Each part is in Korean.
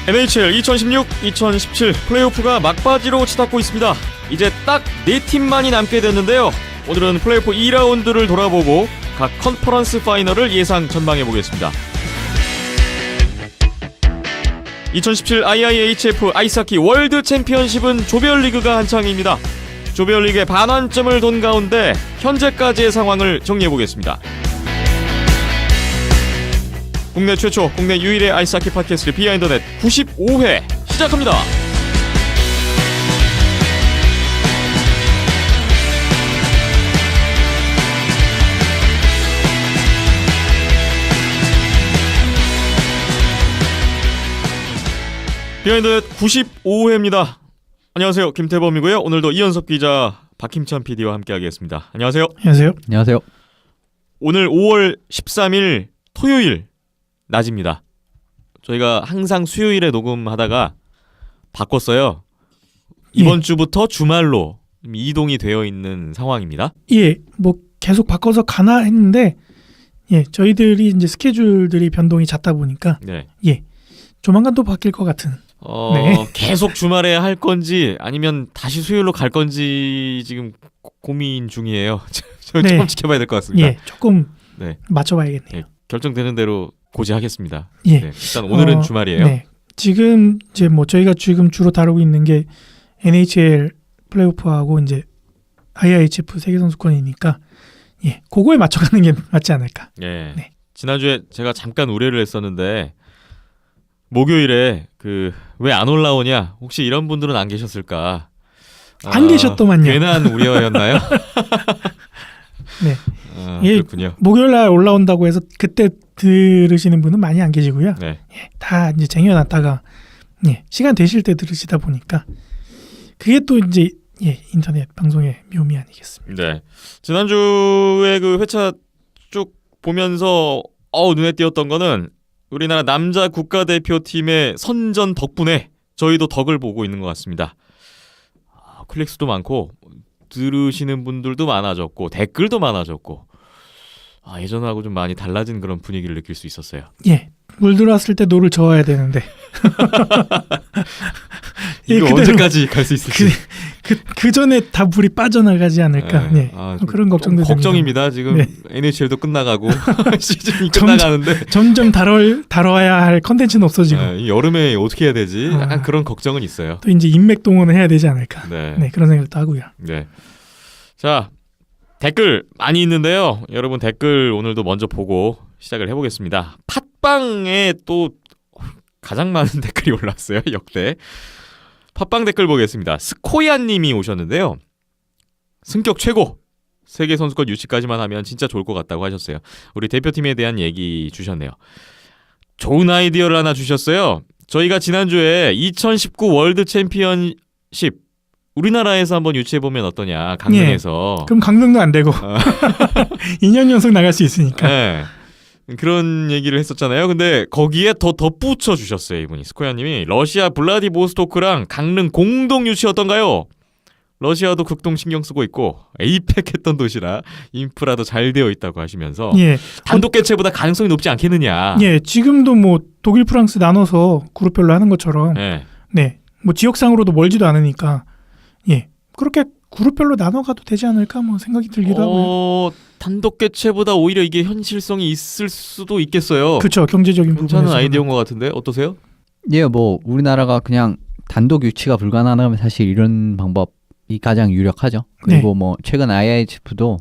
NHL 2016-2017 플레이오프가 막바지로 치닫고 있습니다. 이제 딱 4팀만이 남게 됐는데요. 오늘은 플레이오프 2라운드를 돌아보고 각 컨퍼런스 파이널을 예상 전망해보겠습니다. 2017 IIHF 아이스하키 월드 챔피언십은 조별리그가 한창입니다. 조별리그의 반환점을 돈 가운데 현재까지의 상황을 정리해보겠습니다. 국내 최초, 국내 유일의 아이스하키 팟캐스트 비하인더넷 95회 시작합니다. 비하인더넷 95회입니다. 안녕하세요. 김태범이고요. 오늘도 이현섭 기자, 박힘찬 PD와 함께하겠습니다. 안녕하세요. 안녕하세요. 안녕하세요. 오늘 5월 13일 토요일 낮입니다. 저희가 항상 수요일에 녹음하다가 바꿨어요. 이번 주부터 주말로 이동이 되어 있는 상황입니다. 예, 뭐 계속 바꿔서 가나 했는데, 예, 저희들이 이제 스케줄들이 변동이 잦다 보니까, 네. 예, 조만간 또 바뀔 것 같은. 네. 계속 주말에 할 건지 아니면 다시 수요일로 갈 건지 지금 고민 중이에요. 좀 네. 지켜봐야 될 것 같습니다. 예, 조금 네. 맞춰봐야겠네요. 예, 결정되는 대로 고지하겠습니다. 예. 네, 일단 오늘은 주말이에요. 네. 지금 이제 뭐 저희가 지금 주로 다루고 있는 게 NHL 플레이오프하고 이제 IIHF 세계선수권이니까, 예, 그거에 맞춰가는 게 맞지 않을까. 예. 네. 지난주에 제가 잠깐 우려를 했었는데 목요일에 왜 안 올라오냐, 혹시 이런 분들은 안 계셨을까? 안 계셨더만요. 괜한 우려였나요? 네. 예, 그렇군요. 목요일날 올라온다고 해서 그때 들으시는 분은 많이 안 계시고요. 네. 예, 다 이제 쟁여놨다가, 예, 시간 되실 때 들으시다 보니까 그게 또 이제, 예, 인터넷 방송의 묘미 아니겠습니까? 네. 지난주에 그 회차 쭉 보면서 눈에 띄었던 거는 우리나라 남자 국가대표팀의 선전 덕분에 저희도 덕을 보고 있는 것 같습니다. 클릭수도 많고 들으시는 분들도 많아졌고 댓글도 많아졌고, 예전하고 좀 많이 달라진 그런 분위기를 느낄 수 있었어요. 예, 물 들어왔을 때 노를 저어야 되는데 이거 언제까지 갈 수 있을지. 그 전에 다 물이 빠져나가지 않을까. 네. 예, 그런 걱정도 걱정입니다. 지금 네. NHL도 끝나가고 시즌이 끝나가는데 점점 다뤄야 할 컨텐츠는 없어지고, 이 여름에 어떻게 해야 되지? 약간 그런 걱정은 있어요. 또 이제 인맥 동원을 해야 되지 않을까. 네. 네, 그런 생각도 하고요. 네. 자, 댓글 많이 있는데요. 여러분 댓글 오늘도 먼저 보고 시작을 해보겠습니다. 팟빵에 또 가장 많은 댓글이 올랐어요. 역대. 팟빵 댓글 보겠습니다. 스코야님이 오셨는데요. 승격 최고! 세계선수권 유치까지만 하면 진짜 좋을 것 같다고 하셨어요. 우리 대표팀에 대한 얘기 주셨네요. 좋은 아이디어를 하나 주셨어요. 저희가 지난주에 2019 월드 챔피언십 우리나라에서 한번 유치해보면 어떠냐, 강릉에서. 예, 그럼 강릉도 안 되고 2년 연속 나갈 수 있으니까. 네. 그런 얘기를 했었잖아요. 근데 거기에 더 덧붙여 주셨어요. 이분이, 스코야님이. 러시아 블라디보스토크랑 강릉 공동 유치 어떤가요? 러시아도 극동 신경 쓰고 있고 에이펙 했던 도시라 인프라도 잘 되어 있다고 하시면서, 예, 단독 개최보다 가능성이 높지 않겠느냐. 예, 지금도 뭐 독일, 프랑스 나눠서 그룹별로 하는 것처럼, 네. 네, 뭐 지역상으로도 멀지도 않으니까, 예, 그렇게 그룹별로 나눠가도 되지 않을까 뭐 생각이 들기도 하고요. 단독 개최보다 오히려 이게 현실성이 있을 수도 있겠어요. 그렇죠, 경제적인 괜찮은 부분에서. 아이디어인 것 같은데 어떠세요? 예, 뭐 우리나라가 그냥 단독 유치가 불가능하면 사실 이런 방법이 가장 유력하죠. 그리고 뭐 최근 IIHF도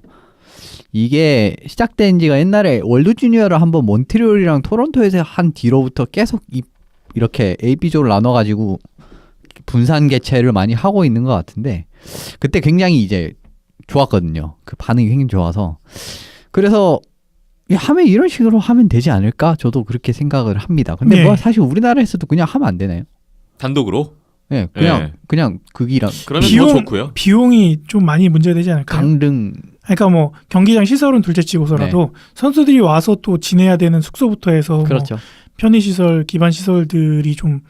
이게 시작된 지가 옛날에 월드 주니어를 한번 몬트리올이랑 토론토에서 한 뒤로부터 계속 이렇게 AB조를 나눠가지고 분산 개최를 많이 하고 있는 것 같은데, 그때 굉장히 이제 좋았거든요. 그 반응이 굉장히 좋아서. 그래서 하면 이런 식으로 하면 되지 않을까? 저도 그렇게 생각을 합니다. 근데 네. 뭐 사실 우리나라에서도 그냥 하면 안 되나요? 단독으로? 네, 그냥 극이랑 그러면 비용, 더 좋고요. 비용이 좀 많이 문제되지 않을까요? 강릉. 그러니까 뭐 경기장 시설은 둘째치고서라도 선수들이 와서 또 지내야 되는 숙소부터 해서 그렇죠. 뭐 편의시설, 기반시설들이 좀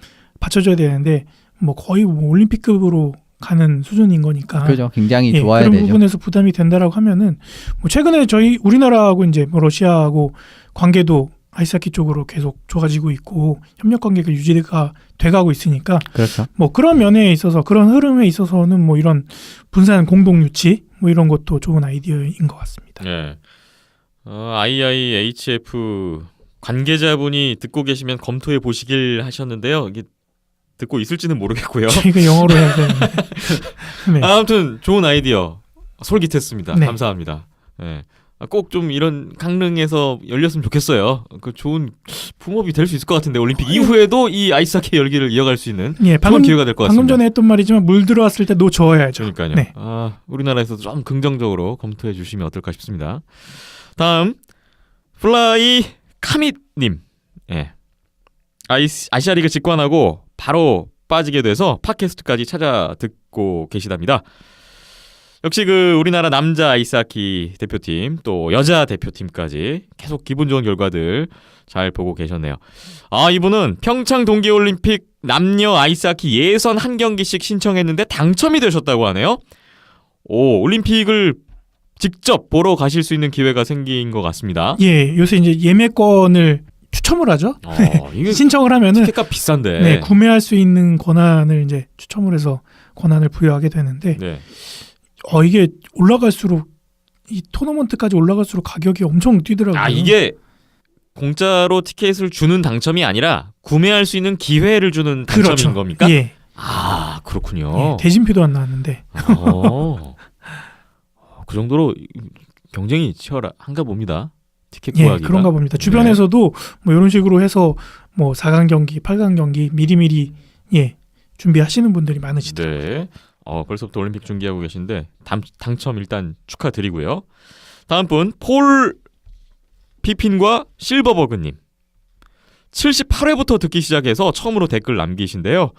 받쳐줘야 되는데 뭐 거의 뭐 올림픽급으로 가는 수준인 거니까. 그죠. 굉장히 예, 좋아야 그런 되죠. 부분에서 부담이 된다라고 하면은 뭐 최근에 저희 우리나라하고 이제 뭐 러시아하고 관계도 아이스하키 쪽으로 계속 좋아지고 있고 협력 관계가 유지가 돼가고 있으니까 그렇죠. 뭐 그런 면에 있어서 그런 흐름에 있어서는 뭐 이런 분산 공동 유치 뭐 이런 것도 좋은 아이디어인 것 같습니다. 네. IIHF 관계자분이 듣고 계시면 검토해 보시길 하셨는데요. 이게 듣고 있을지는 모르겠고요. 이거 영어로 해야 되는데. 네. 아무튼 좋은 아이디어 솔깃했습니다. 네. 감사합니다. 네. 꼭 좀 이런 강릉에서 열렸으면 좋겠어요. 그 좋은 붐업이 될 수 있을 것 같은데 올림픽 이후에도 이 아이스하키 열기를 이어갈 수 있는 예, 좋은 기회가 될 것 같습니다. 방금 전에 했던 말이지만 물 들어왔을 때 놓쳐야죠. 그러니까요. 네. 우리나라에서도 좀 긍정적으로 검토해 주시면 어떨까 싶습니다. 다음 플라이 카밋님. 예. 아시아 리그 직관하고 바로 빠지게 돼서 팟캐스트까지 찾아 듣고 계시답니다. 역시 그 우리나라 남자 아이스하키 대표팀 또 여자 대표팀까지 계속 기분 좋은 결과들 잘 보고 계셨네요. 이분은 평창 동계올림픽 남녀 아이스하키 예선 한 경기씩 신청했는데 당첨이 되셨다고 하네요. 올림픽을 직접 보러 가실 수 있는 기회가 생긴 것 같습니다. 예, 요새 이제 예매권을 추첨을 하죠. 이게 신청을 하면은 티켓값 비싼데. 네, 구매할 수 있는 권한을 이제 추첨을 해서 권한을 부여하게 되는데 네. 이게 올라갈수록 이 토너먼트까지 올라갈수록 가격이 엄청 뛰더라고요. 이게 공짜로 티켓을 주는 당첨이 아니라 구매할 수 있는 기회를 주는 당첨인 그렇죠. 겁니까? 예. 그렇군요. 예, 대진표도 안 나왔는데. 그 정도로 경쟁이 치열한가 봅니다. 티켓 예, 구하기가. 그런가 봅니다. 주변에서도 뭐 이런 식으로 해서 뭐 4강 경기, 8강 경기 미리미리 준비하시는 분들이 많으시더라고요. 네. 벌써부터 올림픽 중계하고 계신데 당첨 일단 축하드리고요. 다음 분 폴 피핀과 실버버그님. 78회부터 듣기 시작해서 처음으로 댓글 남기신데요.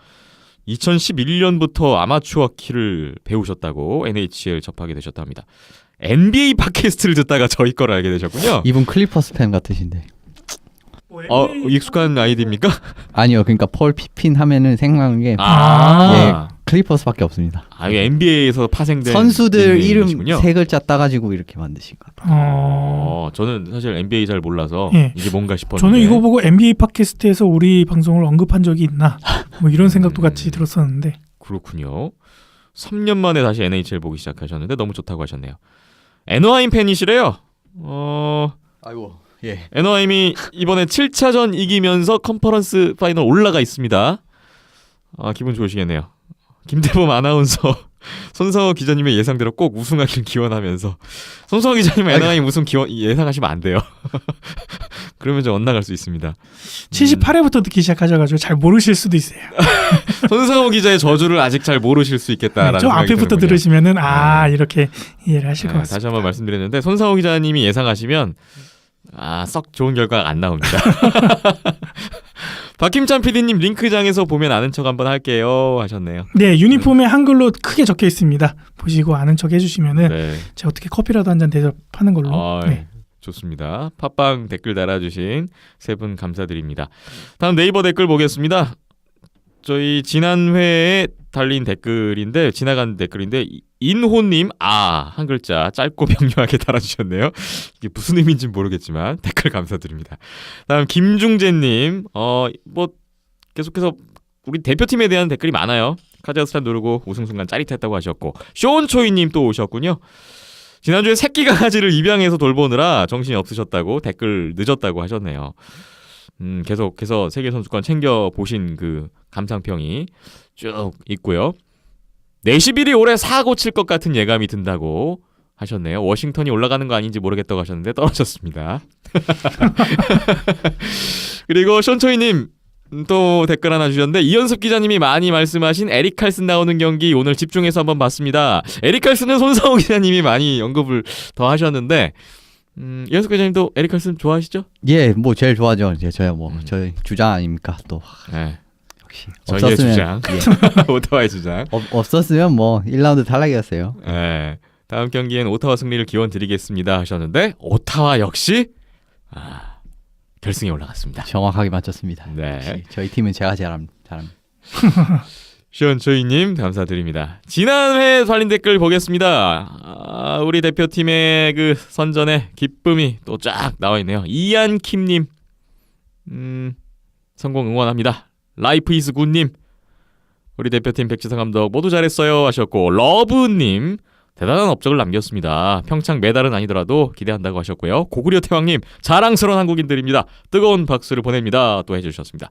2011년부터 아마추어 키를 배우셨다고 NHL 접하게 되셨답니다. NBA 팟캐스트를 듣다가 저희 거를 알게 되셨군요. 이분 클리퍼스 팬 같으신데. 익숙한 아이디입니까? 아니요, 그러니까 폴 피핀 하면은 생각나는 게 클리퍼스밖에 없습니다. 이거 NBA에서 파생된 선수들 이름 닉네임이시군요. 세 글자 따가지고 이렇게 만드신 것 같아요. 저는 사실 NBA 잘 몰라서 예. 이게 뭔가 싶었는데. 저는 이거 보고 NBA 팟캐스트에서 우리 방송을 언급한 적이 있나 뭐 이런 생각도 같이 들었었는데. 그렇군요. 3년 만에 다시 NHL 보기 시작하셨는데 너무 좋다고 하셨네요. 애너하임 팬이시래요. 아이고. 예. 애너하임이 이번에 7차전 이기면서 컨퍼런스 파이널 올라가 있습니다. 기분 좋으시겠네요. 김대범 아나운서 손성호 기자님의 예상대로 꼭 우승하길 기원하면서 손성호 기자님 애너하임 우승 예상하시면 안 돼요. 그러면 좀 엇나갈 수 있습니다. 78회부터 듣기 시작하셔가지고 잘 모르실 수도 있어요. 손성호 기자의 저주를 아직 잘 모르실 수 있겠다라는 저 생각이 앞에부터 드는군요. 들으시면은 이렇게 이해를 하실 것 같습니다. 다시 한번 말씀드렸는데 손성호 기자님이 예상하시면 썩 좋은 결과가 안 나옵니다. 박힘찬 PD님 링크장에서 보면 아는 척 한번 할게요 하셨네요. 네, 유니폼에 한글로 크게 적혀 있습니다. 보시고 아는 척 해주시면은 네. 제가 어떻게 커피라도 한 잔 대접하는 걸로. 네. 좋습니다. 팟빵 댓글 달아주신 세 분 감사드립니다. 다음 네이버 댓글 보겠습니다. 저희 지난 회에 달린 댓글인데 지나간 댓글인데 인호님 한 글자 짧고 명료하게 달아주셨네요. 이게 무슨 의미인지는 모르겠지만 댓글 감사드립니다. 다음 김중재님 뭐 계속해서 우리 대표팀에 대한 댓글이 많아요. 카자흐스탄 누르고 우승 순간 짜릿했다고 하셨고 쇼온초이님 또 오셨군요. 지난주에 새끼 강아지를 입양해서 돌보느라 정신이 없으셨다고 댓글 늦었다고 하셨네요. 계속해서 세계선수권 챙겨보신 그 감상평이 쭉 있고요. 내시빌이 올해 사고 칠 것 같은 예감이 든다고 하셨네요. 워싱턴이 올라가는 거 아닌지 모르겠다고 하셨는데 떨어졌습니다. 그리고 션초이님 또 댓글 하나 주셨는데 이연습 기자님이 많이 말씀하신 에릭 칼슨 나오는 경기 오늘 집중해서 한번 봤습니다. 에릭 칼슨은 손상호 기자님이 많이 언급을 더 하셨는데 이연습 기자님도 에릭 칼슨 좋아하시죠? 예, 뭐 제일 좋아하죠. 저야 저희 주장 아닙니까 또. 네. 역시 저희의 없었으면 주장 오타와의 주장. 없었으면 뭐 1라운드 탈락이었어요. 네. 다음 경기엔 오타와 승리를 기원드리겠습니다 하셨는데 오타와 역시 결승에 올라갔습니다. 정확하게 맞췄습니다. 네. 역시 저희 팀은 제가 잘합니다. 시원초이님 감사드립니다. 지난 회 달린 댓글 보겠습니다. 우리 대표팀의 그 선전에 기쁨이 또 쫙 나와 있네요. 이안킴님 성공 응원합니다. 라이프 이즈 굿님, 우리 대표팀 백지성 감독 모두 잘했어요 하셨고, 러브님 대단한 업적을 남겼습니다. 평창 메달은 아니더라도 기대한다고 하셨고요. 고구려 태왕님 자랑스러운 한국인들입니다. 뜨거운 박수를 보냅니다. 또 해주셨습니다.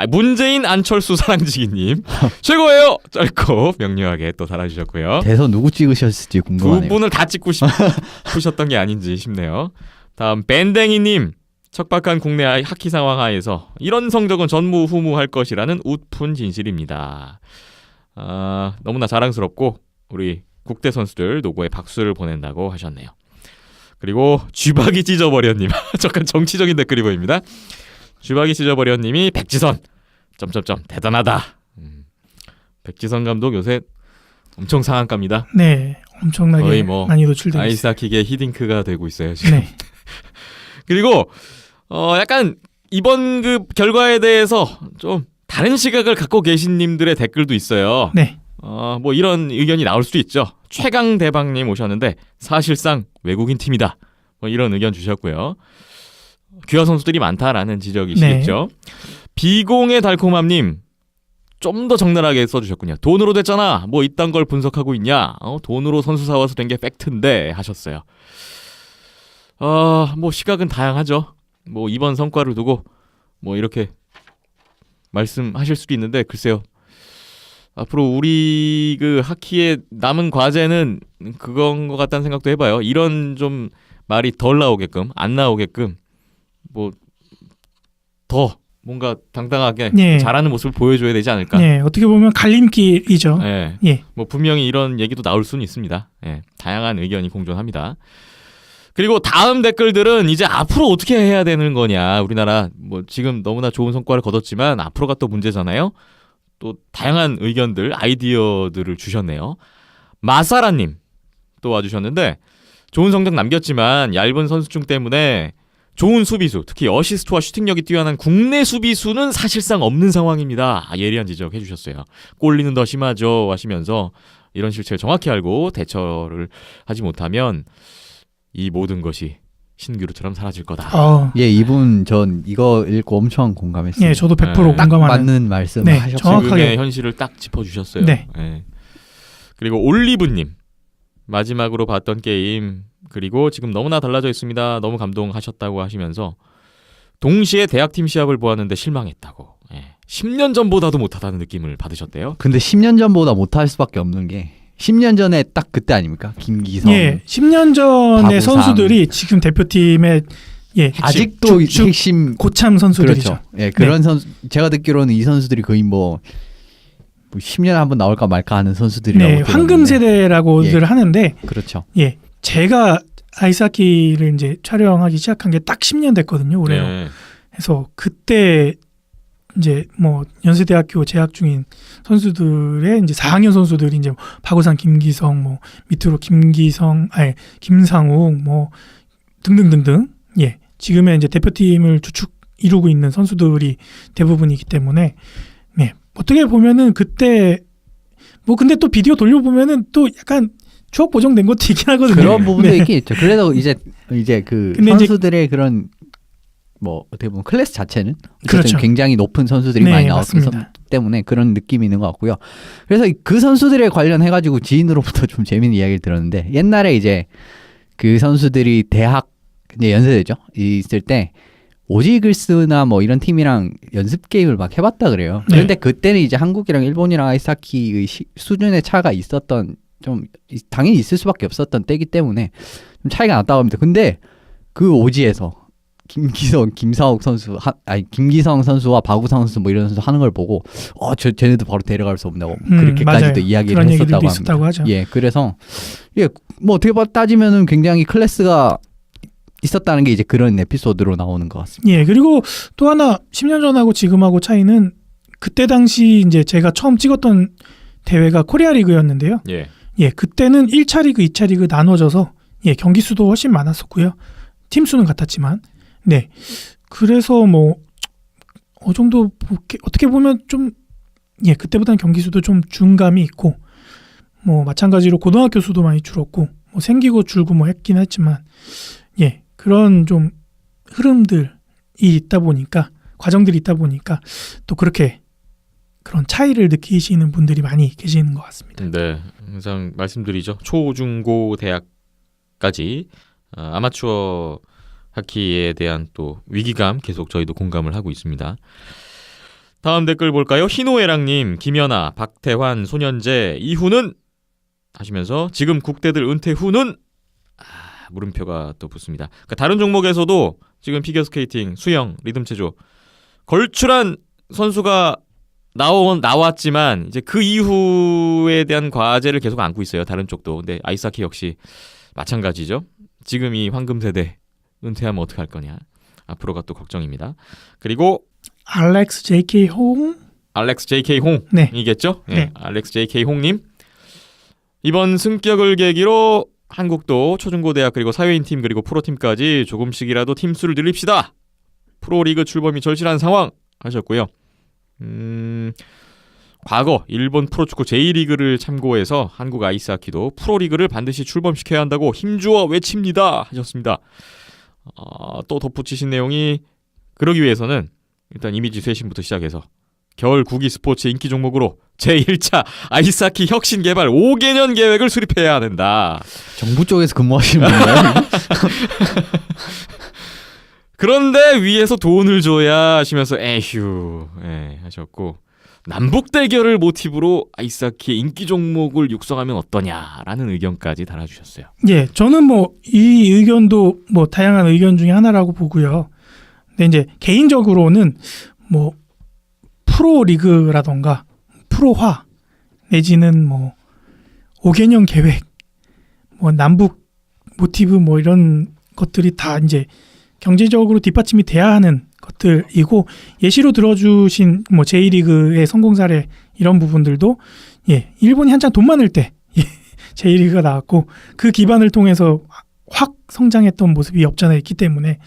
문재인 안철수 사랑지기님 최고예요. 짧고 명료하게 또 달아주셨고요. 대선 누구 찍으셨을지 두 궁금하네요. 분을 다 찍고 싶으셨던 게 아닌지 싶네요. 다음 밴댕이님, 척박한 국내 하키 상황 하에서 이런 성적은 전무후무할 것이라는 웃픈 진실입니다. 너무나 자랑스럽고 우리 국대 선수들 노고에 박수를 보낸다고 하셨네요. 그리고 쥐박이 찢어버려님 잠깐 정치적인 댓글이 보입니다. 쥐박이 찢어버려님이 백지선 대단하다. 백지선 감독 요새 엄청 상한가입니다. 네, 엄청나게 거의 뭐 많이 노출되고 있어요. 아이스하키계 히딩크가 되고 있어요 지금. 네, 그리고 약간 이번 그 결과에 대해서 좀 다른 시각을 갖고 계신 님들의 댓글도 있어요. 네, 뭐 이런 의견이 나올 수도 있죠. 최강대박님 오셨는데 사실상 외국인 팀이다. 뭐 이런 의견 주셨고요. 귀화 선수들이 많다라는 지적이시겠죠. 비공의 달콤함님 좀 더 적나라하게 써주셨군요. 돈으로 됐잖아. 뭐 이딴 걸 분석하고 있냐. 돈으로 선수 사와서 된 게 팩트인데 하셨어요. 뭐 시각은 다양하죠. 뭐 이번 성과를 두고 뭐 이렇게 말씀하실 수도 있는데 글쎄요. 앞으로 우리 그 하키의 남은 과제는 그건 것 같다는 생각도 해봐요. 이런 좀 말이 덜 나오게끔, 안 나오게끔 뭐 더 뭔가 당당하게 네. 잘하는 모습을 보여줘야 되지 않을까. 네, 어떻게 보면 갈림길이죠. 네. 예, 뭐 분명히 이런 얘기도 나올 수는 있습니다. 예. 다양한 의견이 공존합니다. 그리고 다음 댓글들은 이제 앞으로 어떻게 해야 되는 거냐. 우리나라 뭐 지금 너무나 좋은 성과를 거뒀지만 앞으로가 또 문제잖아요. 또 다양한 의견들, 아이디어들을 주셨네요. 마사라님 또 와주셨는데 좋은 성적 남겼지만 얇은 선수층 때문에 좋은 수비수, 특히 어시스트와 슈팅력이 뛰어난 국내 수비수는 사실상 없는 상황입니다. 예리한 지적 해주셨어요. 골리는 더 심하죠 하시면서 이런 실체를 정확히 알고 대처를 하지 못하면 이 모든 것이 신규루처럼 사라질 거다. 예, 이분 전 이거 읽고 엄청 공감했어요. 예, 저도 100% 네. 딱 공감하는. 맞는 말씀 네, 하셨고 정확하게. 지금의 현실을 딱 짚어주셨어요. 네. 예. 그리고 올리브님 마지막으로 봤던 게임 그리고 지금 너무나 달라져 있습니다. 너무 감동하셨다고 하시면서 동시에 대학팀 시합을 보았는데 실망했다고. 예. 10년 전보다도 못하다는 느낌을 받으셨대요. 근데 10년 전보다 못할 수밖에 없는 게 10년 전에 딱 그때 아닙니까? 김기성. 예, 10년 전의 박우상. 선수들이 지금 대표팀의 아직도 쭉 핵심 고참 선수들이죠. 그렇죠. 예, 그런 선수 제가 듣기로는 이 선수들이 거의 뭐 10년에 한번 나올까 말까 하는 선수들이라고 네, 황금 들었는데. 세대라고들 예. 하는데 그렇죠. 예, 제가 아이스하키를 이제 촬영하기 시작한 게 딱 10년 됐거든요. 올해로. 네. 그래서 그때 이제 뭐 연세대학교 재학 중인 선수들의 이제 4학년 선수들이 이제 박우상, 김기성, 뭐 밑으로 김상욱 뭐 등등등등. 예, 지금의 이제 대표팀을 주축 이루고 있는 선수들이 대부분이기 때문에 네, 어떻게 보면은 그때 뭐 근데 또 비디오 돌려보면은 또 약간 추억 보정된 것도 있긴 하거든요. 그런 부분도 네. 있긴 있죠. 그래도 이제 그 근데 선수들의 그런 뭐 어떻게 보면 클래스 자체는 어쨌든 그렇죠. 굉장히 높은 선수들이 네, 많이 나왔기 맞습니다. 때문에 그런 느낌이 있는 것 같고요. 그래서 그 선수들에 관련해가지고 지인으로부터 좀 재밌는 이야기를 들었는데 옛날에 이제 그 선수들이 대학 이제 연세대죠 있을 때 오지글스나 뭐 이런 팀이랑 연습 게임을 막 해봤다 그래요. 네. 그런데 그때는 이제 한국이랑 일본이랑 아이스하키의 수준의 차가 있었던 좀 당연히 있을 수밖에 없었던 때이기 때문에 좀 차이가 났다고 합니다. 근데 그 오지에서 김상욱 선수, 김기성 선수와 박우상 선수 뭐 이런 선수 하는 걸 보고 쟤네도 바로 데려갈 수 없냐고 그렇게까지도 맞아요. 이야기를 그런 얘기들도 했었다고 있었다고 합니다. 하죠. 예, 그래서 예, 뭐 어떻게 따지면은 굉장히 클래스가 있었다는 게 이제 그런 에피소드로 나오는 것 같습니다. 예, 그리고 또 하나 10년 전하고 지금하고 차이는 그때 당시 이제 제가 처음 찍었던 대회가 코리아 리그였는데요. 예. 예, 그때는 1차 리그, 2차 리그 나눠져서 예, 경기 수도 훨씬 많았었고요. 팀 수는 같았지만 네. 그래서 뭐 정도 어떻게 보면 좀 예, 그때보다는 경기 수도 좀 중감이 있고 뭐 마찬가지로 고등학교 수도 많이 줄었고 뭐 생기고 줄고 뭐 했긴 했지만 예, 그런 좀 흐름들이 있다 보니까 과정들이 있다 보니까 또 그렇게 그런 차이를 느끼시는 분들이 많이 계시는 것 같습니다. 네, 항상 말씀드리죠. 초, 중, 고, 대학까지 아마추어 하키에 대한 또 위기감 계속 저희도 공감을 하고 있습니다. 다음 댓글 볼까요? 희노애랑님, 김연아, 박태환, 손현재 이후는 하시면서 지금 국대들 은퇴 후는 물음표가 또 붙습니다. 그러니까 다른 종목에서도 지금 피겨스케이팅, 수영, 리듬체조 걸출한 선수가 나왔지만 이제 그 이후에 대한 과제를 계속 안고 있어요. 다른 쪽도. 근데 아이스하키 역시 마찬가지죠. 지금 이 황금 세대 은퇴하면 어떡할 거냐. 앞으로가 또 걱정입니다. 그리고 알렉스 JK 홍 알렉스 JK 네. 홍이겠죠? 네. 네. 알렉스 JK 홍님. 이번 승격을 계기로 한국도 초중고대학 그리고 사회인팀 그리고 프로팀까지 조금씩이라도 팀 수를 늘립시다. 프로리그 출범이 절실한 상황 하셨고요. 과거 일본 프로축구 J리그를 참고해서 한국 아이스하키도 프로리그를 반드시 출범시켜야 한다고 힘주어 외칩니다 하셨습니다. 또 덧붙이신 내용이 그러기 위해서는 일단 이미지 쇄신부터 시작해서 겨울 구기 스포츠 인기 종목으로 제1차 아이스하키 혁신 개발 5개년 계획을 수립해야 된다. 정부 쪽에서 근무하시는 건가요? 그런데 위에서 돈을 줘야 하시면서 에휴 하셨고 남북 대결을 모티브로 아이스하키의 인기 종목을 육성하면 어떠냐라는 의견까지 달아주셨어요. 예, 저는 뭐 이 의견도 뭐 다양한 의견 중에 하나라고 보고요. 근데 이제 개인적으로는 뭐 프로 리그라던가 프로화 내지는 뭐 5개년 계획, 뭐 남북 모티브 뭐 이런 것들이 다 이제 경제적으로 뒷받침이 돼야 하는 것들이고 예시로 들어주신 뭐 J리그의 성공 사례 이런 부분들도 예 일본이 한창 돈 많을 때 J리그가 나왔고 그 기반을 통해서 확 성장했던 모습이 없잖아 있기 때문에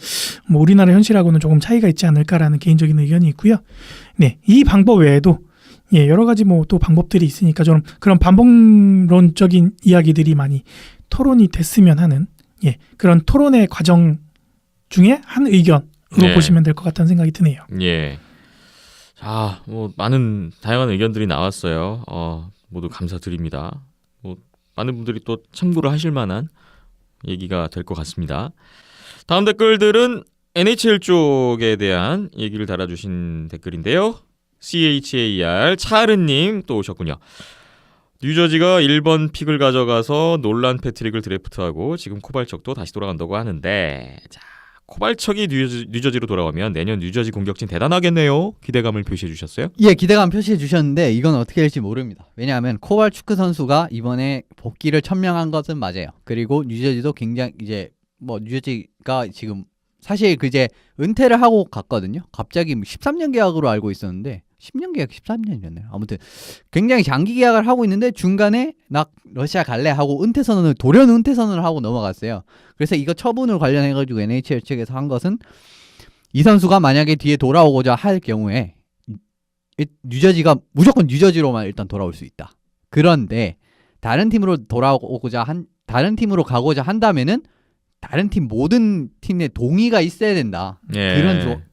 뭐 우리나라 현실하고는 조금 차이가 있지 않을까라는 개인적인 의견이 있고요. 네, 이 방법 외에도 예 여러 가지 뭐 또 방법들이 있으니까 좀 그런 반복론적인 이야기들이 많이 토론이 됐으면 하는 예 그런 토론의 과정 중에 한 의견으로 네. 보시면 될 것 같다는 생각이 드네요. 예. 자, 뭐 많은 다양한 의견들이 나왔어요. 모두 감사드립니다. 뭐 많은 분들이 또 참고를 하실 만한 얘기가 될 것 같습니다. 다음 댓글들은 NHL 쪽에 대한 얘기를 달아주신 댓글인데요. CHAR 차르님 또 오셨군요. 뉴저지가 1번 픽을 가져가서 놀란 패트릭을 드래프트하고 지금 코발척도 다시 돌아간다고 하는데 자 코발척이 뉴저지로 돌아오면 내년 뉴저지 공격진 대단하겠네요. 기대감을 표시해 주셨어요? 예, 기대감 표시해 주셨는데 이건 어떻게 될지 모릅니다. 왜냐하면 코발추크 선수가 이번에 복귀를 천명한 것은 맞아요. 그리고 뉴저지도 굉장히 이제 뭐 뉴저지가 지금 사실 그제 은퇴를 하고 갔거든요. 갑자기 13년 계약으로 알고 있었는데 10년 계약 13년이었네요. 아무튼 굉장히 장기 계약을 하고 있는데 중간에 나 러시아 갈래 하고 돌연 은퇴 선언을 하고 넘어갔어요. 그래서 이거 처분을 관련해 가지고 NHL 측에서 한 것은 이 선수가 만약에 뒤에 돌아오고자 할 경우에 뉴저지가 무조건 뉴저지로만 일단 돌아올 수 있다. 그런데 다른 팀으로 다른 팀으로 가고자 한다면은 다른 팀 모든 팀의 동의가 있어야 된다. 예.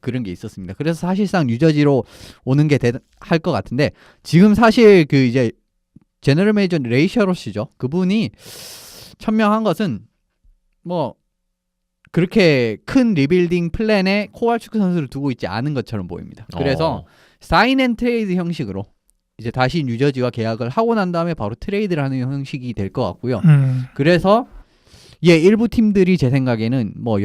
그런 게 있었습니다. 그래서 사실상 뉴저지로 오는 게 할 것 같은데 지금 사실 그 이제 제너럴 매니저 레이셔로시죠. 그분이 천명한 것은 뭐 그렇게 큰 리빌딩 플랜에 코발추크 선수를 두고 있지 않은 것처럼 보입니다. 그래서 사인 앤 트레이드 형식으로 이제 다시 뉴저지와 계약을 하고 난 다음에 바로 트레이드를 하는 형식이 될 것 같고요. 그래서 일부 팀들이 제 생각에는 뭐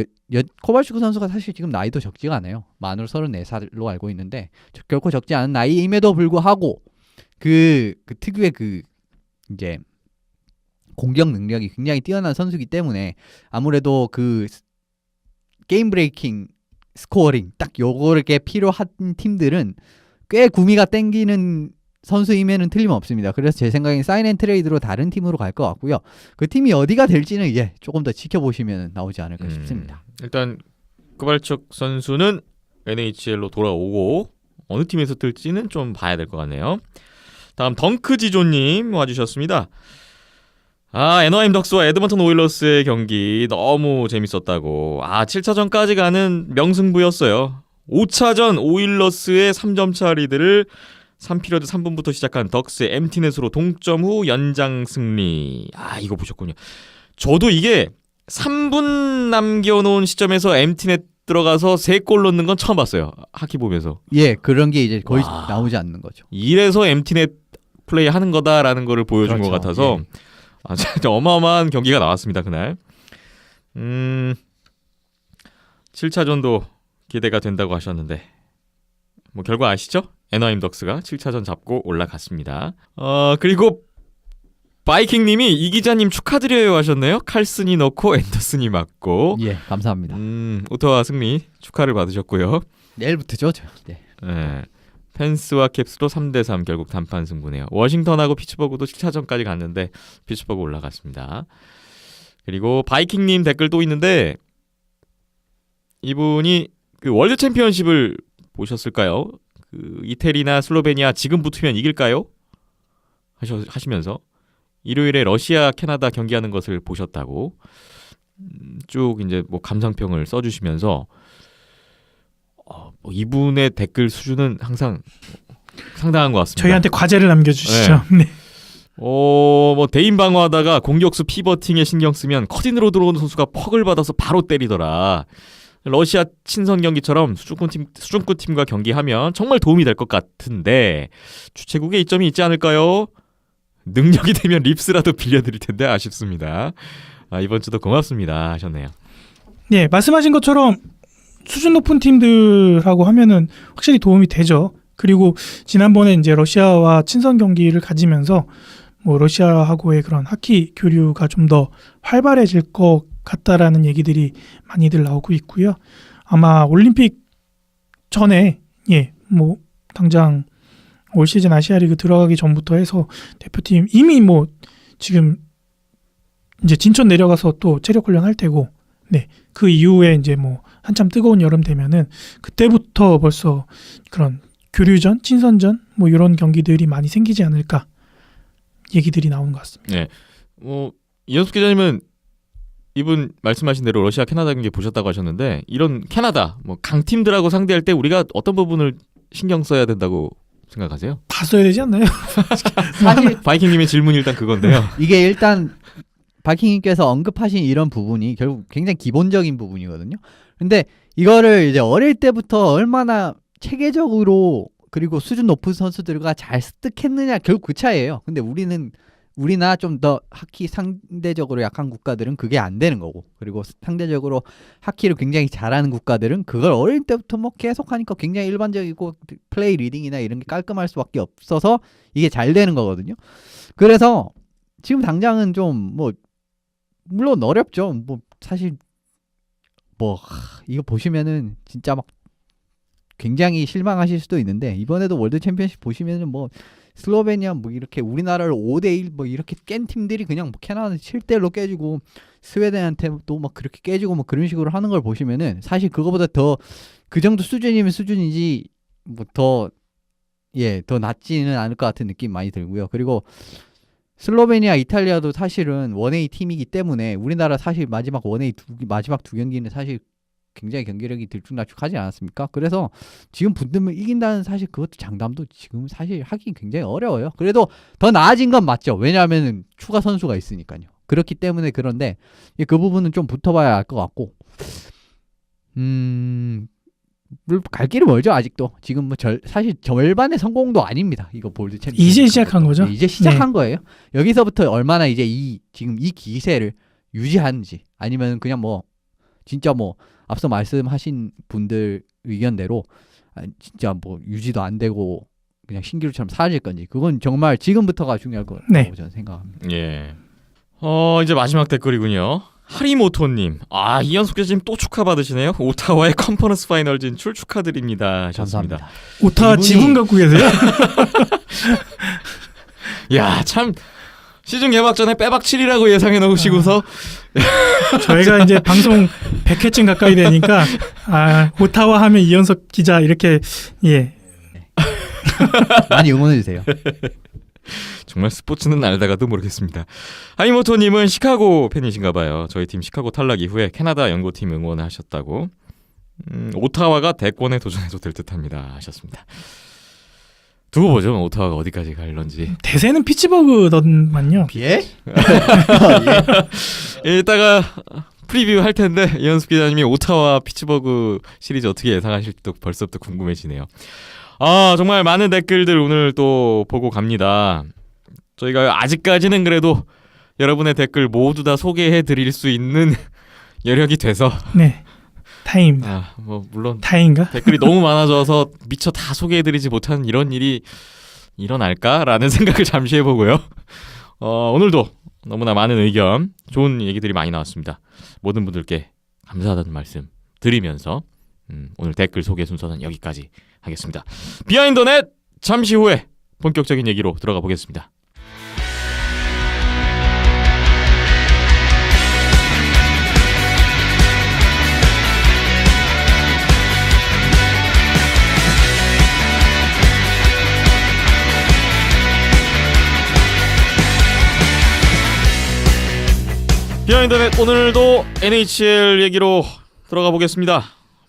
코발추크 선수가 사실 지금 나이도 적지가 않아요. 만으로 34살로 알고 있는데 결코 적지 않은 나이임에도 불구하고 그 특유의 그 이제 공격 능력이 굉장히 뛰어난 선수이기 때문에 아무래도 그 게임 브레이킹 스코어링 딱 요거게 필요한 팀들은 꽤 구미가 땡기는 선수임에는 틀림없습니다. 그래서 제 생각엔 사인 앤 트레이드로 다른 팀으로 갈 것 같고요. 그 팀이 어디가 될지는 조금 더 지켜보시면 나오지 않을까 싶습니다. 일단 코발척 선수는 NHL로 돌아오고 어느 팀에서 뜰지는 좀 봐야 될 것 같네요. 다음 덩크지조님 와주셨습니다. 애너하임 덕스와 에드먼턴 오일러스의 경기 너무 재밌었다고. 7차전까지 가는 명승부였어요. 5차전 오일러스의 3점차 리드를 3피리어드 3분부터 시작한 덕스의 엠티넷으로 동점 후 연장 승리. 아, 이거 보셨군요. 저도 이게 3분 남겨놓은 시점에서 엠티넷 들어가서 3골 넣는 건 처음 봤어요. 하키 보면서. 예, 그런 게 이제 거의 와. 나오지 않는 거죠. 이래서 엠티넷 플레이 하는 거다라는 거를 보여준 그렇죠. 것 같아서 예. 아, 진짜 어마어마한 경기가 나왔습니다, 그날. 7차전도 기대가 된다고 하셨는데 뭐 결과 아시죠? 애너임 덕스가 7차전 잡고 올라갔습니다. 그리고 바이킹님이 이 기자님 축하드려요 하셨네요. 칼슨이 넣고 앤더슨이 맞고. 예, 감사합니다. 오타와 승리 축하를 받으셨고요. 내일부터죠. 네. 네. 펜스와 캡스도 3대3 결국 단판 승부네요. 워싱턴하고 피츠버그도 7차전까지 갔는데 피츠버그 올라갔습니다. 그리고 바이킹님 댓글 또 있는데 이분이 그 월드 챔피언십을 보셨을까요? 그 이태리나 슬로베니아 지금 붙으면 이길까요? 하시면서 일요일에 러시아 캐나다 경기하는 것을 보셨다고 쭉 이제 뭐 감상평을 써주시면서 뭐 이분의 댓글 수준은 항상 상당한 것 같습니다. 저희한테 과제를 남겨주시죠. 네. 뭐 대인 방어하다가 공격수 피버팅에 신경 쓰면 컷인으로 들어오는 선수가 퍽을 받아서 바로 때리더라. 러시아 친선 경기처럼 수준급 팀과 경기하면 정말 도움이 될 것 같은데 주최국에 이점이 있지 않을까요? 능력이 되면 립스라도 빌려드릴 텐데 아쉽습니다. 이번 주도 고맙습니다 하셨네요. 네, 말씀하신 것처럼 수준 높은 팀들하고 하면은 확실히 도움이 되죠. 그리고 지난번에 이제 러시아와 친선 경기를 가지면서 뭐 러시아하고의 그런 하키 교류가 좀 더 활발해질 것 같다라는 얘기들이 많이들 나오고 있고요. 아마 올림픽 전에 뭐 당장 올 시즌 아시아 리그 들어가기 전부터 해서 대표팀 이미 뭐 지금 이제 진천 내려가서 또 체력 훈련 할 테고, 네, 그 이후에 이제 뭐 한참 뜨거운 여름 되면은 그때부터 벌써 그런 교류전, 친선전 뭐 이런 경기들이 많이 생기지 않을까 얘기들이 나오는 것 같습니다. 네, 이현숙 기자님은 이분 말씀하신 대로 러시아 캐나다 경기 보셨다고 하셨는데 이런 캐나다 뭐 강팀들하고 상대할 때 우리가 어떤 부분을 신경 써야 된다고 생각하세요? 다 써야 되지 않나요? 사실 바이킹님의 질문이 일단 그건데요. 이게 일단 바이킹님께서 언급하신 이런 부분이 결국 굉장히 기본적인 부분이거든요. 근데 이거를 이제 어릴 때부터 얼마나 체계적으로 그리고 수준 높은 선수들과 잘 습득했느냐 결국 그 차이예요. 근데 우리나 좀 더 하키 상대적으로 약한 국가들은 그게 안 되는 거고, 그리고 상대적으로 하키를 굉장히 잘하는 국가들은 그걸 어릴 때부터 뭐 계속 하니까 굉장히 일반적이고 플레이 리딩이나 이런 게 깔끔할 수밖에 없어서 이게 잘 되는 거거든요. 그래서 지금 당장은 좀 뭐 물론 어렵죠. 뭐 사실 뭐 이거 보시면은 진짜 막 굉장히 실망하실 수도 있는데 이번에도 월드 챔피언십 보시면은 뭐 슬로베니아 뭐 이렇게 우리나라를 5대1 뭐 이렇게 깬 팀들이 그냥 뭐 캐나다 7대1로 깨지고 스웨덴한테 또 막 그렇게 깨지고 뭐 그런 식으로 하는 걸 보시면은 사실 그거보다 더 그 정도 수준이면 수준이지 뭐 더 낫지는 않을 것 같은 느낌 많이 들고요. 그리고 슬로베니아, 이탈리아도 사실은 1A 팀이기 때문에 우리나라 사실 마지막 1A 마지막 두 경기는 사실 굉장히 경기력이 들쭉날쭉하지 않았습니까? 그래서 지금 붙으면 이긴다는 사실 그것도 장담도 지금 사실 하기 굉장히 어려워요. 그래도 더 나아진 건 맞죠. 왜냐하면 추가 선수가 있으니까요. 그렇기 때문에 그런데 그 부분은 좀 붙어봐야 알 것 같고 갈 길이 멀죠 아직도. 지금 뭐 사실 절반의 성공도 아닙니다. 이거 볼드 챔피언 이제 시작한 거죠? 이제 시작한 거예요. 여기서부터 얼마나 이제 지금 이 기세를 유지하는지 아니면 그냥 뭐 진짜 뭐 앞서 말씀하신 분들 의견대로 진짜 뭐 유지도 안 되고 그냥 신기루처럼 사라질 건지 그건 정말 지금부터가 중요할 거라고 저는 생각합니다. 예. 이제 마지막 댓글이군요. 하리모토님, 이현숙 기자님 또 축하받으시네요. 오타와의 컨퍼런스 파이널 진출 축하드립니다. 하셨습니다. 감사합니다. 오타와 지분 갖고 계세요? 야, 참 시즌 개막 전에 빼박 7이라고 예상해 놓으시고서 저희가 이제 방송 100회쯤 가까이 되니까 오타와 하면 이현석 기자 이렇게 많이 응원해 주세요. 정말 스포츠는 알다가도 모르겠습니다. 하이모토님은 시카고 팬이신가 봐요. 저희 팀 시카고 탈락 이후에 캐나다 연고팀 응원을 하셨다고. 오타와가 대권에 도전해도 될 듯합니다 하셨습니다. 두고 보죠. 오타와가 어디까지 갈런지. 대세는 피츠버그던만요. 예? 이따가 프리뷰 할 텐데 이현숙 기자님이 오타와 피츠버그 시리즈 어떻게 예상하실지도 벌써부터 궁금해지네요. 아 정말 많은 댓글들 오늘 또 보고 갑니다. 저희가 아직까지는 그래도 여러분의 댓글 모두 다 소개해드릴 수 있는 여력이 돼서 네. 타임입니다. 뭐 물론 타인가? 댓글이 너무 많아져서 미처 다 소개해드리지 못한 이런 일이 일어날까라는 생각을 잠시 해보고요. 오늘도 너무나 많은 의견, 좋은 얘기들이 많이 나왔습니다. 모든 분들께 감사하다는 말씀 드리면서 오늘 댓글 소개 순서는 여기까지 하겠습니다. 비하인더넷 잠시 후에 본격적인 얘기로 들어가 보겠습니다. 비하인더넷 오늘도 NHL 얘기로 들어가 보겠습니다.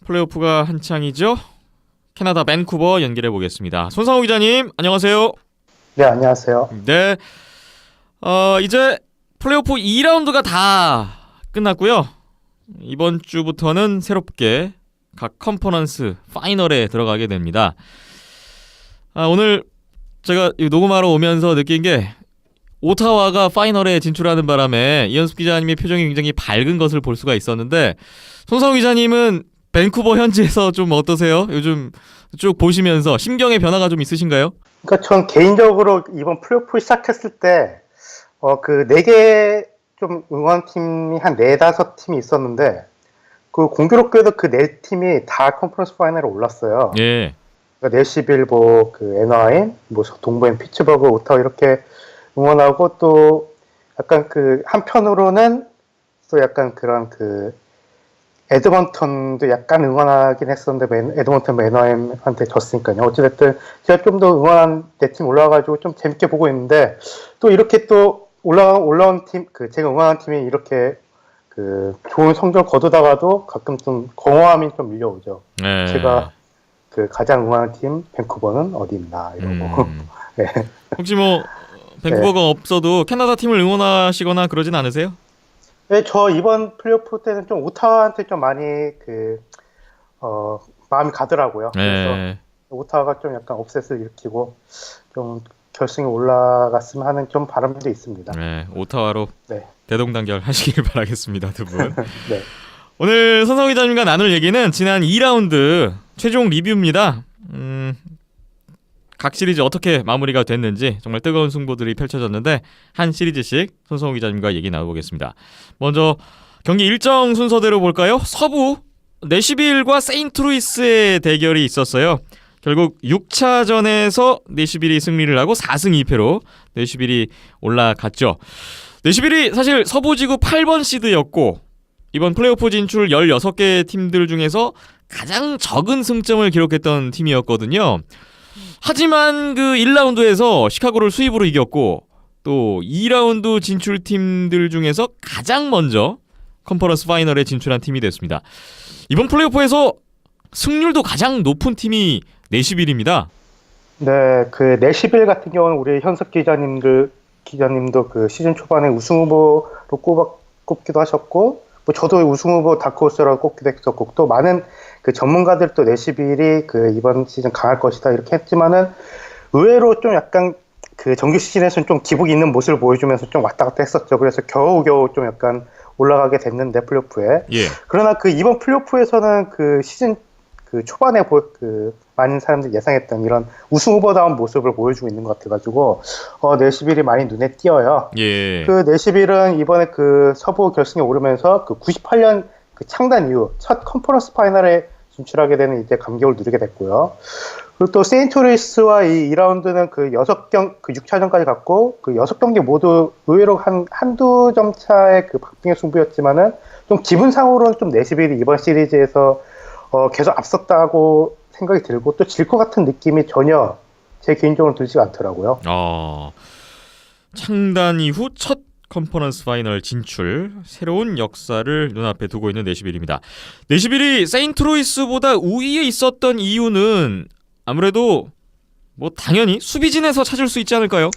플레이오프가 한창이죠. 캐나다 밴쿠버 연결해 보겠습니다. 손상호 기자님 안녕하세요. 네, 안녕하세요. 네, 이제 플레이오프 2라운드가 다 끝났고요. 이번 주부터는 새롭게 각 컨퍼런스 파이널에 들어가게 됩니다. 오늘 제가 녹음하러 오면서 느낀 게 오타와가 파이널에 진출하는 바람에 이현숙 기자님의 표정이 굉장히 밝은 것을 볼 수가 있었는데 손상우 기자님은 밴쿠버 현지에서 좀 어떠세요? 요즘 쭉 보시면서 심경의 변화가 좀 있으신가요? 그러니까 전 개인적으로 이번 플레이오프 시작했을 때, 그 4개 좀 응원팀이 한 4-5팀이 있었는데, 그 공교롭게도 그 4팀이 다 컨퍼런스 파이널에 올랐어요. 예. 그러니까 내시빌, 그 애나하임, 동부엔 피츠버그, 오타와 이렇게 응원하고 또 약간 그 한편으로는 또 약간 그런 그 에드먼턴도 약간 응원하긴 했었는데 에드먼턴 애나하임한테 졌으니까요. 어찌됐든 제가 좀 더 응원한 내 팀 올라와가지고 좀 재밌게 보고 있는데 또 이렇게 또 올라온 팀, 그 제가 응원한 팀이 이렇게 그 좋은 성적을 거두다가도 가끔 좀 공허함이 좀 밀려오죠. 네. 제가 그 가장 응원한 팀 밴쿠버는 어디 있나 이러고. 네. 혹시 뭐 밴쿠버가 없어도 캐나다 팀을 응원하시거나 그러진 않으세요? 네, 저 이번 플레이오프 때는 좀 오타와한테 좀 많이 마음이 가더라고요. 그래서 네. 오타와가 좀 약간 업셋을 일으키고 좀 결승에 올라갔으면 하는 좀 바람도 있습니다. 네, 오타와로 네. 대동단결 하시길 바라겠습니다, 두 분. 네. 오늘 손상호 기자님과 나눌 얘기는 지난 2라운드 최종 리뷰입니다. 각 시리즈 어떻게 마무리가 됐는지 정말 뜨거운 승부들이 펼쳐졌는데 한 시리즈씩 손성호 기자님과 얘기 나눠보겠습니다. 먼저 경기 일정 순서대로 볼까요? 서부 내시빌과 세인트루이스의 대결이 있었어요. 결국 6차전에서 내시빌이 승리를 하고 4승 2패로 내시빌이 올라갔죠. 내시빌이 사실 서부지구 8번 시드였고 이번 플레이오프 진출 16개 팀들 중에서 가장 적은 승점을 기록했던 팀이었거든요. 하지만 그 1라운드에서 시카고를 수입으로 이겼고 또 2라운드 진출팀들 중에서 가장 먼저 컨퍼런스 파이널에 진출한 팀이 됐습니다. 이번 플레이오프에서 승률도 가장 높은 팀이 내시빌입니다. 네, 그 내시빌 같은 경우는 우리 현석 기자님도 그 시즌 초반에 우승 후보로 꼽기도 하셨고, 뭐 저도 우승 후보 다크호스라고 꼽기도 했었고, 또 많은 그 전문가들도 내시빌이 그 이번 시즌 강할 것이다 이렇게 했지만은 의외로 좀 약간 그 정규 시즌에서는 좀 기복이 있는 모습을 보여주면서 좀 왔다 갔다 했었죠. 그래서 겨우겨우 좀 약간 올라가게 됐는데 플레이오프에. 예. 그러나 그 이번 플레이오프에서는 그 시즌 그 초반에 그 많은 사람들이 예상했던 이런 우승 후보다운 모습을 보여주고 있는 것 같아가지고 내시빌이 많이 눈에 띄어요. 예. 그 내시빌은 이번에 그 서부 결승에 오르면서 그 98년 그 창단 이후 첫 컨퍼런스 파이널에 진출하게 되는 이제 감격을 누리게 됐고요. 그리고 또 세인트루이스와 이 2라운드는 그 6차전까지 갔고 그 6경기 모두 의외로 한두 점 차의 그 박빙의 승부였지만은 좀 기분상으로는 좀 내시빌이 이번 시리즈에서 계속 앞섰다고 생각이 들고 또 질 것 같은 느낌이 전혀 제 개인적으로 들지가 않더라고요. 창단 이후 첫 컨퍼런스 파이널 진출, 새로운 역사를 눈앞에 두고 있는 내시빌입니다. 내시빌이 세인트루이스보다 우위에 있었던 이유는 아무래도 뭐 당연히 수비진에서 찾을 수 있지 않을까요?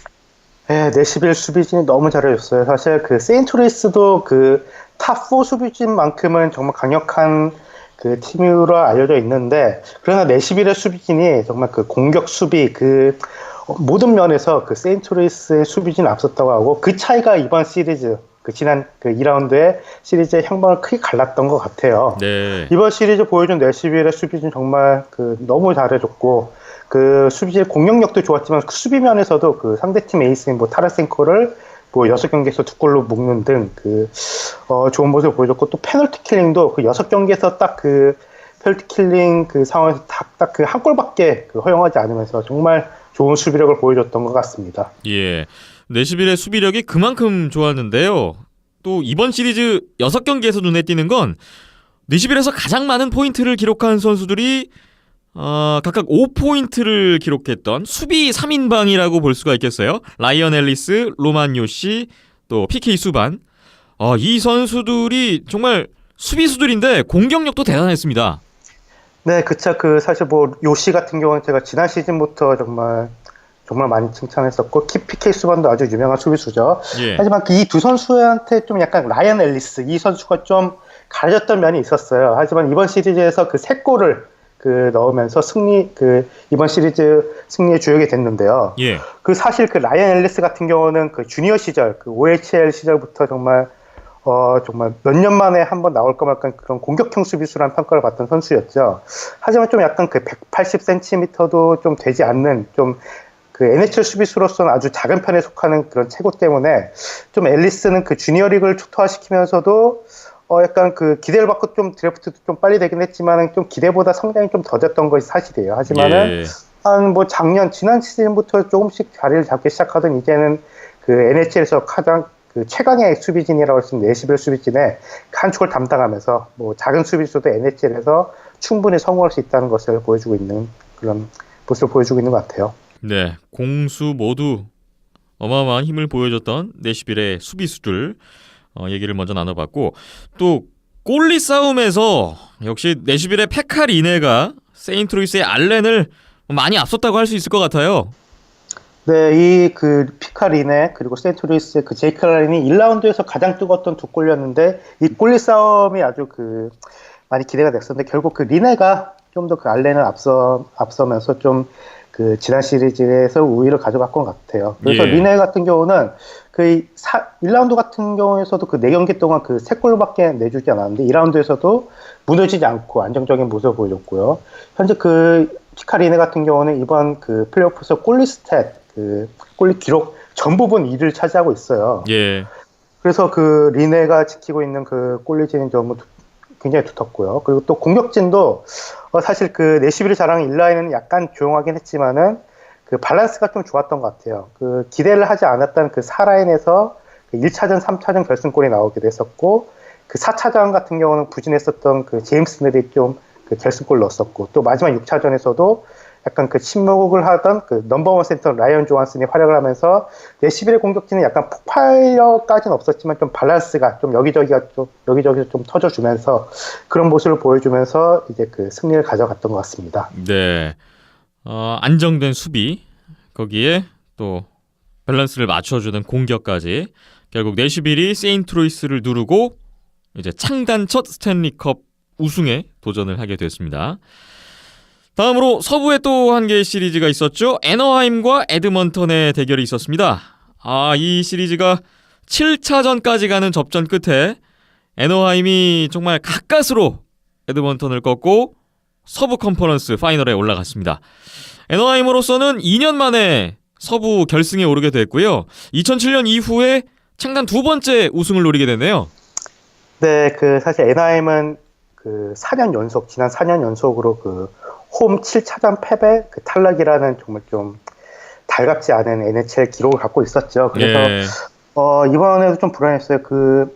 네, 내시빌 수비진이 너무 잘해줬어요. 사실 그 세인트루이스도 그 탑4 수비진만큼은 정말 강력한 그 팀으로 알려져 있는데, 그러나 내시빌의 수비진이 정말 그 공격 수비 그 모든 면에서 그 세인트루이스의 수비진이 앞섰다고 하고, 그 차이가 이번 시리즈 그 지난 그 2라운드의 시리즈의 향방을 크게 갈랐던 것 같아요. 네. 이번 시리즈 보여준 내시빌의 수비진 정말 그 너무 잘해줬고, 그 수비진 공격력도 좋았지만 그 수비 면에서도 그 상대팀 에이스인 뭐 타라센코를 뭐 6경기에서 2골로 묶는 등 그 좋은 모습을 보여줬고, 또 페널티 킬링도 그 6경기에서 딱 그 페널티 킬링 그 상황에서 딱 그 한 골밖에 그 허용하지 않으면서 정말 좋은 수비력을 보여줬던 것 같습니다. 예. 내시빌의 수비력이 그만큼 좋았는데요. 또 이번 시리즈 6경기에서 눈에 띄는 건 내시빌에서 가장 많은 포인트를 기록한 선수들이 각각 5포인트를 기록했던 수비 3인방이라고 볼 수가 있겠어요. 라이언 앨리스, 로만 요시, 또 PK 수반. 이 선수들이 정말 수비수들인데 공격력도 대단했습니다. 네, 그쵸. 그 사실 뭐 요시 같은 경우는 제가 지난 시즌부터 정말 많이 칭찬했었고, PK 수반도 아주 유명한 수비수죠. 예. 하지만 이 두 선수한테 좀 약간 라이언 앨리스 이 선수가 좀 가려졌던 면이 있었어요. 하지만 이번 시리즈에서 그 3골을 그 넣으면서 이번 시리즈 승리의 주역이 됐는데요. 예. 그 사실 그 라이언 앨리스 같은 경우는 그 주니어 시절, 그 OHL 시절부터 정말 몇 년 만에 한번 나올까 말까 그런 공격형 수비수라는 평가를 받던 선수였죠. 하지만 좀 약간 그 180cm도 좀 되지 않는 좀 그 NHL 수비수로서는 아주 작은 편에 속하는 그런 체구 때문에 좀 앨리스는 그 주니어 리그를 초토화시키면서도 약간 그 기대를 받고 좀 드래프트도 좀 빨리 되긴 했지만은 좀 기대보다 성장이 좀 더뎠던 것이 사실이에요. 하지만은 한 뭐 지난 시즌부터 조금씩 자리를 잡기 시작하던 이제는 그 NHL에서 가장 그 최강의 수비진이라고 할 수 있는 내시빌 수비진의 한 축을 담당하면서 뭐 작은 수비수도 NHL에서 충분히 성공할 수 있다는 것을 보여주고 있는 그런 모습을 보여주고 있는 것 같아요. 네, 공수 모두 어마어마한 힘을 보여줬던 내시빌의 수비수들 얘기를 먼저 나눠봤고, 또 골리 싸움에서 역시 내시빌의 페카 리네가 세인트루이스의 알렌을 많이 앞섰다고 할 수 있을 것 같아요. 네, 이 그 피카 리네 그리고 세인트루이스의 그 제이크 알렌이 1라운드에서 가장 뜨거웠던 두 골이었는데, 이 골리 싸움이 아주 그 많이 기대가 됐었는데 결국 그 리네가 좀 더 그 알렌을 앞서면서 좀 그 지난 시리즈에서 우위를 가져갔던 것 같아요. 그래서 리네 같은 경우는 그 1라운드 같은 경우에서도 그 4경기 동안 그 3골밖에 내주지 않았는데 2라운드에서도 무너지지 않고 안정적인 모습을 보여줬고요. 현재 그 피카 리네 같은 경우는 이번 그 플레이오프에서 골리 스탯 그 골리 기록 전 부분 1위를 차지하고 있어요. 예. 그래서 그 리네가 지키고 있는 그 골리진이 너무 굉장히 두텁고요. 그리고 또 공격진도 사실 그 내시빌이 자랑한 1라인은 약간 조용하긴 했지만은 그 밸런스가 좀 좋았던 것 같아요. 그 기대를 하지 않았던 그 4라인에서 그 1차전, 3차전 결승골이 나오기도 했었고, 그 4차전 같은 경우는 부진했었던 그 제임스 넬이 좀 그 결승골 넣었었고, 또 마지막 6차전에서도 약간 그 침묵을 하던 그 넘버원 센터 라이언 조한슨이 활약을 하면서 내시빌의 공격진은 약간 폭발력까지는 없었지만 좀 밸런스가 좀 여기저기서 좀 터져주면서 그런 모습을 보여주면서 이제 그 승리를 가져갔던 것 같습니다. 네. 안정된 수비, 거기에 또 밸런스를 맞춰주는 공격까지, 결국 내시빌이 세인트루이스를 누르고 이제 창단 첫 스탠리컵 우승에 도전을 하게 됐습니다. 다음으로 서부에 또 한 개의 시리즈가 있었죠. 애너하임과 에드먼턴의 대결이 있었습니다. 이 시리즈가 7차전까지 가는 접전 끝에 애너하임이 정말 가까스로 에드먼턴을 꺾고 서부 컨퍼런스 파이널에 올라갔습니다. 애너하임으로서는 2년 만에 서부 결승에 오르게 됐고요. 2007년 이후에 창단 2번째 우승을 노리게 됐네요. 네, 그 사실 애너하임은 그 지난 4년 연속으로 그 홈 7차전 패배, 그 탈락이라는 정말 좀 달갑지 않은 NHL 기록을 갖고 있었죠. 그래서 이번에도 좀 불안했어요. 그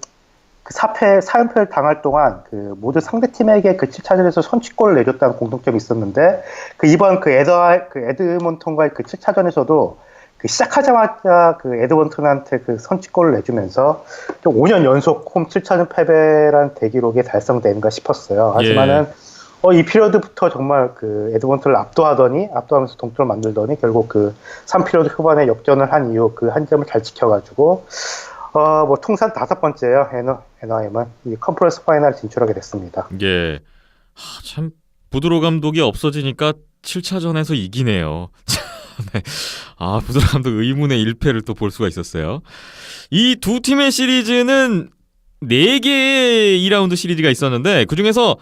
4연패를 당할 동안 그 모두 상대팀에게 그 7차전에서 선취골을 내줬다는 공통점이 있었는데, 그 이번 그 에드먼턴과의 그 7차전에서도 그 시작하자마자 그 에드먼턴한테 그 선취골을 내주면서 좀 5년 연속 홈 7차전 패배란 대기록이 달성되는가 싶었어요. 하지만은 이 피리어드부터 정말 그 에드먼턴을 압도하면서 동점을 만들더니 결국 그 3피리어드 후반에 역전을 한 이후 그 한 점을 잘 지켜가지고 뭐 통산 5번째예요. NIM은 이 컨퍼런스 파이널 진출하게 됐습니다. 예. 참 부드로 감독이 없어지니까 7차전에서 이기네요. 네. 부드로 감독 의문의 1패를 또 볼 수가 있었어요. 이 두 팀의 시리즈는 4개의 2라운드 시리즈가 있었는데 그중에서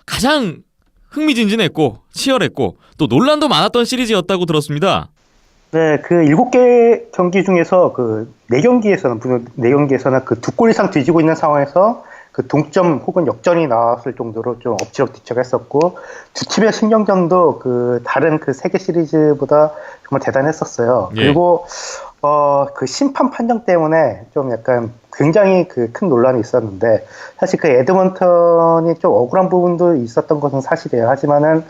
가장 흥미진진했고 치열했고 또 논란도 많았던 시리즈였다고 들었습니다. 네, 그 7개 경기 중에서 그 4경기에서는 그 2골 이상 뒤지고 있는 상황에서 그 동점 혹은 역전이 나왔을 정도로 좀 엎치락뒤치락했었고 두 팀의 신경전도 그 다른 그 3개 시리즈보다 정말 대단했었어요. 예. 그리고 그 심판 판정 때문에 좀 약간 굉장히 그 큰 논란이 있었는데 사실 그 에드먼턴이 좀 억울한 부분도 있었던 것은 사실이에요. 하지만은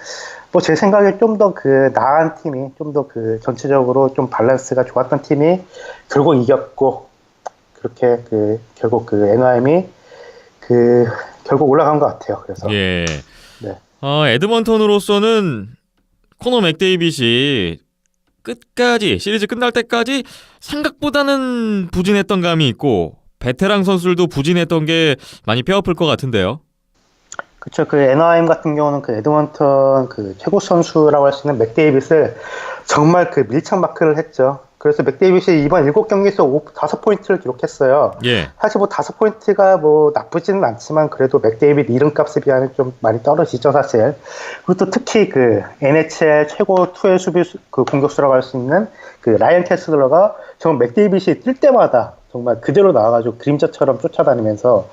뭐 제 생각에 좀 더 그 나은 팀이 좀 더 그 전체적으로 좀 밸런스가 좋았던 팀이 결국 이겼고 그렇게 그 결국 그 NIM이 그 결국 올라간 것 같아요. 그래서 예. 네. 에드먼턴으로서는 코너 맥데이빗이 끝까지 시리즈 끝날 때까지 생각보다는 부진했던 감이 있고 베테랑 선수들도 부진했던 게 많이 뼈아플 것 같은데요. 그렇죠. 그 NIM 같은 경우는 그 에드먼턴 그 최고 선수라고 할 수 있는 맥데이빗을 정말 그 밀착 마크를 했죠. 그래서 맥데이빗이 이번 7경기에서 5포인트를 기록했어요. 예. 사실 뭐 5포인트가 뭐 나쁘지는 않지만 그래도 맥데이빗 이름값에 비하면 좀 많이 떨어지죠, 사실. 그리고 또 특히 그 NHL 최고 투의 그 공격수라고 할 수 있는 그 라이언 캐슬러가 정말 맥데이빗이 뛸 때마다 정말 그대로 나와가지고 그림자처럼 쫓아다니면서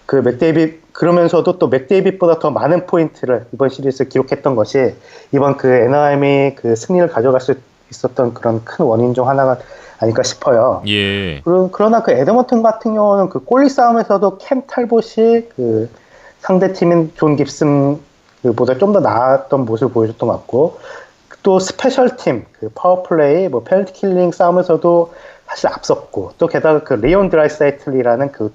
그 맥데이빗 그러면서도 또 맥데이빗보다 더 많은 포인트를 이번 시리즈에 기록했던 것이 이번 그 NIM이 그 승리를 가져갈 수 있었던 그런 큰 원인 중 하나가 아닐까 싶어요. 예. 그러나 그 에드먼턴 같은 경우는 그 골리 싸움에서도 캠 탈봇이 그 상대 팀인 존 깁슨보다 좀 더 나았던 모습을 보여줬던 것 같고 또 스페셜 팀, 그 파워플레이, 뭐 펜alty 킬링 싸움에서도 사실 앞섰고 또 게다가 그 레온 드라이사이틀이라는 그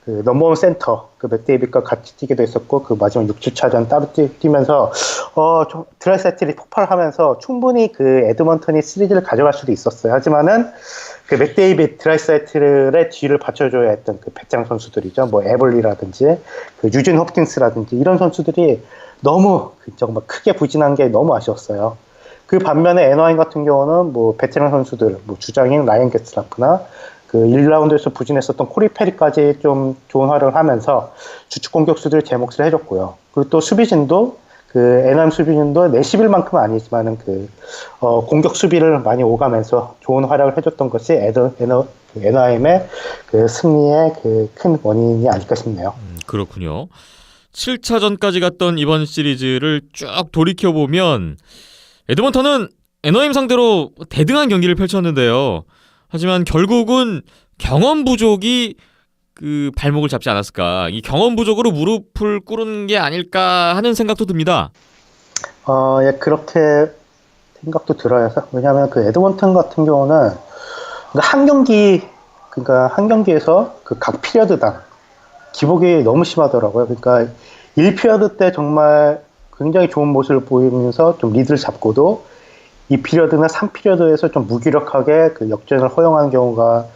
넘버원 센터 그 맥데이빗과 같이 뛰기도 했었고 그 마지막 6주차전 따로 뛰면서 좀 드라이사이틀이 폭발하면서 충분히 그 에드먼턴이 시리즈를 가져갈 수도 있었어요. 하지만은 그 맥데이빗 드라이사이틀의 뒤를 받쳐줘야 했던 그 배짱 선수들이죠. 뭐 에벌리라든지 그 유진 홉킨스라든지 이런 선수들이 너무 정말 크게 부진한 게 너무 아쉬웠어요. 그 반면에 NIM 같은 경우는 뭐 베테랑 선수들, 뭐 주장인 라이언 게츠라프나 그 1라운드에서 부진했었던 코리 페리까지 좀 좋은 활약을 하면서 주축 공격수들 제 몫을 해줬고요. 그리고 또 수비진도 그 NIM 수비진도 내 11만큼은 아니지만은 그 공격 수비를 많이 오가면서 좋은 활약을 해줬던 것이 NIM의 그 승리의 그 큰 원인이 아닐까 싶네요. 그렇군요. 7차전까지 갔던 이번 시리즈를 쭉 돌이켜보면 에드먼턴은 NIM 상대로 대등한 경기를 펼쳤는데요. 하지만 결국은 경험 부족이 그 발목을 잡지 않았을까. 이 경험 부족으로 무릎을 꿇은 게 아닐까 하는 생각도 듭니다. 예, 그렇게 생각도 들어요. 왜냐하면 그 에드먼턴 같은 경우는 한 경기에서 그 각 피리어드당 기복이 너무 심하더라고요. 그러니까 1피리어드 때 정말 굉장히 좋은 모습을 보이면서 좀 리드를 잡고도 2피리어드나 3피리어드에서 좀 무기력하게 그 역전을 허용하는 경우가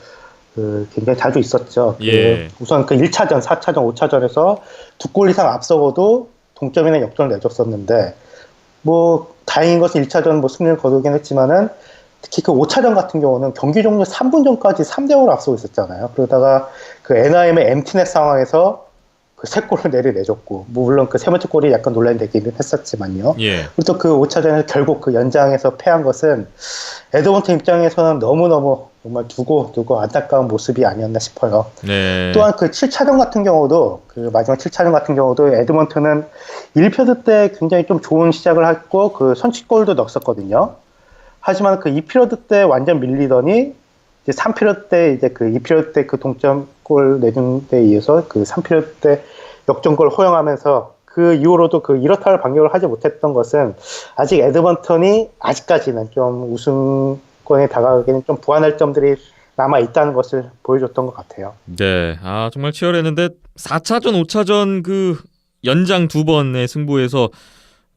그 굉장히 자주 있었죠. 예. 우선 그 1차전, 4차전, 5차전에서 2골 이상 앞서고도 동점이나 역전을 내줬었는데 뭐 다행인 것은 1차전 뭐 승리를 거두긴 했지만은 특히 그 5차전 같은 경우는 경기 종료 3분 전까지 3대5로 앞서고 있었잖아요. 그러다가 그 NIM의 엠티넷 상황에서 그 3골을 내줬고, 뭐 물론 그 3번째 골이 약간 논란이 되기는 했었지만요. 예. 그리고 또 그 5차전에 결국 그 연장에서 패한 것은 에드먼턴 입장에서는 너무너무 정말 두고 안타까운 모습이 아니었나 싶어요. 네. 또한 그 7차전 같은 경우도 그 마지막 7차전 같은 경우도 에드먼턴은 1피리어드 때 굉장히 좀 좋은 시작을 했고 그 선취골도 넣었었거든요. 하지만 그 2피리어드 때 완전 밀리더니 이제 3피리어드 때 이제 그 2피리어드 때 그 동점골 내준 데 의해서 그 3피리어드 때 역전골 허용하면서 그 이후로도 그 이렇다 할 반격을 하지 못했던 것은 아직 에드먼턴이 아직까지는 좀 우승 우승권에 다가가기는 좀 부안할 점들이 남아 있다는 것을 보여줬던 것 같아요. 네, 정말 치열했는데 4차전, 5차전 그 연장 두 번의 승부에서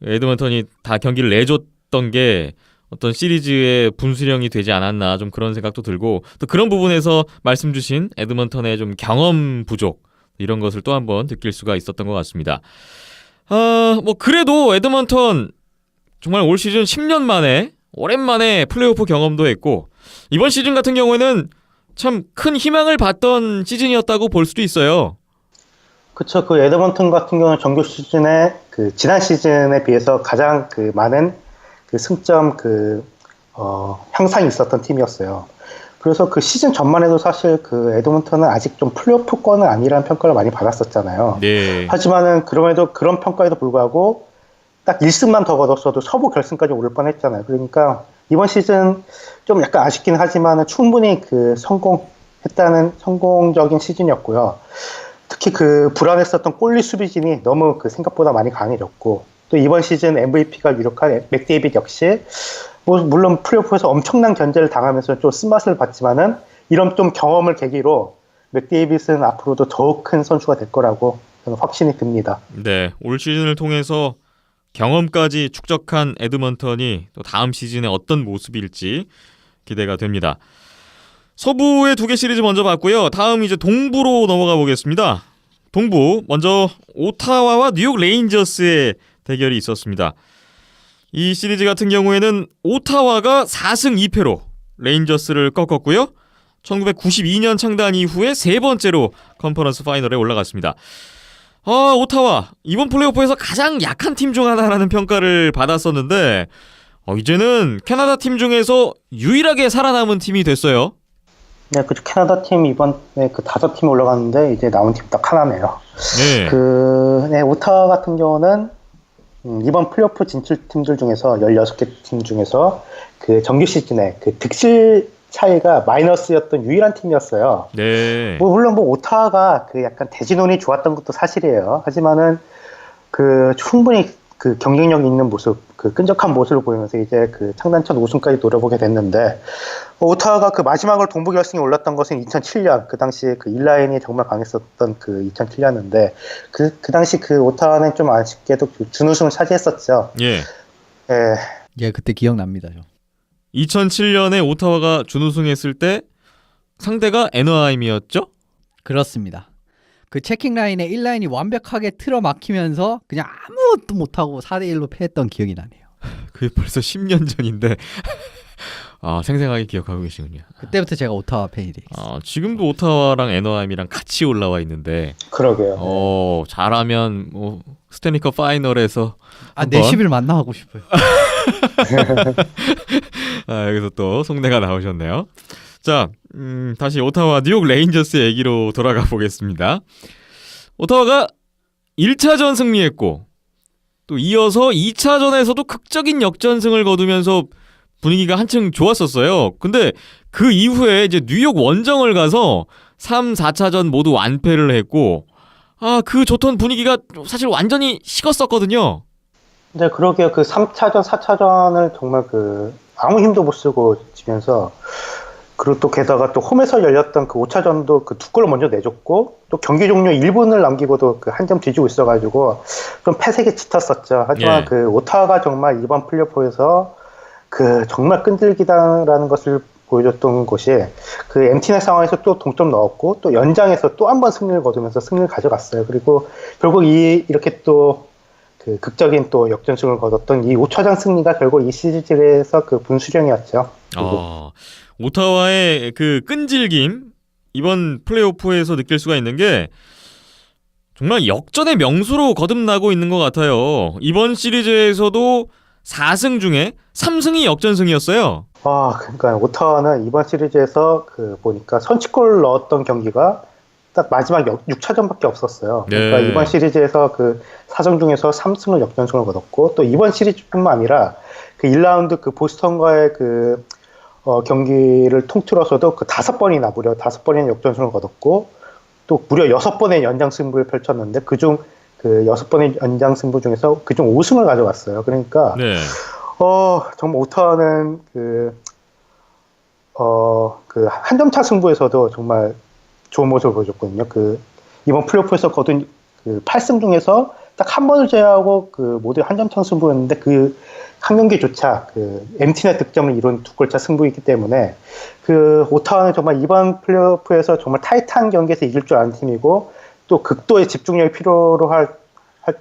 에드먼턴이 다 경기를 내줬던 게 어떤 시리즈의 분수령이 되지 않았나 좀 그런 생각도 들고 또 그런 부분에서 말씀 주신 에드먼턴의 좀 경험 부족 이런 것을 또 한 번 느낄 수가 있었던 것 같습니다. 뭐 그래도 에드먼턴 정말 올 시즌 10년 만에 오랜만에 플레이오프 경험도 했고 이번 시즌 같은 경우에는 참 큰 희망을 봤던 시즌이었다고 볼 수도 있어요. 그쵸. 그 에드먼턴 같은 경우는 정규 시즌에 그 지난 시즌에 비해서 가장 그 많은 그 승점 향상이 있었던 팀이었어요. 그래서 그 시즌 전만 해도 사실 그 에드먼턴은 아직 좀 플레이오프권은 아니라는 평가를 많이 받았었잖아요. 네. 하지만은 그럼에도 그런 평가에도 불구하고 딱 1승만 더 거뒀어도 서부 결승까지 오를 뻔했잖아요. 그러니까 이번 시즌 좀 약간 아쉽긴 하지만은 충분히 그 성공적인 시즌이었고요. 특히 그 불안했었던 골리 수비진이 너무 그 생각보다 많이 강해졌고 또 이번 시즌 MVP가 유력한 맥데이빗 역시 뭐 물론 플레이오프에서 엄청난 견제를 당하면서 좀 쓴맛을 봤지만은 이런 좀 경험을 계기로 맥데이빗은 앞으로도 더욱 큰 선수가 될 거라고 저는 확신이 듭니다. 네, 올 시즌을 통해서 경험까지 축적한 에드먼턴이 또 다음 시즌에 어떤 모습일지 기대가 됩니다. 서부의 두 개 시리즈 먼저 봤고요. 다음 이제 동부로 넘어가 보겠습니다. 동부 먼저 오타와와 뉴욕 레인저스의 대결이 있었습니다. 이 시리즈 같은 경우에는 오타와가 4승 2패로 레인저스를 꺾었고요. 1992년 창단 이후에 세 번째로 컨퍼런스 파이널에 올라갔습니다. 오타와 이번 플레이오프에서 가장 약한 팀 중 하나라는 평가를 받았었는데 이제는 캐나다 팀 중에서 유일하게 살아남은 팀이 됐어요. 네, 그 캐나다 팀 이번에 그 5팀 올라갔는데 이제 나온 팀 딱 하나네요. 네. 오타와 같은 경우는 이번 플레이오프 진출팀들 중에서 16개 팀 중에서 그 정규 시즌에 그 득실 차이가 마이너스였던 유일한 팀이었어요. 네. 물론 오타와가 그 약간 대진운이 좋았던 것도 사실이에요. 하지만은 그 충분히 그 경쟁력 있는 모습, 그 끈적한 모습을 보이면서 이제 그 창단첫 우승까지 노려보게 됐는데 오타와가 그 마지막으로 동부 결승에 올랐던 것은 2007년 그 당시 그 일라인이 정말 강했었던 그 2007년인데 그 당시 그 오타와는 좀 아쉽게도 그 준우승을 차지했었죠. 예. 예, 그때 기억납니다. 저. 2007년에 오타와가 준우승했을 때 상대가 애너하임이었죠? 그렇습니다. 그 체킹 라인에 1라인이 완벽하게 틀어 막히면서 그냥 아무것도 못하고 4대1로 패했던 기억이 나네요. 그게 벌써 10년 전인데 생생하게 기억하고 계시군요. 그때부터 제가 오타와 팬이 되겠어요. 지금도 오타와랑 애너하임이랑 같이 올라와 있는데 그러게요. 잘하면 뭐 스탠리컵 파이널에서 내 10일 만나고 싶어요. 여기서 또 속내가 나오셨네요. 자, 다시 오타와 뉴욕 레인저스 얘기로 돌아가 보겠습니다. 오타와가 1차전 승리했고 또 이어서 2차전에서도 극적인 역전승을 거두면서 분위기가 한층 좋았었어요. 근데 그 이후에 이제 뉴욕 원정을 가서 3, 4차전 모두 완패를 했고 그 좋던 분위기가 사실 완전히 식었었거든요. 네, 그러게요. 그 3차전, 4차전을 정말 그 아무 힘도 못 쓰고 지면서 그리고 또 게다가 또 홈에서 열렸던 그 5차전도 그 2골을 먼저 내줬고 또 경기 종료 1분을 남기고도 그 한 점 뒤지고 있어가지고 좀 패색이 짙었었죠. 하지만 그 오타와가 정말 이번 플레이오프에서 그 정말 끈질기다라는 것을 보여줬던 것이 그 MT넷 상황에서 또 동점 넣었고 또 연장에서 또 한 번 승리를 거두면서 승리를 가져갔어요. 그리고 결국 이렇게 또 그 극적인 또 역전승을 거뒀던 이 5차전 승리가 결국 이 시리즈에서 그 분수령이었죠. 오타와의 그 끈질김 이번 플레이오프에서 느낄 수가 있는 게 정말 역전의 명수로 거듭나고 있는 것 같아요. 이번 시리즈에서도 4승 중에 3승이 역전승이었어요. 그러니까 오타와는 이번 시리즈에서 그 보니까 선취골 넣었던 경기가 딱 마지막 6차전밖에 없었어요. 그러니까 이번 시리즈에서 그 4전 중에서 3승을 역전승을 거뒀고 또 이번 시리즈뿐만 아니라 그 1라운드 그 보스턴과의 그 경기를 통틀어서도 그 5번이나 무려 5번의 역전승을 거뒀고 또 무려 6번의 연장 승부를 펼쳤는데 그중 그 6번의 연장 승부 중에서 그중 5승을 가져갔어요. 그러니까 정말 오타와는 그 그 한 점 차 승부에서도 정말 좋은 모습을 보여줬거든요. 그 이번 플레이오프에서 거둔 그 8승 중에서 딱 한 번을 제외하고 그 모두 한 점 차 승부였는데 그 한 경기조차 그 MT넷 득점을 이룬 두 골차 승부이기 때문에 그 오타와는 정말 이번 플레이오프에서 정말 타이트한 경기에서 이길 줄 아는 팀이고 또 극도의 집중력이 필요로 할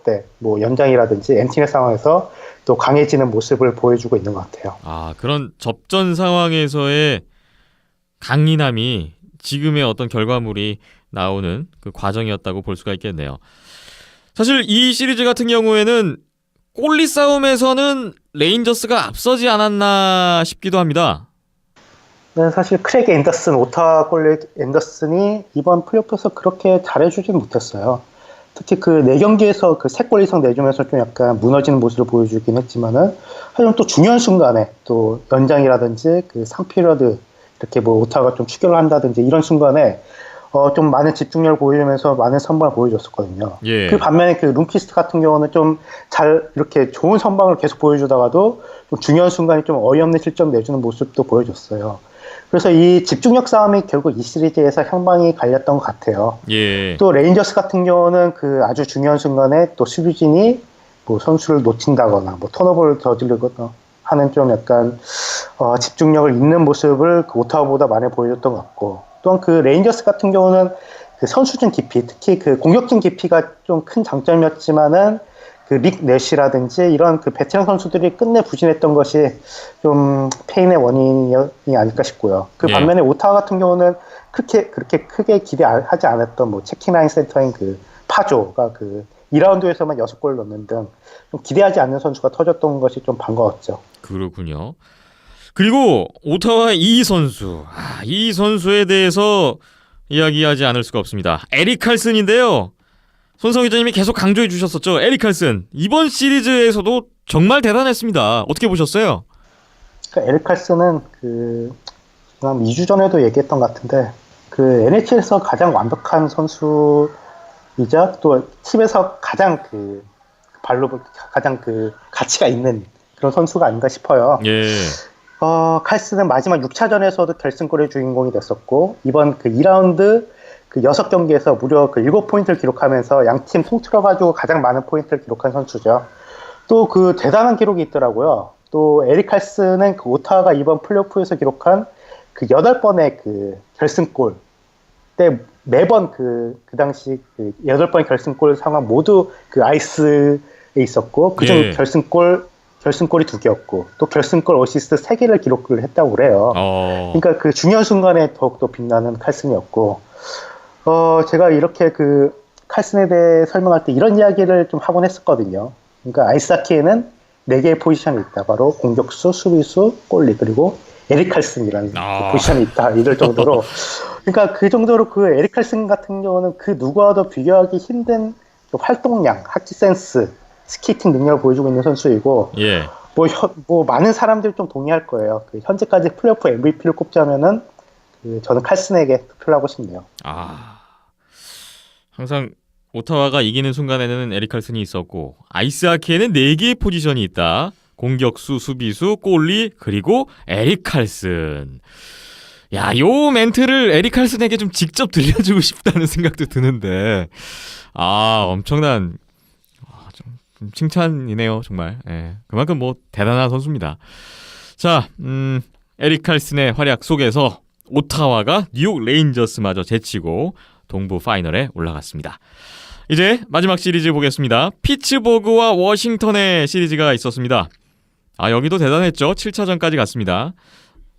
때 뭐 연장이라든지 MT넷 상황에서 또 강해지는 모습을 보여주고 있는 것 같아요. 아, 그런 접전 상황에서의 강인함이 지금의 어떤 결과물이 나오는 그 과정이었다고 볼 수가 있겠네요. 사실 이 시리즈 같은 경우에는 골리 싸움에서는 레인저스가 앞서지 않았나 싶기도 합니다. 네, 사실 크레이그 앤더슨, 오타와 골리 앤더슨이 이번 플레이오프에서 그렇게 잘해주진 못했어요. 특히 그 4경기에서 그 3골 이상 내주면서 좀 약간 무너지는 모습을 보여주긴 했지만은, 하지만 또 중요한 순간에 또 연장이라든지 그 3피리어드 이렇게 뭐 오타가 좀 추격을 한다든지 이런 순간에 좀 많은 집중력을 보여주면서 많은 선방을 보여줬었거든요. 예. 그 반면에 그 룸피스트 같은 경우는 좀 잘 이렇게 좋은 선방을 계속 보여주다가도 좀 중요한 순간에 좀 어이없는 실점 내주는 모습도 보여줬어요. 그래서 이 집중력 싸움이 결국 이 시리즈에서 향방이 갈렸던 것 같아요. 예. 또 레인저스 같은 경우는 그 아주 중요한 순간에 또 수비진이 뭐 선수를 놓친다거나 뭐 턴오버를 저지르거나 하는 좀 약간 집중력을 잃는 모습을 그 오타와보다 많이 보여줬던 것 같고, 또한 그 레인저스 같은 경우는 그 선수진 깊이, 특히 그 공격진 깊이가 좀 큰 장점이었지만은 그 릭 넷이라든지 이런 그 베테랑 선수들이 끝내 부진했던 것이 좀 페인의 원인이 아닐까 싶고요. 그 예. 반면에 오타와 같은 경우는 그렇게 크게 기대하지 않았던 뭐 체킹라인 센터인 그 파조가 그 2라운드에서만 6골 넣는 등 좀 기대하지 않는 선수가 터졌던 것이 좀 반가웠죠. 그렇군요. 그리고 오타와 이 선수, 이 선수에 대해서 이야기하지 않을 수가 없습니다. 에릭 칼슨인데요. 손성 기자님이 계속 강조해 주셨었죠. 에릭 칼슨 이번 시리즈에서도 정말 대단했습니다. 어떻게 보셨어요? 그러니까 에릭 칼슨은 한 2주 전에도 얘기했던 것 같은데 그 NHL에서 가장 완벽한 선수이자 또 팀에서 가장 가장 가치가 있는 그런 선수가 아닌가 싶어요. 예. 칼슨은 마지막 6차전에서도 결승골의 주인공이 됐었고, 이번 그 2라운드 그 6경기에서 무려 그 7포인트를 기록하면서 양팀 통틀어가지고 가장 많은 포인트를 기록한 선수죠. 또 그 대단한 기록이 있더라고요. 또 에릭 칼슨은 그 오타와가 이번 플레이오프에서 기록한 그 8번의 그 결승골 때 매번 그 당시 그 8번의 결승골 상황 모두 그 아이스에 있었고, 그중 예. 결승골이 2개였고, 또 결승골 어시스트 3개를 기록을 했다고 그래요. 그러니까 그 중요한 순간에 더욱더 빛나는 칼슨이었고, 제가 이렇게 그 칼슨에 대해 설명할 때 이런 이야기를 좀 하곤 했었거든요. 그러니까 아이스하키에는 4개의 포지션이 있다. 바로 공격수, 수비수, 골리, 그리고 에릭 칼슨이라는 그 포지션이 있다. 이럴 정도로. 그러니까 그 정도로 그 에릭 칼슨 같은 경우는 그 누구와도 비교하기 힘든 활동량, 학지 센스, 스케이팅 능력을 보여주고 있는 선수이고, 예. 뭐 많은 사람들이 좀 동의할 거예요. 그 현재까지 플레이오프 MVP를 꼽자면은 저는 칼슨에게 투표를 하고 싶네요. 항상 오타와가 이기는 순간에는 에릭 칼슨이 있었고, 아이스하키에는 4개의 포지션이 있다. 공격수, 수비수, 골리, 그리고 에릭 칼슨. 야, 요 멘트를 에릭 칼슨에게 좀 직접 들려주고 싶다는 생각도 드는데, 엄청난 좀 칭찬이네요, 정말. 예, 그만큼 뭐 대단한 선수입니다. 자, 에릭 칼슨의 활약 속에서 오타와가 뉴욕 레인저스마저 제치고 동부 파이널에 올라갔습니다. 이제 마지막 시리즈 보겠습니다. 피츠버그와 워싱턴의 시리즈가 있었습니다. 여기도 대단했죠. 7차전까지 갔습니다.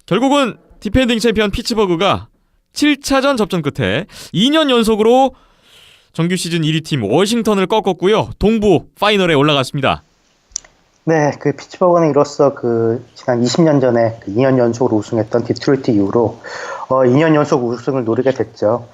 결국은 디펜딩 챔피언 피츠버그가 7차전 접전 끝에 2년 연속으로 정규 시즌 1위 팀 워싱턴을 꺾었고요. 동부 파이널에 올라갔습니다. 네, 그 피츠버그는 이로써 그 지난 20년 전에 그 2년 연속으로 우승했던 디트로이트 이후로 2년 연속 우승을 노리게 됐죠.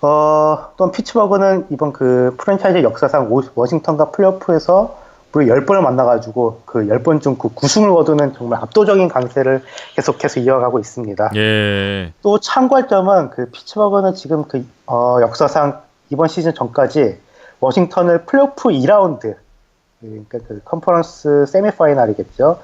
또 피츠버그는 이번 그 프랜차이즈 역사상 워싱턴과 플레이오프에서 무려 10번을 만나가지고 그 10번 중 그 9승을 거두는 정말 압도적인 강세를 계속해서 이어가고 있습니다. 예. 또 참고할 점은 그 피츠버그는 지금 그 역사상 이번 시즌 전까지 워싱턴을 플레이오프 2라운드, 그러니까 그 컨퍼런스 세미파이널이겠죠.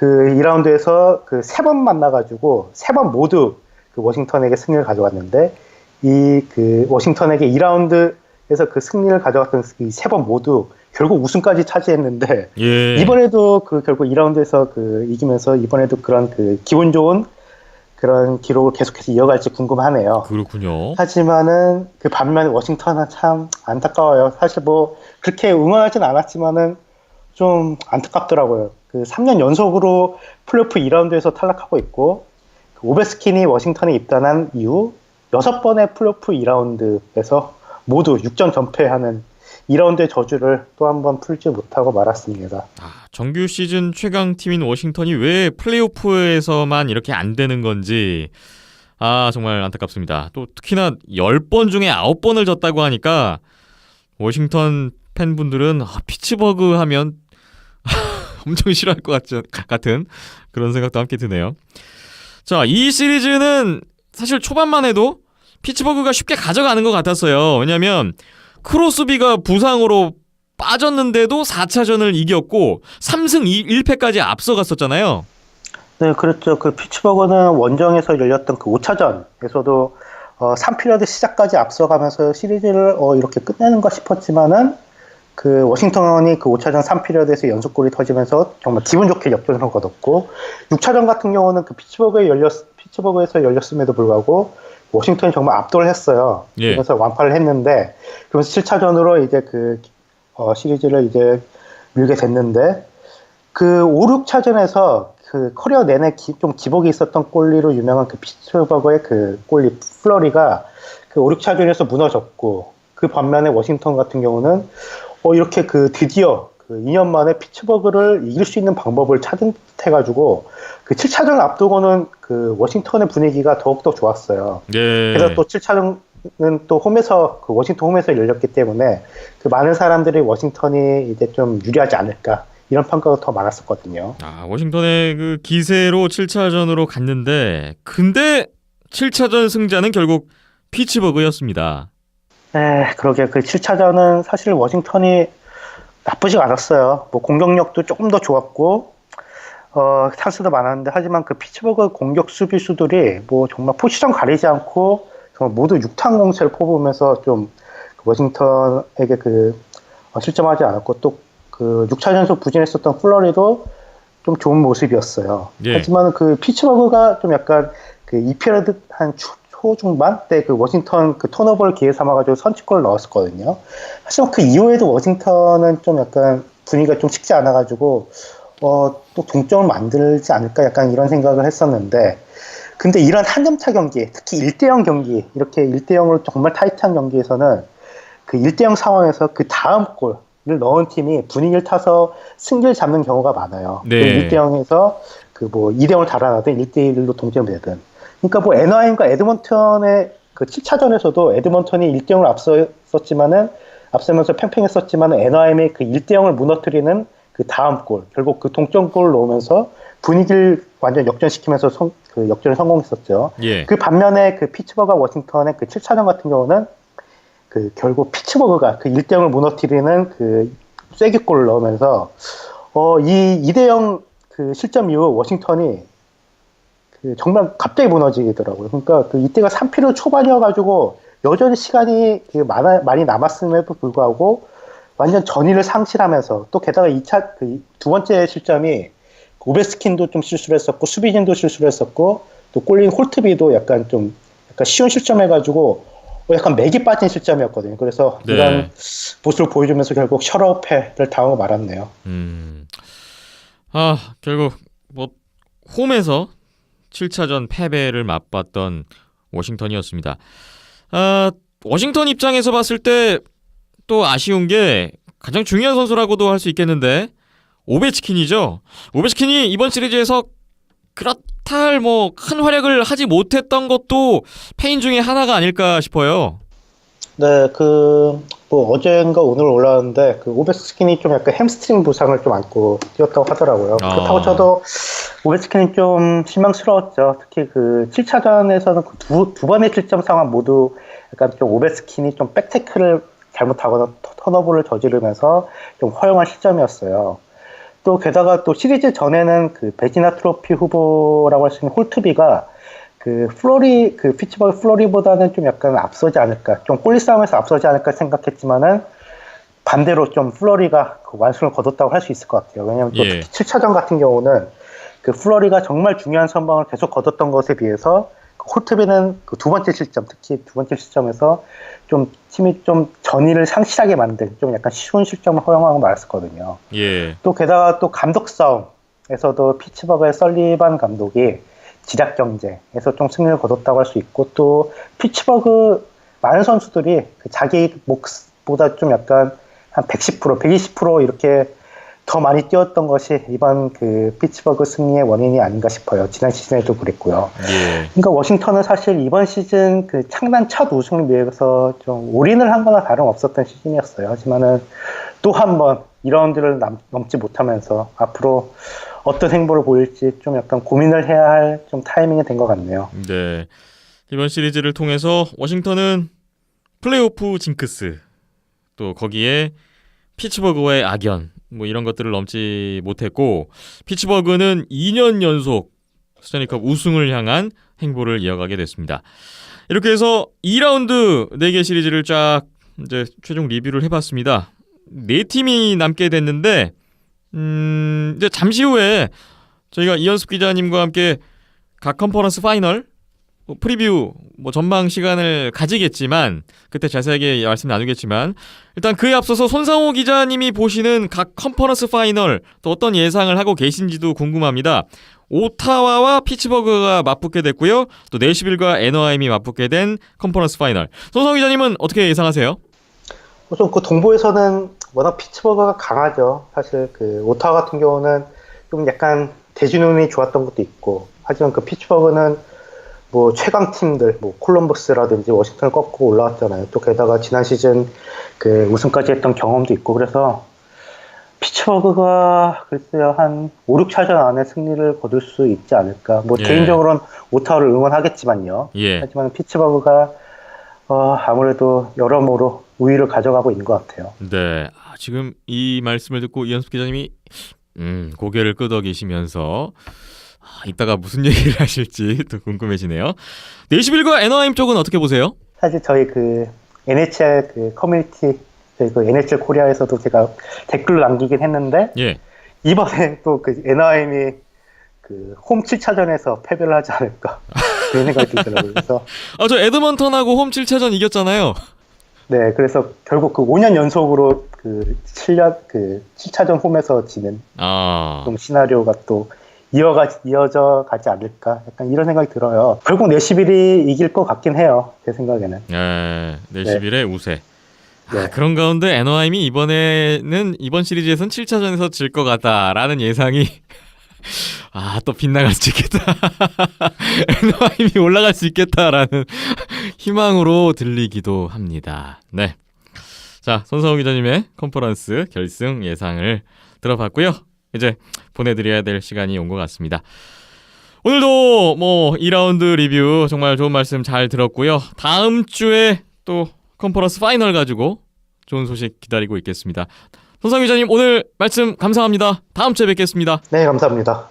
그 2라운드에서 그 3번 만나가지고 3번 모두 그 워싱턴에게 승리를 가져갔는데 이 그 워싱턴에게 2라운드에서 그 승리를 가져갔던 이 3번 모두 결국 우승까지 차지했는데 예. 이번에도 그 결국 2라운드에서 그 이기면서 이번에도 그런 그 기분 좋은 그런 기록을 계속해서 이어갈지 궁금하네요. 그렇군요. 하지만은 그 반면에 워싱턴은 참 안타까워요. 사실 뭐 그렇게 응원하진 않았지만은 좀 안타깝더라고요. 그 3년 연속으로 플레이오프 2라운드에서 탈락하고 있고 그 오베스킨이 워싱턴에 입단한 이후 6번의 플레이오프 2라운드에서 모두 6전 전패하는 2라운드의 저주를 또 한 번 풀지 못하고 말았습니다. 정규 시즌 최강 팀인 워싱턴이 왜 플레이오프에서만 이렇게 안 되는 건지 정말 안타깝습니다. 또 특히나 10번 중에 9번을 졌다고 하니까 워싱턴 팬분들은 피츠버그 하면 엄청 싫어할 것 같은 그런 생각도 함께 드네요. 자, 이 시리즈는 사실 초반만 해도 피츠버그가 쉽게 가져가는 것 같았어요. 왜냐하면 크로스비가 부상으로 빠졌는데도 4차전을 이겼고 3승 1패까지 앞서갔었잖아요. 네, 그렇죠. 그 피츠버그는 원정에서 열렸던 그 5차전에서도 3피리어드 시작까지 앞서가면서 시리즈를 이렇게 끝내는가 싶었지만은 그 워싱턴이 그 5차전 3피리어드에서 연속골이 터지면서 정말 기분 좋게 역전을 거뒀고 6차전 같은 경우는 그 피츠버그에서 열렸음에도 불구하고 워싱턴이 정말 압도를 했어요. 예. 그래서 완파를 했는데 그러면서 7차전으로 이제 그 시리즈를 이제 밀게 됐는데 그 5, 6차전에서 그 커리어 내내 좀 기복이 있었던 골리로 유명한 그 피츠버그의 그 골리 플러리가 그 5, 6차전에서 무너졌고 그 반면에 워싱턴 같은 경우는 이렇게 그 드디어 그 2년 만에 피츠버그를 이길 수 있는 방법을 찾은 듯 해가지고 그 7차전을 앞두고는 그 워싱턴의 분위기가 더욱더 좋았어요. 예. 그래서 또 7차전은 또 홈에서 그 워싱턴 홈에서 열렸기 때문에 그 많은 사람들이 워싱턴이 이제 좀 유리하지 않을까 이런 평가가 더 많았었거든요. 워싱턴의 그 기세로 7차전으로 갔는데 근데 7차전 승자는 결국 피츠버그였습니다. 네, 그러게 그 7차전은 사실 워싱턴이 나쁘지 않았어요. 뭐 공격력도 조금 더 좋았고 찬스도 많았는데 하지만 그 피츠버그 공격 수비수들이 뭐 정말 포지션 가리지 않고 정말 모두 6탄 공세를 뽑으면서 좀 워싱턴에게 실점하지 않았고 또 그 6차전에서 부진했었던 플러리도 좀 좋은 모습이었어요. 예. 하지만 그 피츠버그가 좀 약간 그 2피리어드 한 초중반 때 그 워싱턴 그 턴오버를 기회 삼아가지고 선취골을 넣었었거든요. 하지만 그 이후에도 워싱턴은 좀 약간 분위기가 좀 식지 않아가지고 또 동점을 만들지 않을까 약간 이런 생각을 했었는데 근데 이런 한점차 경기 특히 1대0 경기 이렇게 1대0으로 정말 타이트한 경기에서는 그 1대0 상황에서 그 다음 골을 넣은 팀이 분위기를 타서 승기를 잡는 경우가 많아요. 네. 1대0에서 그 뭐 2대0을 달아나든 1대1로 동점이 되든 그러니까 뭐 애너하임과 에드먼턴의 그 7차전에서도 에드먼턴이 1대0을 앞서면서 팽팽했었지만은 애너하임이 그 1대0을 무너뜨리는 그 다음 골, 결국 그 동점골을 넣으면서 분위기를 완전 역전시키면서 그 역전에 성공했었죠. 예. 그 반면에 그 피츠버그와 워싱턴의 그 7차전 같은 경우는 그 결국 피츠버그가 그 1대0을 무너뜨리는 그 쐐기골을 넣으면서 이 2대0 그 실점 이후 워싱턴이 그 정말 갑자기 무너지더라고요. 그러니까 그 이때가 3피리어드 초반이어가지고 여전히 시간이 많이 남았음에도 불구하고 완전 전의를 상실하면서 또 게다가 2차 그 두 번째 실점이 오베스킨도 좀 실수를 했었고 수비진도 실수를 했었고 또 골린 홀트비도 약간 쉬운 실점해가지고 약간 맥이 빠진 실점이었거든요. 그래서 네. 이런 모습을 보여주면서 결국 셧아웃패를 당하고 말았네요. 결국 뭐 홈에서 7차전 패배를 맛봤던 워싱턴이었습니다. 워싱턴 입장에서 봤을 때 또 아쉬운 게 가장 중요한 선수라고도 할 수 있겠는데 오베치킨이죠. 오베치킨이 이번 시리즈에서 그렇다 할 뭐 큰 활약을 하지 못했던 것도 패인 중에 하나가 아닐까 싶어요. 네, 뭐 어젠가 오늘 올라왔는데 그 오베스킨이 좀 약간 햄스트링 부상을 좀 안고 뛰었다고 하더라고요. 그렇다고 저도 오베스킨이 좀 실망스러웠죠. 특히 그 7차전에서는 그 두 번의 실점 상황 모두 약간 좀 오베스킨이 좀 백태클을 잘못하거나 턴오버를 저지르면서 좀 허용한 실점이었어요. 또 게다가 또 시리즈 전에는 그 베지나 트로피 후보라고 할 수 있는 홀트비가 그 피츠버그 플로리보다는 좀 약간 앞서지 않을까, 좀 골리 싸움에서 앞서지 않을까 생각했지만은 반대로 좀 플러리가 그 완승을 거뒀다고 할 수 있을 것 같아요. 왜냐하면 또 예. 특히 7차전 같은 경우는 그 플러리가 정말 중요한 선방을 계속 거뒀던 것에 비해서 그 홀트비는 그 두 번째 실점, 특히 두 번째 실점에서 좀 팀이 좀 전의를 상실하게 만든 좀 약간 쉬운 실점을 허용하고 말았었거든요. 예. 또 게다가 또 감독 싸움에서도 피츠버그의 설리반 감독이 지략 경제에서 좀 승리를 거뒀다고 할 수 있고, 또 피츠버그 많은 선수들이 그 자기 몫보다 좀 약간 한 110%, 120% 이렇게 더 많이 뛰었던 것이 이번 그 피츠버그 승리의 원인이 아닌가 싶어요. 지난 시즌에도 그랬고요. 예. 그러니까 워싱턴은 사실 이번 시즌 그 창단 첫 우승을 위해서 좀 올인을 한 거나 다름없었던 시즌이었어요. 하지만은 또 한 번 2라운드를 넘지 못하면서 앞으로 어떤 행보를 보일지 좀 약간 고민을 해야 할 좀 타이밍이 된 것 같네요. 네. 이번 시리즈를 통해서 워싱턴은 플레이오프 징크스, 또 거기에 피츠버그와의 악연, 뭐 이런 것들을 넘지 못했고, 피츠버그는 2년 연속 스탠리컵 우승을 향한 행보를 이어가게 됐습니다. 이렇게 해서 2라운드 4개 시리즈를 쫙 이제 최종 리뷰를 해봤습니다. 4팀이 남게 됐는데, 이제 잠시 후에 저희가 이현숙 기자님과 함께 각 컨퍼런스 파이널 프리뷰 전망 시간을 가지겠지만, 그때 자세하게 말씀 나누겠지만, 일단 그에 앞서서 손상호 기자님이 보시는 각 컨퍼런스 파이널 또 어떤 예상을 하고 계신지도 궁금합니다. 오타와와 피츠버그가 맞붙게 됐고요, 또 내시빌과 애너하임이 맞붙게 된 컨퍼런스 파이널, 손상호 기자님은 어떻게 예상하세요? 우선 그 동부에서는 워낙 피츠버그가 강하죠. 사실 그 오타와 같은 경우는 좀 약간 대진운이 좋았던 것도 있고, 하지만 그 피츠버그는 뭐 최강 팀들, 뭐 콜럼버스라든지 워싱턴을 꺾고 올라왔잖아요. 또 게다가 지난 시즌 그 우승까지 했던 경험도 있고, 그래서 피츠버그가 글쎄요 한 5, 6차전 안에 승리를 거둘 수 있지 않을까. 뭐 예. 개인적으로는 오타와를 응원하겠지만요. 예. 하지만 피츠버그가 아무래도 여러모로 우위를 가져가고 있는 것 같아요. 네. 지금 이 말씀을 듣고 이현숙 기자님이 고개를 끄덕이시면서 이따가 무슨 얘기를 하실지 또 궁금해지네요. 내시빌과 애너하임 쪽은 어떻게 보세요? 사실 저희 그 NHL 그 커뮤니티, 저희 그 NHL 코리아에서도 제가 댓글을 남기긴 했는데, 예. 이번에 또 그 애너하임이 그 홈 7차전에서 패배를 하지 않을까 그런 생각이 들더라고요. 그래서 저 에드먼턴하고 홈 7차전 이겼잖아요. 네, 그래서 결국 그 5년 연속으로 그 7차전 홈에서 지는 좀 시나리오가 또 이어져 가지 않을까, 약간 이런 생각이 들어요. 결국 내시빌이 이길 것 같긴 해요, 제 생각에는. 네, 내시빌의 우세. 네. 그런 가운데 애너하임이 이번 시리즈에선 7차전에서 질 것 같다라는 예상이 또 빗나갈 수 있겠다. 애너하임이 올라갈 수 있겠다라는 희망으로 들리기도 합니다. 네. 자, 손상호 기자님의 컨퍼런스 결승 예상을 들어봤고요. 이제 보내드려야 될 시간이 온 것 같습니다. 오늘도 2라운드 리뷰 정말 좋은 말씀 잘 들었고요. 다음 주에 또 컨퍼런스 파이널 가지고 좋은 소식 기다리고 있겠습니다. 손상호 기자님, 오늘 말씀 감사합니다. 다음 주에 뵙겠습니다. 네, 감사합니다.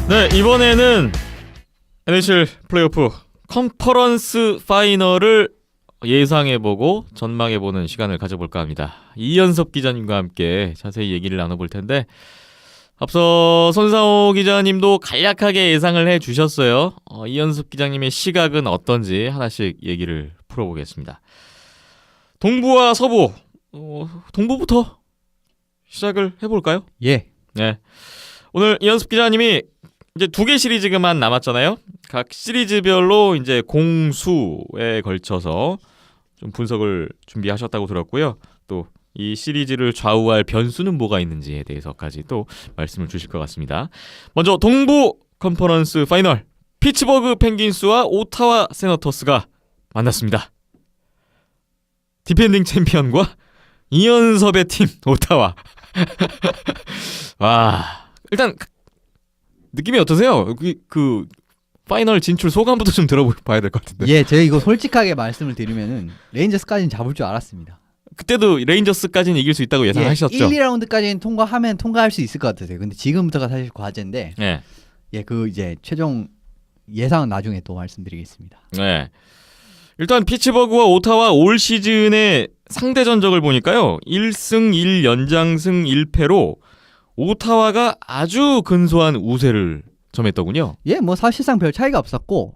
네, 이번에는 NHL 플레이오프 컨퍼런스 파이널을 예상해보고 전망해보는 시간을 가져볼까 합니다. 이현섭 기자님과 함께 자세히 얘기를 나눠볼 텐데, 앞서 손상호 기자님도 간략하게 예상을 해주셨어요. 이현섭 기자님의 시각은 어떤지 하나씩 얘기를 풀어보겠습니다. 동부와 서부, 동부부터 시작을 해볼까요? 예. 네. 오늘 이현섭 기자님이 이제 2개 시리즈만 남았잖아요. 각 시리즈별로 이제 공수에 걸쳐서 좀 분석을 준비하셨다고 들었고요. 또 이 시리즈를 좌우할 변수는 뭐가 있는지에 대해서까지 또 말씀을 주실 것 같습니다. 먼저 동부 컨퍼런스 파이널, 피츠버그 펭귄스와 오타와 세너터스가 만났습니다. 디펜딩 챔피언과 이연섭의 팀 오타와. 와, 일단 느낌이 어떠세요? 그 파이널 진출 소감부터 좀 들어봐야 될 것 같은데. 예, 제가 이거 솔직하게 말씀을 드리면은 레인저스까지는 잡을 줄 알았습니다. 그때도 레인저스까지는 이길 수 있다고 예상하셨죠? 1, 2라운드까지는 통과하면 통과할 수 있을 것 같으세요. 근데 지금부터가 사실 과제인데, 네. 예, 그 이제 최종 예상은 나중에 또 말씀드리겠습니다. 네. 일단 피츠버그와 오타와 올 시즌의 상대 전적을 보니까요. 1승 1연장승 1패로 오타와가 아주 근소한 우세를 점했더군요. 예, 뭐 사실상 별 차이가 없었고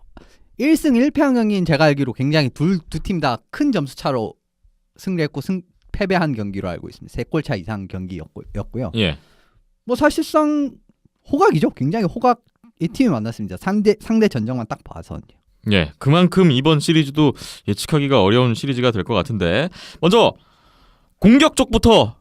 1승 1패한 경기는 제가 알기로 굉장히 두 팀 다 큰 점수 차로 승리했고 패배한 경기로 알고 있습니다. 3골 차 이상 경기였고요. 예. 뭐 사실상 호각이죠. 굉장히 호각 이 팀이 만났습니다. 상대 전적만 딱 봐서. 예. 그만큼 이번 시리즈도 예측하기가 어려운 시리즈가 될 것 같은데 먼저 공격 쪽부터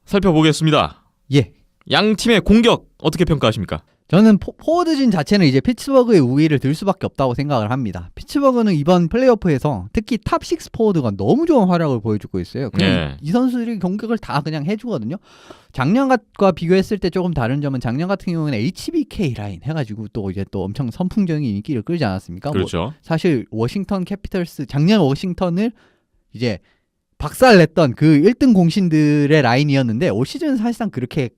살펴보겠습니다. 예. 양 팀의 공격 어떻게 평가하십니까? 저는 포워드진 자체는 이제 피츠버그의 우위를 들 수밖에 없다고 생각을 합니다. 피츠버그는 이번 플레이오프에서 특히 탑6 포워드가 너무 좋은 활약을 보여주고 있어요. 그냥 네. 이 선수들이 공격을 다 그냥 해주거든요. 작년과 비교했을 때 조금 다른 점은 작년 같은 경우는 HBK 라인 해가지고 또 이제 또 엄청 선풍적인 인기를 끌지 않았습니까? 그렇죠. 뭐 사실 워싱턴 캐피털스 작년 워싱턴을 이제 박살냈던 그 1등 공신들의 라인이었는데 올 시즌은 사실상 그렇게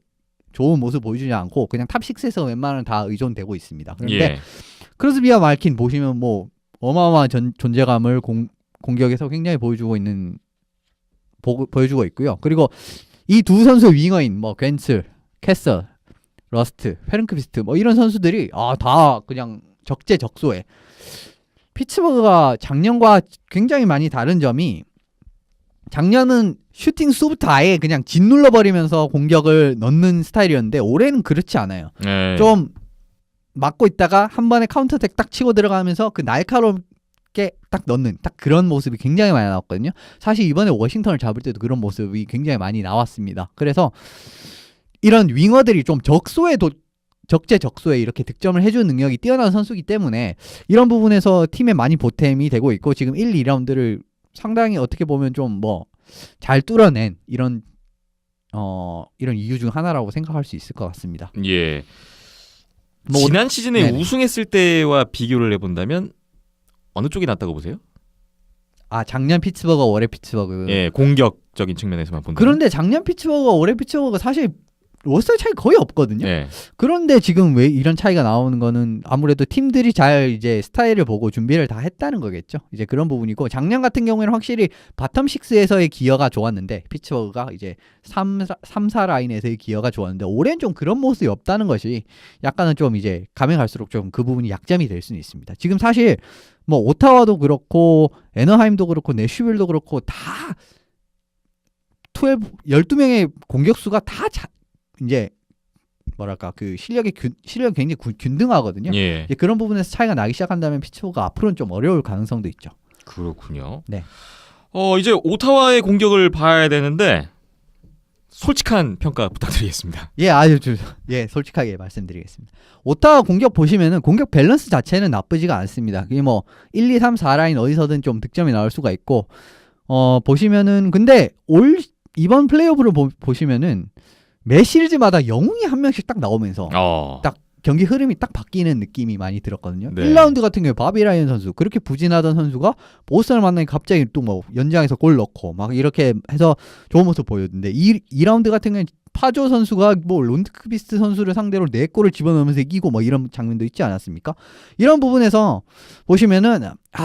좋은 모습 보여주지 않고 그냥 탑6에서 웬만하면 다 의존되고 있습니다. 그런데 예. 크로스비와 말킨 보시면 뭐 어마어마한 존재감을 공격에서 굉장히 보여주고 있고요. 그리고 이 두 선수 윙어인 뭐 괜슬, 캐슬, 러스트, 페른크비스트 뭐 이런 선수들이 다 그냥 적재적소에 피츠버그가 작년과 굉장히 많이 다른 점이 작년은 슈팅 수부터 아예 그냥 짓눌러버리면서 공격을 넣는 스타일이었는데 올해는 그렇지 않아요. 예. 좀 막고 있다가 한 번에 카운터택 딱 치고 들어가면서 그 날카롭게 딱 넣는 딱 그런 모습이 굉장히 많이 나왔거든요. 사실 이번에 워싱턴을 잡을 때도 그런 모습이 굉장히 많이 나왔습니다. 그래서 이런 윙어들이 좀 적재적소에 이렇게 득점을 해주는 능력이 뛰어난 선수이기 때문에 이런 부분에서 팀에 많이 보탬이 되고 있고 지금 1, 2라운드를 상당히 어떻게 보면 좀 뭐 잘 뚫어낸 이런 이유 중 하나라고 생각할 수 있을 것 같습니다. 예. 뭐 지난 시즌에 네네. 우승했을 때와 비교를 해본다면 어느 쪽이 낫다고 보세요? 작년 피츠버그 올해 피츠버그. 예, 공격적인 측면에서만 본다면. 그런데 작년 피츠버그와 올해 피츠버그가 사실 로스터 차이 거의 없거든요. 예. 그런데 지금 왜 이런 차이가 나오는 거는 아무래도 팀들이 잘 이제 스타일을 보고 준비를 다 했다는 거겠죠. 이제 그런 부분이고 작년 같은 경우에는 확실히 바텀 6에서의 기여가 좋았는데 피츠버그가 이제 3, 4 라인에서의 기여가 좋았는데 올해는 좀 그런 모습이 없다는 것이 약간은 좀 이제 가면 갈수록 좀 그 부분이 약점이 될 수는 있습니다. 지금 사실 뭐 오타와도 그렇고 애너하임도 그렇고 내슈빌도 그렇고 다 12명의 공격수가 다 이제 뭐랄까 그 실력이 굉장히 균등하거든요. 예. 이제 그런 부분에서 차이가 나기 시작한다면 피츠버그가 앞으로는 좀 어려울 가능성도 있죠. 그렇군요. 네. 이제 오타와의 공격을 봐야 되는데 솔직한 평가 부탁드리겠습니다. 예, 솔직하게 말씀드리겠습니다. 오타와 공격 보시면은 공격 밸런스 자체는 나쁘지가 않습니다. 그게 뭐 1, 2, 3, 4 라인 어디서든 좀 득점이 나올 수가 있고 보시면은 근데 이번 플레이오프를 보시면은 매 시리즈마다 영웅이 한 명씩 딱 나오면서 딱 경기 흐름이 딱 바뀌는 느낌이 많이 들었거든요. 네. 1라운드 같은 경우에 바비 라이언 선수 그렇게 부진하던 선수가 보스턴을 만나니 갑자기 또 뭐 연장에서 골 넣고 막 이렇게 해서 좋은 모습 보였는데 2라운드 같은 경우에 파조 선수가 뭐 론드크비스트 선수를 상대로 4골을 집어넣으면서 이기고 뭐 이런 장면도 있지 않았습니까? 이런 부분에서 보시면은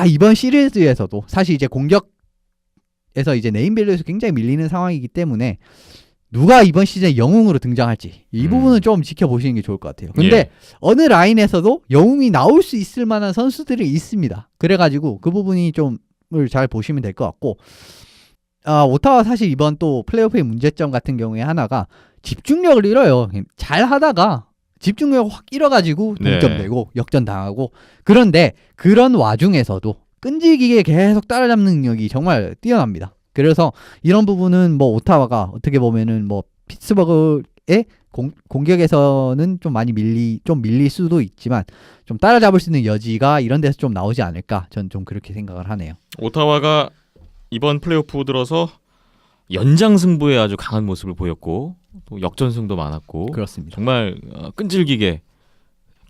이번 시리즈에서도 사실 이제 공격에서 이제 네임밸류에서 굉장히 밀리는 상황이기 때문에 누가 이번 시즌에 영웅으로 등장할지 이 부분은 좀 지켜보시는 게 좋을 것 같아요. 근데 예. 어느 라인에서도 영웅이 나올 수 있을 만한 선수들이 있습니다. 그래가지고 그 부분이 좀을 잘 보시면 될 것 같고 오타와 사실 이번 또 플레이오프의 문제점 같은 경우에 하나가 집중력을 잃어요. 잘 하다가 집중력을 확 잃어가지고 동점되고 역전당하고 그런데 그런 와중에서도 끈질기게 계속 따라잡는 능력이 정말 뛰어납니다. 그래서 이런 부분은 뭐 오타와가 어떻게 보면은 뭐 피츠버그의 공격에서는 좀 많이 밀릴 수도 있지만 좀 따라잡을 수 있는 여지가 이런 데서 좀 나오지 않을까 전 좀 그렇게 생각을 하네요. 오타와가 이번 플레이오프 들어서 연장 승부에 아주 강한 모습을 보였고 또 역전승도 많았고 그렇습니다. 정말 끈질기게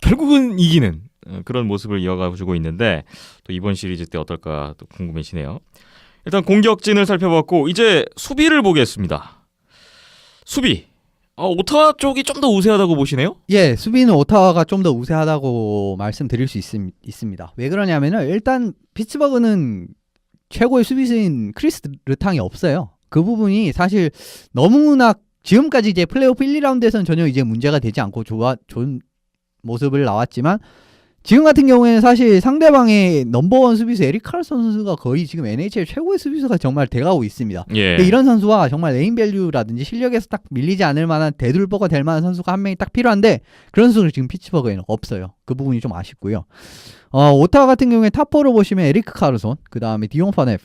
결국은 이기는 그런 모습을 이어가지고 있는데 또 이번 시리즈 때 어떨까 또 궁금해지네요. 일단 공격진을 살펴봤고 이제 수비를 보겠습니다. 수비. 오타와 쪽이 좀 더 우세하다고 보시네요? 예, 수비는 오타와가 좀 더 우세하다고 말씀드릴 수 있습니다. 왜 그러냐면은 일단 피츠버그는 최고의 수비수인 크리스 르탕이 없어요. 그 부분이 사실 너무나 지금까지 이제 플레이오프 1, 2라운드에서는 전혀 이제 문제가 되지 않고 좋은 모습을 나왔지만 지금 같은 경우에는 사실 상대방의 넘버원 수비수 에릭 카르손 선수가 거의 지금 NHL 최고의 수비수가 정말 돼가고 있습니다. 예. 근데 이런 선수와 정말 레인 밸류라든지 실력에서 딱 밀리지 않을 만한 대들보가 될 만한 선수가 한 명이 딱 필요한데 그런 선수가 지금 피츠버그에는 없어요. 그 부분이 좀 아쉽고요. 오타와 같은 경우에 탑4로 보시면 에리크 카르손, 그 다음에 디온 파네프,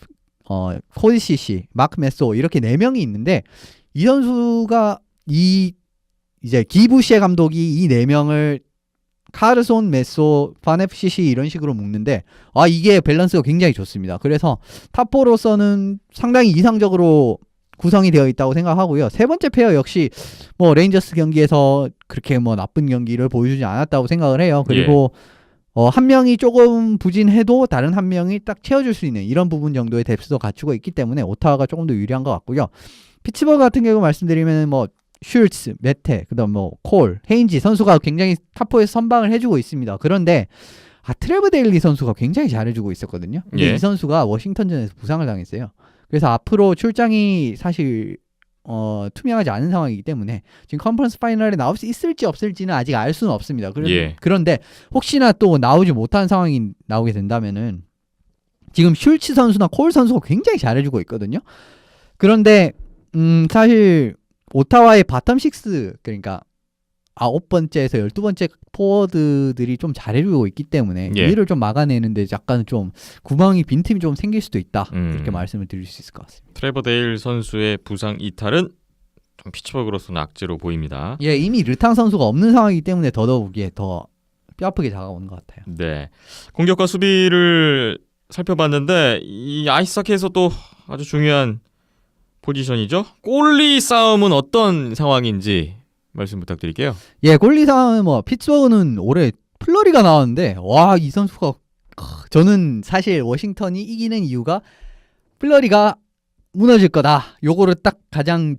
코디 시시, 마크 메소 이렇게 4명이 있는데 이 선수가 이제 기부시에 감독이 이 4명을 카르손, 메소, 파네프시시 이런 식으로 묶는데 이게 밸런스가 굉장히 좋습니다. 그래서 탑4로서는 상당히 이상적으로 구성이 되어 있다고 생각하고요. 세 번째 페어 역시 뭐 레인저스 경기에서 그렇게 뭐 나쁜 경기를 보여주지 않았다고 생각을 해요. 그리고 한 명이 조금 부진해도 다른 한 명이 딱 채워줄 수 있는 이런 부분 정도의 뎁스도 갖추고 있기 때문에 오타와가 조금 더 유리한 것 같고요. 피츠버그 같은 경우 말씀드리면 뭐 슐츠, 메테, 그다음 뭐 콜, 헤인지 선수가 굉장히 탑4에서 선방을 해주고 있습니다. 그런데 트레버 데일리 선수가 굉장히 잘해주고 있었거든요. 근데 예. 이 선수가 워싱턴전에서 부상을 당했어요. 그래서 앞으로 출장이 사실 투명하지 않은 상황이기 때문에 지금 컨퍼런스 파이널에 나올 수 있을지 없을지는 아직 알 수는 없습니다. 예. 그런데 혹시나 또 나오지 못한 상황이 나오게 된다면은 지금 슐츠 선수나 콜 선수가 굉장히 잘해주고 있거든요. 그런데 사실 오타와의 바텀 6 그러니까 9번째에서 12번째 포워드들이 좀 잘해주고 있기 때문에 예. 이를 좀 막아내는데 약간 좀 구멍이 빈틈이 좀 생길 수도 있다. 이렇게 말씀을 드릴 수 있을 것 같습니다. 트레버 데일 선수의 부상 이탈은 좀 피츠버그로서는 악재로 보입니다. 예, 이미 르탕 선수가 없는 상황이기 때문에 더더욱이 더 뼈아프게 다가오는 것 같아요. 네. 공격과 수비를 살펴봤는데 이 아이스하키에서 또 아주 중요한 포지션이죠. 골리 싸움은 어떤 상황인지 말씀 부탁드릴게요. 예, 골리 상황은 뭐 피츠버그는 올해 플러리가 나왔는데 이 선수가 저는 사실 워싱턴이 이기는 이유가 플러리가 무너질 거다. 요거를 딱 가장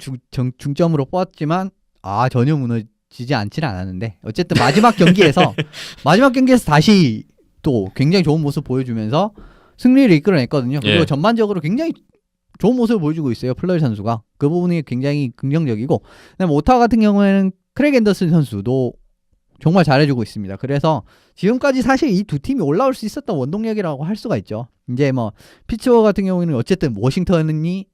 중점으로 뽑았지만 전혀 무너지지 않지는 않았는데 어쨌든 마지막 경기에서 다시 또 굉장히 좋은 모습 보여주면서 승리를 이끌어냈거든요. 그리고 예. 전반적으로 굉장히 좋은 모습을 보여주고 있어요. 플러리 선수가. 그 부분이 굉장히 긍정적이고 그다음에 오타와 같은 경우에는 크레이그 앤더슨 선수도 정말 잘해주고 있습니다. 그래서 지금까지 사실 이 두 팀이 올라올 수 있었던 원동력이라고 할 수가 있죠. 이제 뭐 피츠버그 같은 경우에는 어쨌든 워싱턴이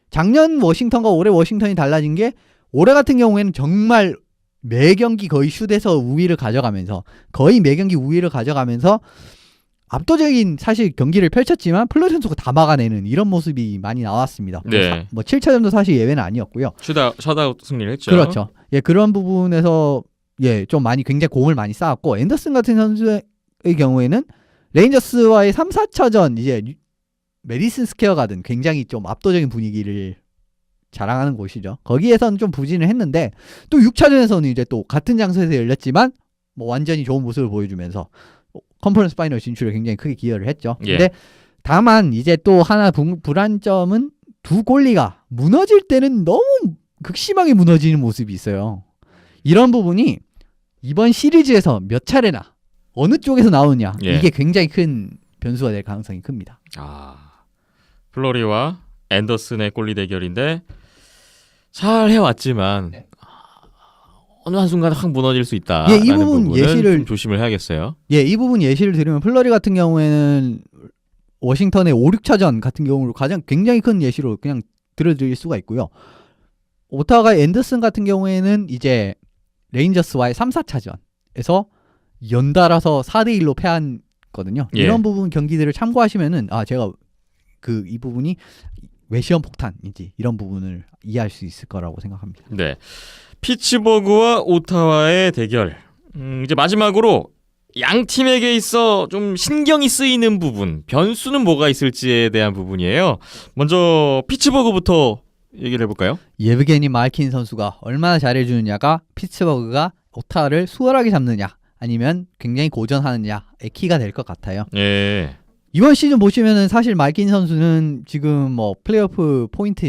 작년 워싱턴과 올해 워싱턴이 달라진 게 올해 같은 경우에는 정말 매 경기 거의 슛에서 우위를 가져가면서 압도적인 사실 경기를 펼쳤지만 플러리 선수가 다 막아내는 이런 모습이 많이 나왔습니다. 네. 뭐 7차전도 사실 예외는 아니었고요. 샷아웃 승리를 했죠. 그렇죠. 예, 그런 부분에서 좀 많이 굉장히 공을 많이 쌓았고 앤더슨 같은 선수의 경우에는 레인저스와의 3, 4차전 이제 메디슨 스퀘어 가든 굉장히 좀 압도적인 분위기를 자랑하는 곳이죠. 거기에서는 좀 부진을 했는데 또 6차전에서는 이제 또 같은 장소에서 열렸지만 뭐 완전히 좋은 모습을 보여주면서 컨퍼런스 파이널 진출에 굉장히 크게 기여를 했죠. 예. 근데 다만 이제 또 하나 불안점은 두 골리가 무너질 때는 너무 극심하게 무너지는 모습이 있어요. 이런 부분이 이번 시리즈에서 몇 차례나 어느 쪽에서 나오느냐 이게 굉장히 큰 변수가 될 가능성이 큽니다. 플로리와 앤더슨의 골리 대결인데 잘 해왔지만 어느 한순간 확 무너질 수 있다. 이 부분 예시를 좀 조심을 해야겠어요. 이 부분 예시를 드리면 플러리 같은 경우에는 워싱턴의 5, 6차전 같은 경우로 가장 굉장히 큰 예시로 그냥 들어드릴 수가 있고요. 오타와 앤더슨 같은 경우에는 이제 레인저스와의 3, 4차전에서 연달아서 4대1로 패한거든요. 예. 이런 부분 경기들을 참고하시면은 제가 이 부분이 왜 시험 폭탄인지 이런 부분을 이해할 수 있을 거라고 생각합니다. 네. 피츠버그와 오타와의 대결. 이제 마지막으로 양 팀에게 있어 좀 신경이 쓰이는 부분, 변수는 뭐가 있을지에 대한 부분이에요. 먼저 피츠버그부터 얘기를 해볼까요? 예브게니 말킨 선수가 얼마나 잘해주느냐가 피츠버그가 오타와를 수월하게 잡느냐 아니면 굉장히 고전하느냐의 키가 될 것 같아요. 예. 이번 시즌 보시면은 사실 말킨 선수는 지금 뭐 플레이오프 포인트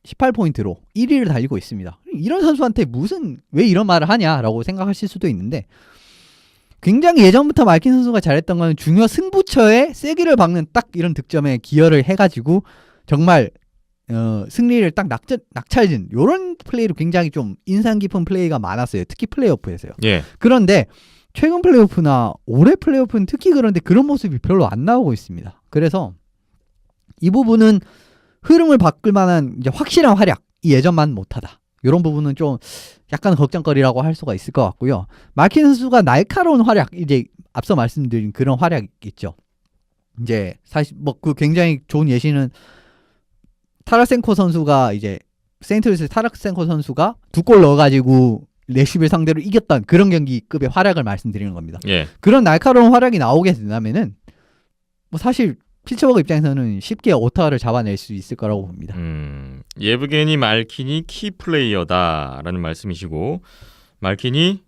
18포인트로 1위를 달리고 있습니다. 이런 선수한테 왜 이런 말을 하냐라고 생각하실 수도 있는데 굉장히 예전부터 말킨 선수가 잘했던 건 중요 승부처에 세기를 박는 딱 이런 득점에 기여를 해가지고 정말 승리를 딱 낙찰진 이런 플레이로 굉장히 좀 인상 깊은 플레이가 많았어요. 특히 플레이오프에서요. 예. 그런데 최근 플레이오프나 올해 플레이오프는 특히 그런데 그런 모습이 별로 안 나오고 있습니다. 그래서 이 부분은 흐름을 바꿀 만한 이제 확실한 활약, 예전만 못하다. 이런 부분은 좀 약간 걱정거리라고 할 수가 있을 것 같고요. 말킨 선수가 날카로운 활약, 이제 앞서 말씀드린 그런 활약 있죠. 이제 사실 뭐 그 굉장히 좋은 예시는 타라센코 선수가 이제 세인트루이스 타라센코 선수가 2골 넣어가지고 레시빌 상대로 이겼던 그런 경기급의 활약을 말씀드리는 겁니다. 예. 그런 날카로운 활약이 나오게 된다면은 뭐 사실 피츠버그 입장에서는 쉽게 오타와를 잡아낼 수 있을 거라고 봅니다. 예브게니 말킨이 키 플레이어다라는 말씀이시고 말킨이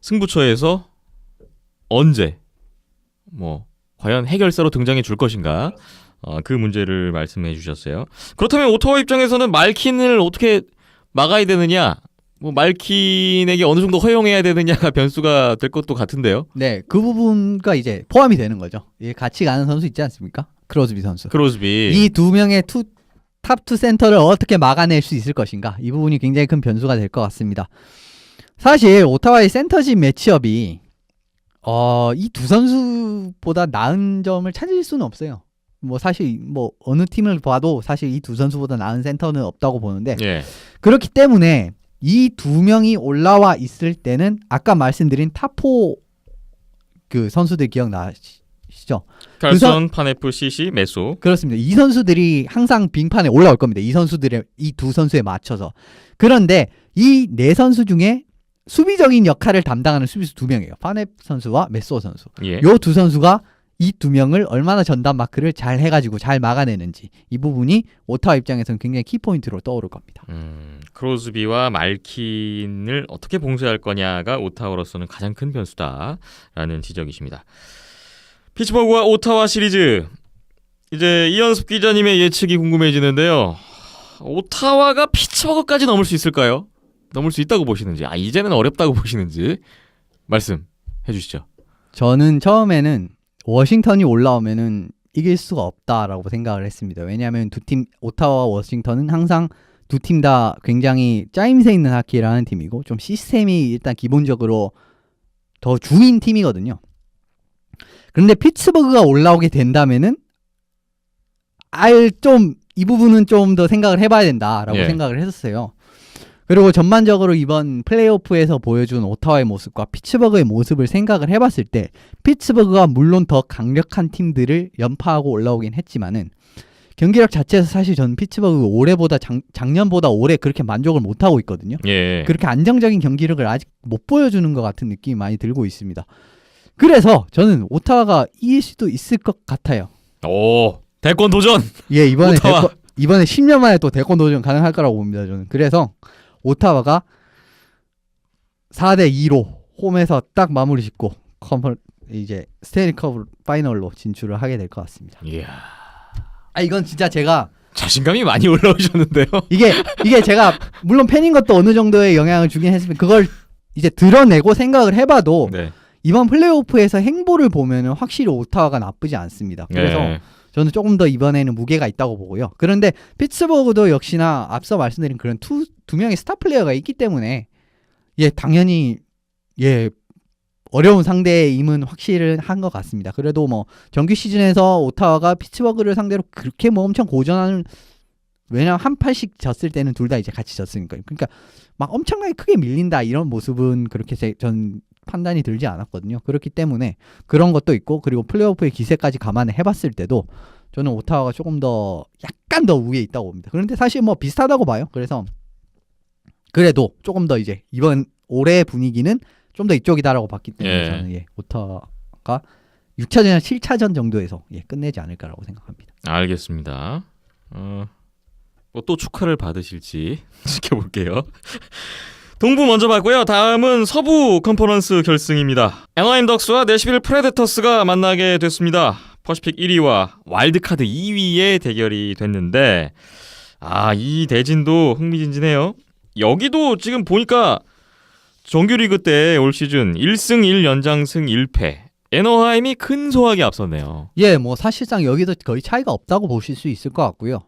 승부처에서 언제 뭐 과연 해결사로 등장해 줄 것인가 그 문제를 말씀해 주셨어요. 그렇다면 오타와 입장에서는 말킨을 어떻게 막아야 되느냐 뭐 말킨에게 어느 정도 허용해야 되느냐가 변수가 될 것도 같은데요. 네, 그 부분과 이제 포함이 되는 거죠. 같이 가는 선수 있지 않습니까? 크로즈비 선수. 크로스비. 이 두 명의 탑2 센터를 어떻게 막아낼 수 있을 것인가. 이 부분이 굉장히 큰 변수가 될 것 같습니다. 사실 오타와의 센터진 매치업이 이 두 선수보다 나은 점을 찾을 수는 없어요. 뭐 사실 뭐 어느 팀을 봐도 사실 이 두 선수보다 나은 센터는 없다고 보는데 예. 그렇기 때문에 이 두 명이 올라와 있을 때는 아까 말씀드린 탑4 그 선수들 기억나시죠? 칼슨, 파네프, 시시, 메소. 그렇습니다. 이 선수들이 항상 빙판에 올라올 겁니다. 이 두 선수에 맞춰서. 그런데 이 네 선수 중에 수비적인 역할을 담당하는 수비수 2명이에요. 파네프 선수와 메소 선수. 예. 요 두 선수가 이 2명을 얼마나 전담 마크를 잘 해가지고 잘 막아내는지 이 부분이 오타와 입장에서는 굉장히 키포인트로 떠오를 겁니다. 크로스비와 말킨을 어떻게 봉쇄할 거냐가 오타와로서는 가장 큰 변수다라는 지적이십니다. 피츠버그와 오타와 시리즈 이제 이현숙 기자님의 예측이 궁금해지는데요. 오타와가 피츠버그까지 넘을 수 있을까요? 넘을 수 있다고 보시는지 이제는 어렵다고 보시는지 말씀해 주시죠. 저는 처음에는 워싱턴이 올라오면은 이길 수가 없다라고 생각을 했습니다. 왜냐하면 두 팀 오타와와 워싱턴은 항상 두 팀 다 굉장히 짜임새 있는 하키를 하는 팀이고 좀 시스템이 일단 기본적으로 더 중인 팀이거든요. 그런데 피츠버그가 올라오게 된다면은 이 부분은 좀 더 생각을 해봐야 된다라고 생각을 했었어요. 그리고 전반적으로 이번 플레이오프에서 보여준 오타와의 모습과 피츠버그의 모습을 생각을 해봤을 때 피츠버그가 물론 더 강력한 팀들을 연파하고 올라오긴 했지만은 경기력 자체에서 사실 저는 피츠버그 올해보다 작년보다 올해 그렇게 만족을 못하고 있거든요. 예. 그렇게 안정적인 경기력을 아직 못 보여주는 것 같은 느낌이 많이 들고 있습니다. 그래서 저는 오타와가 이길 수도 있을 것 같아요. 오, 대권 도전. 예, 이번에 오타와. 이번에 10년 만에 또 대권 도전 가능할 거라고 봅니다. 저는. 그래서 오타와가 4대2로 홈에서 딱 마무리 짓고 이제 스테인리컵 파이널로 진출을 하게 될 것 같습니다. 이야. 이건 진짜 제가 자신감이 많이 올라오셨는데요. 이게 제가 물론 팬인 것도 어느 정도의 영향을 주긴 했으면 그걸 이제 드러내고 생각을 해봐도 네. 이번 플레이오프에서 행보를 보면은 확실히 오타와가 나쁘지 않습니다. 그래서 저는 조금 더 이번에는 무게가 있다고 보고요. 그런데 피츠버그도 역시나 앞서 말씀드린 그런 두 명의 스타 플레이어가 있기 때문에 당연히 어려운 상대임은 확실한 것 같습니다. 그래도 뭐 정규 시즌에서 오타와가 피츠버그를 상대로 그렇게 뭐 엄청 고전하는 왜냐면 한 판씩 졌을 때는 둘 다 이제 같이 졌으니까요. 그러니까 막 엄청나게 크게 밀린다 이런 모습은 그렇게 전 판단이 들지 않았거든요. 그렇기 때문에 그런 것도 있고 그리고 플레이오프의 기세까지 감안해 봤을 때도 저는 오타와가 조금 더 약간 더 위에 있다고 봅니다. 그런데 사실 뭐 비슷하다고 봐요. 그래서 그래도 조금 더 이제 이번 올해 분위기는 좀 더 이쪽이다라고 봤기 때문에 저는 오타와가 6차전이나 7차전 정도에서 끝내지 않을까라고 생각합니다. 알겠습니다. 또 축하를 받으실지 지켜볼게요. 동부 먼저 봤고요. 다음은 서부 컨퍼런스 결승입니다. 애나하임 덕스와 내시빌 프레데터스가 만나게 됐습니다. 퍼시픽 1위와 와일드카드 2위의 대결이 됐는데 이 대진도 흥미진진해요. 여기도 지금 보니까 정규리그 때 올 시즌 1승 1연장승 1패 애너하임이 근소하게 앞섰네요. 예, 뭐 사실상 여기도 거의 차이가 없다고 보실 수 있을 것 같고요.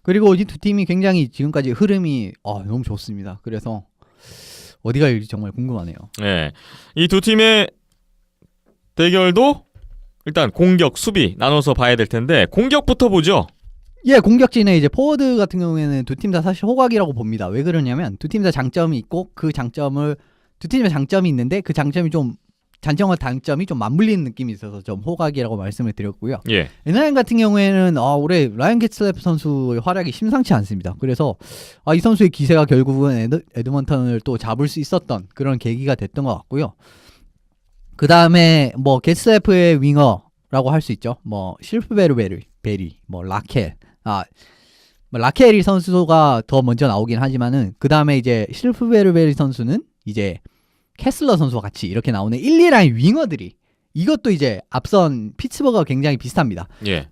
그리고 이 두 팀이 굉장히 지금까지 흐름이 너무 좋습니다. 그래서 어디가 일지 정말 궁금하네요. 네, 이 두 팀의 대결도 일단 공격, 수비 나눠서 봐야 될 텐데 공격부터 보죠. 예, 공격진의 이제 포워드 같은 경우에는 두 팀 다 사실 호각이라고 봅니다. 왜 그러냐면 두 팀 다 장점이 있고 두 팀의 장점이 있는데 그 장점이 좀 장점과 단점이 좀 맞물리는 느낌이 있어서 좀 호각이라고 말씀을 드렸고요. 예. 애나하임 같은 경우에는 올해 라이언 게츠레프 선수의 활약이 심상치 않습니다. 그래서 이 선수의 기세가 결국은 에드먼턴을 또 잡을 수 있었던 그런 계기가 됐던 것 같고요. 그 다음에 뭐 게츠레프의 윙어라고 할 수 있죠. 뭐 실프베르베리, 뭐 라켈, 라켈이 선수가 더 먼저 나오긴 하지만은 그 다음에 이제 실프베르베리 선수는 이제 캐슬러 선수와 같이 이렇게 나오는 1, 2라인 윙어들이 이것도 이제 앞선 피츠버그가 굉장히 비슷합니다. 예.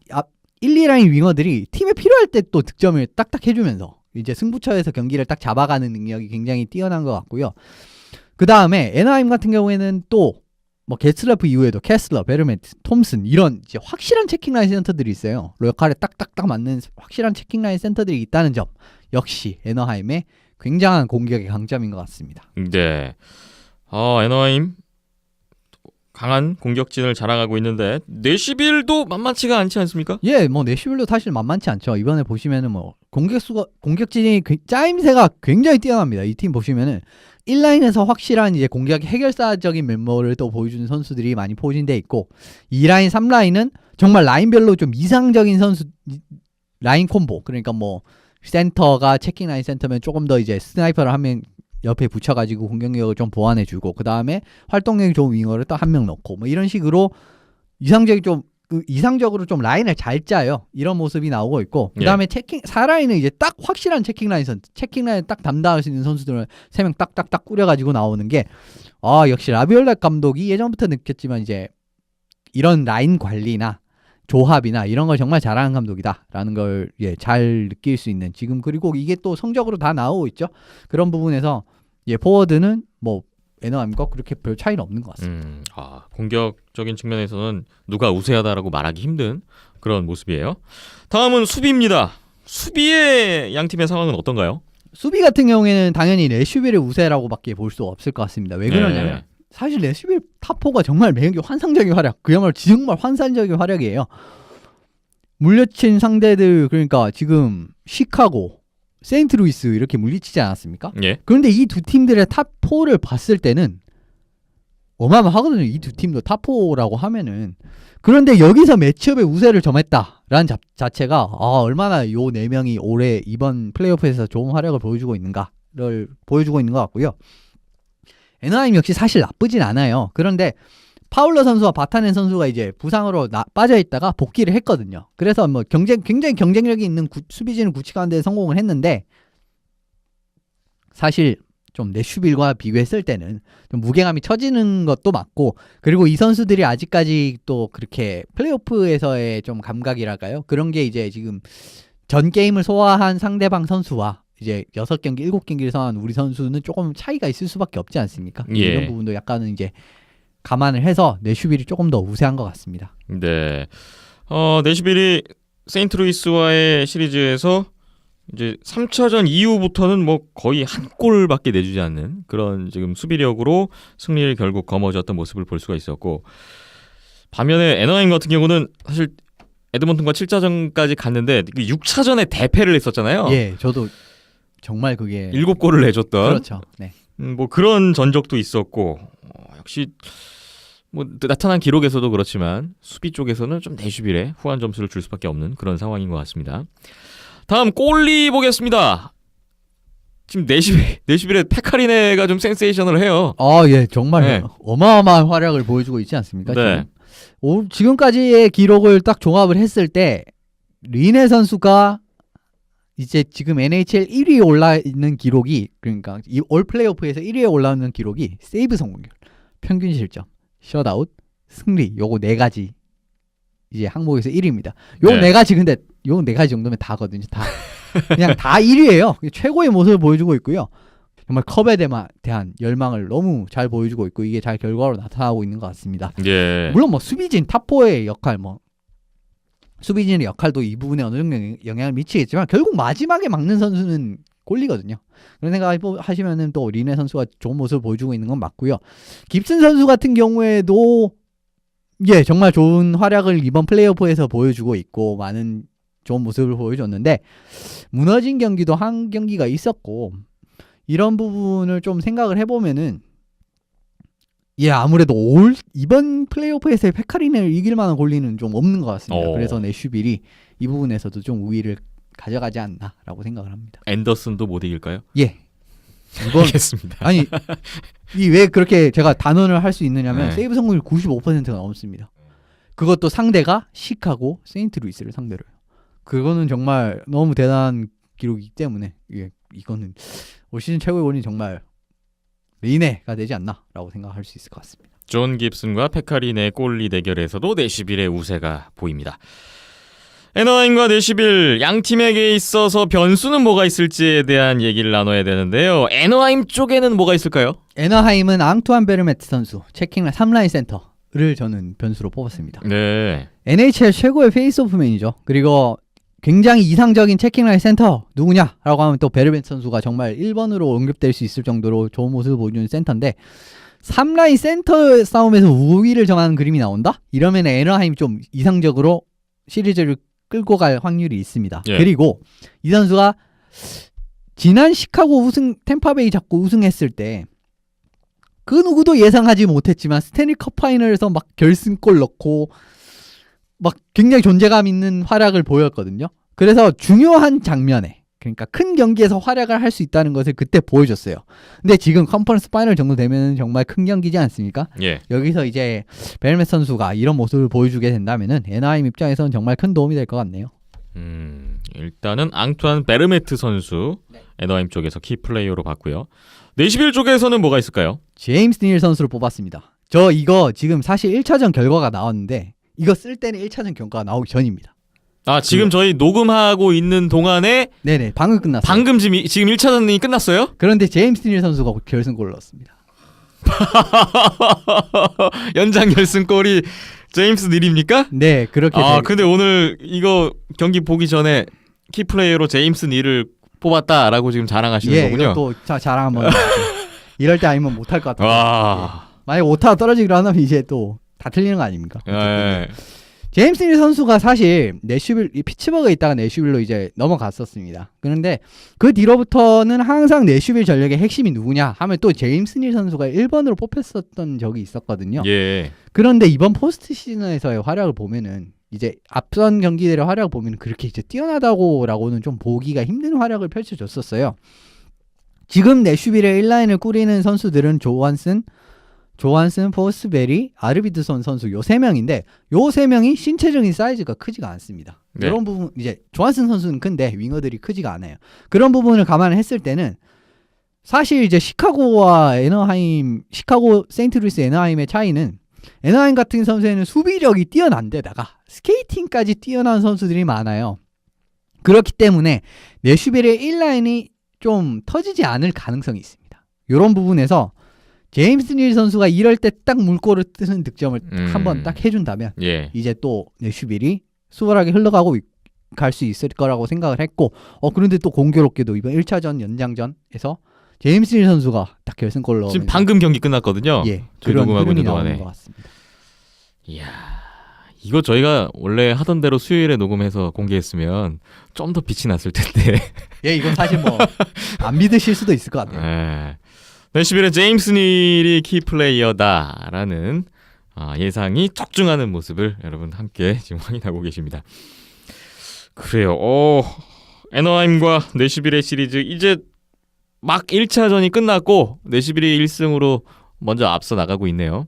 1, 2라인 윙어들이 팀에 필요할 때 또 득점을 딱딱 해주면서 이제 승부처에서 경기를 딱 잡아가는 능력이 굉장히 뛰어난 것 같고요. 그 다음에 애나하임 같은 경우에는 또 뭐 게츠레프 이후에도 캐슬러, 베르메트, 톰슨 이런 이제 확실한 체킹라인 센터들이 있어요. 역할에 딱딱딱 맞는 확실한 체킹라인 센터들이 있다는 점 역시 애나하임의 굉장한 공격의 강점인 것 같습니다. 네. 애나하임 강한 공격진을 자랑하고 있는데 내시빌도 만만치가 않지 않습니까? 예, 뭐 내시빌도 사실 만만치 않죠. 이번에 보시면은 뭐 공격진이 짜임새가 굉장히 뛰어납니다. 이 팀 보시면은 1라인에서 확실한 이제 공격 해결사적인 면모를 또 보여주는 선수들이 많이 포진돼 있고 2라인, 3라인은 정말 라인별로 좀 이상적인 선수 라인 콤보. 그러니까 뭐 센터가 체킹 라인 센터면 조금 더 이제 스나이퍼를 한 명 옆에 붙여가지고 공격력을 좀 보완해주고 그 다음에 활동력이 좋은 윙어를 또 한 명 넣고 뭐 이런 식으로 이상적으로 좀 라인을 잘 짜요. 이런 모습이 나오고 있고 그 다음에 4라인은 이제 딱 확실한 체킹라인 딱 담당할 수 있는 선수들을 3명 딱딱딱 꾸려가지고 나오는 게 역시 라비올렛 감독이 예전부터 느꼈지만 이제 이런 라인 관리나 조합이나 이런 걸 정말 잘하는 감독이다라는 걸 잘 느낄 수 있는 지금 그리고 이게 또 성적으로 다 나오고 있죠. 그런 부분에서 포워드는 뭐 애나하임과 그렇게 별 차이는 없는 것 같습니다. 공격적인 측면에서는 누가 우세하다라고 말하기 힘든 그런 모습이에요. 다음은 수비입니다. 수비의 양 팀의 상황은 어떤가요? 수비 같은 경우에는 당연히 레슈빌의 우세라고밖에 볼 수 없을 것 같습니다. 왜 그러냐면 사실 레슈빌 탑4가 정말 매경기 환상적인 활약, 그야말로 정말 환상적인 활약이에요. 물려친 상대들 그러니까 지금 시카고, 세인트루이스 이렇게 물리치지 않았습니까? 예. 그런데 이 두 팀들의 탑4를 봤을 때는 어마어마하거든요. 이 두 팀도 탑4라고 하면은. 그런데 여기서 매치업의 우세를 점했다라는 자체가 얼마나 요 4명이 올해 이번 플레이오프에서 좋은 활약을 보여주고 있는가를 보여주고 있는 것 같고요. 애나하임 역시 사실 나쁘진 않아요. 그런데 파울러 선수와 바타넨 선수가 이제 부상으로 빠져있다가 복귀를 했거든요. 그래서 뭐 굉장히 경쟁력이 있는 수비진을 구축하는 데 성공을 했는데 사실 좀 내슈빌과 비교했을 때는 좀 무게감이 처지는 것도 맞고 그리고 이 선수들이 아직까지 또 그렇게 플레이오프에서의 좀 감각이랄까요? 그런 게 이제 지금 전 게임을 소화한 상대방 선수와 이제 6경기, 7경기를 소화한 우리 선수는 조금 차이가 있을 수밖에 없지 않습니까? 이런 부분도 약간은 이제 감안을 해서 내슈빌이 조금 더 우세한 것 같습니다. 네. 내슈빌이 세인트루이스와의 시리즈에서 이제 3차전 이후부터는 뭐 거의 한 골밖에 내주지 않는 그런 지금 수비력으로 승리를 결국 거머쥐었던 모습을 볼 수가 있었고 반면에 애나하임 같은 경우는 사실 에드먼턴과 7차전까지 갔는데 6차전에 대패를 했었잖아요. 예, 저도 정말 그게 7골을 내줬던 그렇죠. 네. 뭐 그런 전적도 있었고 역시 뭐 나타난 기록에서도 그렇지만 수비 쪽에서는 좀 내슈빌에 후한 점수를 줄 수밖에 없는 그런 상황인 것 같습니다. 다음 골리 보겠습니다. 지금 내슈빌의 페카리네가 좀 센세이션을 해요. 예, 정말 어마어마한 활약을 보여주고 있지 않습니까? 네. 지금까지의 기록을 딱 종합을 했을 때 리네 선수가 이제 지금 NHL 1위에 올라 있는 기록이 그러니까 이 올 플레이오프에서 1위에 올라오는 기록이 세이브 성공률, 평균 실점, 셧아웃, 승리 요거 네 가지 이제 항목에서 1위입니다. 요 네 가지 근데 요 네 가지 정도면 다거든요. 다 그냥 다 1위예요. 최고의 모습을 보여주고 있고요. 정말 컵에 대한 열망을 너무 잘 보여주고 있고 이게 잘 결과로 나타나고 있는 것 같습니다. 예. 물론 뭐 수비진 탑4의 역할 뭐 수비진의 역할도 이 부분에 어느 정도 영향을 미치겠지만 결국 마지막에 막는 선수는 골리거든요. 그런 생각 하시면은 또 리네 선수가 좋은 모습을 보여주고 있는 건 맞고요. 깁슨 선수 같은 경우에도 예 정말 좋은 활약을 이번 플레이오프에서 보여주고 있고 많은 좋은 모습을 보여줬는데 무너진 경기도 한 경기가 있었고 이런 부분을 좀 생각을 해보면은 예 아무래도 이번 플레이오프에서의 페카리네를 이길 만한 골리는 좀 없는 것 같습니다. 그래서 내슈빌이 이 부분에서도 좀 우위를 가져가지 않나라고 생각을 합니다. 앤더슨도 못 이길까요? 예. 이번 알겠습니다. 아니 이 왜 그렇게 제가 단언을 할 수 있느냐면 네. 세이브 성공률 95%가 넘습니다. 그것도 상대가 시카고 세인트루이스를 상대로요. 그거는 정말 너무 대단한 기록이기 때문에 예, 이거는 올 시즌 최고의 골이 정말 리네가 되지 않나라고 생각할 수 있을 것 같습니다. 존 깁슨과 페카리네 골리 대결에서도 내시빌의 우세가 보입니다. 애너하임과 내시빌 양 팀에게 있어서 변수는 뭐가 있을지에 대한 얘기를 나눠야 되는데요. 애너하임 쪽에는 뭐가 있을까요? 애너하임은 앙투안 베르메트 선수 체킹라 3라인 센터를 저는 변수로 뽑았습니다. 네. NHL 최고의 페이스오프맨이죠. 그리고 굉장히 이상적인 체킹라인 센터 누구냐라고 하면 또 베르메트 선수가 정말 1번으로 언급될 수 있을 정도로 좋은 모습을 보여주는 센터인데 3라인 센터 싸움에서 우위를 정하는 그림이 나온다? 이러면 애너하임이 좀 이상적으로 시리즈를 끌고 갈 확률이 있습니다. 예. 그리고 이 선수가 지난 시카고 템파베이 잡고 우승했을 때 그 누구도 예상하지 못했지만 스탠리 컵 파이널에서 막 결승골 넣고 막 굉장히 존재감 있는 활약을 보였거든요. 그래서 중요한 장면에 그러니까 큰 경기에서 활약을 할 수 있다는 것을 그때 보여줬어요. 근데 지금 컨퍼런스 파이널 정도 되면 정말 큰 경기지 않습니까? 예. 여기서 이제 베르메트 선수가 이런 모습을 보여주게 된다면은 애나임 입장에서는 정말 큰 도움이 될 것 같네요. 일단은 앙투안 베르메트 선수 애너하임 쪽에서 키플레이어로 봤고요. 내시빌 쪽에서는 뭐가 있을까요? 제임스 닐 선수를 뽑았습니다. 저 이거 지금 사실 1차전 결과가 나왔는데 이거 쓸 때는 1차전 결과가 나오기 전입니다. 아 지금 저희 녹음하고 있는 동안에 네네 방금 끝났어요. 방금 지금 1차전이 끝났어요? 그런데 제임스 닐 선수가 결승골을 넣었습니다. 연장 결승골이 제임스 닐입니까? 네 그렇게 근데 오늘 이거 경기 보기 전에 키플레이어로 제임스 닐을 뽑았다라고 지금 자랑하시는 예, 거군요. 이것도 자랑 한번 이럴 때 아니면 못할 것 같아요. 와. 예. 만약에 오타가 떨어지기로 하면 이제 또 다 틀리는 거 아닙니까? 예. 제임스 닐 선수가 사실 피츠버그에 있다가 내슈빌로 이제 넘어갔었습니다. 그런데 그 뒤로부터는 항상 내슈빌 전력의 핵심이 누구냐 하면 또 제임스 닐 선수가 1번으로 뽑혔었던 적이 있었거든요. 예. 그런데 이번 포스트 시즌에서의 활약을 보면은 이제 앞선 경기들의 활약을 보면 그렇게 이제 뛰어나다고라고는 좀 보기가 힘든 활약을 펼쳐줬었어요. 지금 내슈빌의 1라인을 꾸리는 선수들은 조한슨, 포스베리, 아르비드손 선수 요 3명인데 요 3명이 신체적인 사이즈가 크지가 않습니다. 네. 이런 부분 이제 조한슨 선수는 큰데 윙어들이 크지가 않아요. 그런 부분을 감안했을 때는 사실 이제 시카고 세인트루이스 애너하임의 차이는 애너하임 같은 선수에는 수비력이 뛰어난 데다가 스케이팅까지 뛰어난 선수들이 많아요. 그렇기 때문에 내슈빌의 1라인이 좀 터지지 않을 가능성이 있습니다. 이런 부분에서 제임스 닐 선수가 이럴 때 딱 물꼬를 뜨는 득점을 한번 딱 해준다면 예. 이제 또 내슈빌이 수월하게 흘러가고 갈 수 있을 거라고 생각을 했고 그런데 또 공교롭게도 이번 1차전 연장전에서 제임스 닐 선수가 딱 결승골을 넣으면서 지금 방금 경기 끝났거든요. 예, 저희 그런 녹음하고 흐름이 있는 나오는 동안에. 것 같습니다. 이야. 이거 저희가 원래 하던 대로 수요일에 녹음해서 공개했으면 좀 더 빛이 났을 텐데. 예, 이건 사실 뭐 안 믿으실 수도 있을 것 같네요. 예. 내시빌의 제임스 닐이 키플레이어다라는 예상이 적중하는 모습을 여러분 함께 지금 확인하고 계십니다. 그래요. 애너하임과 내시빌의 시리즈 이제 막 1차전이 끝났고 내시빌이 1승으로 먼저 앞서 나가고 있네요.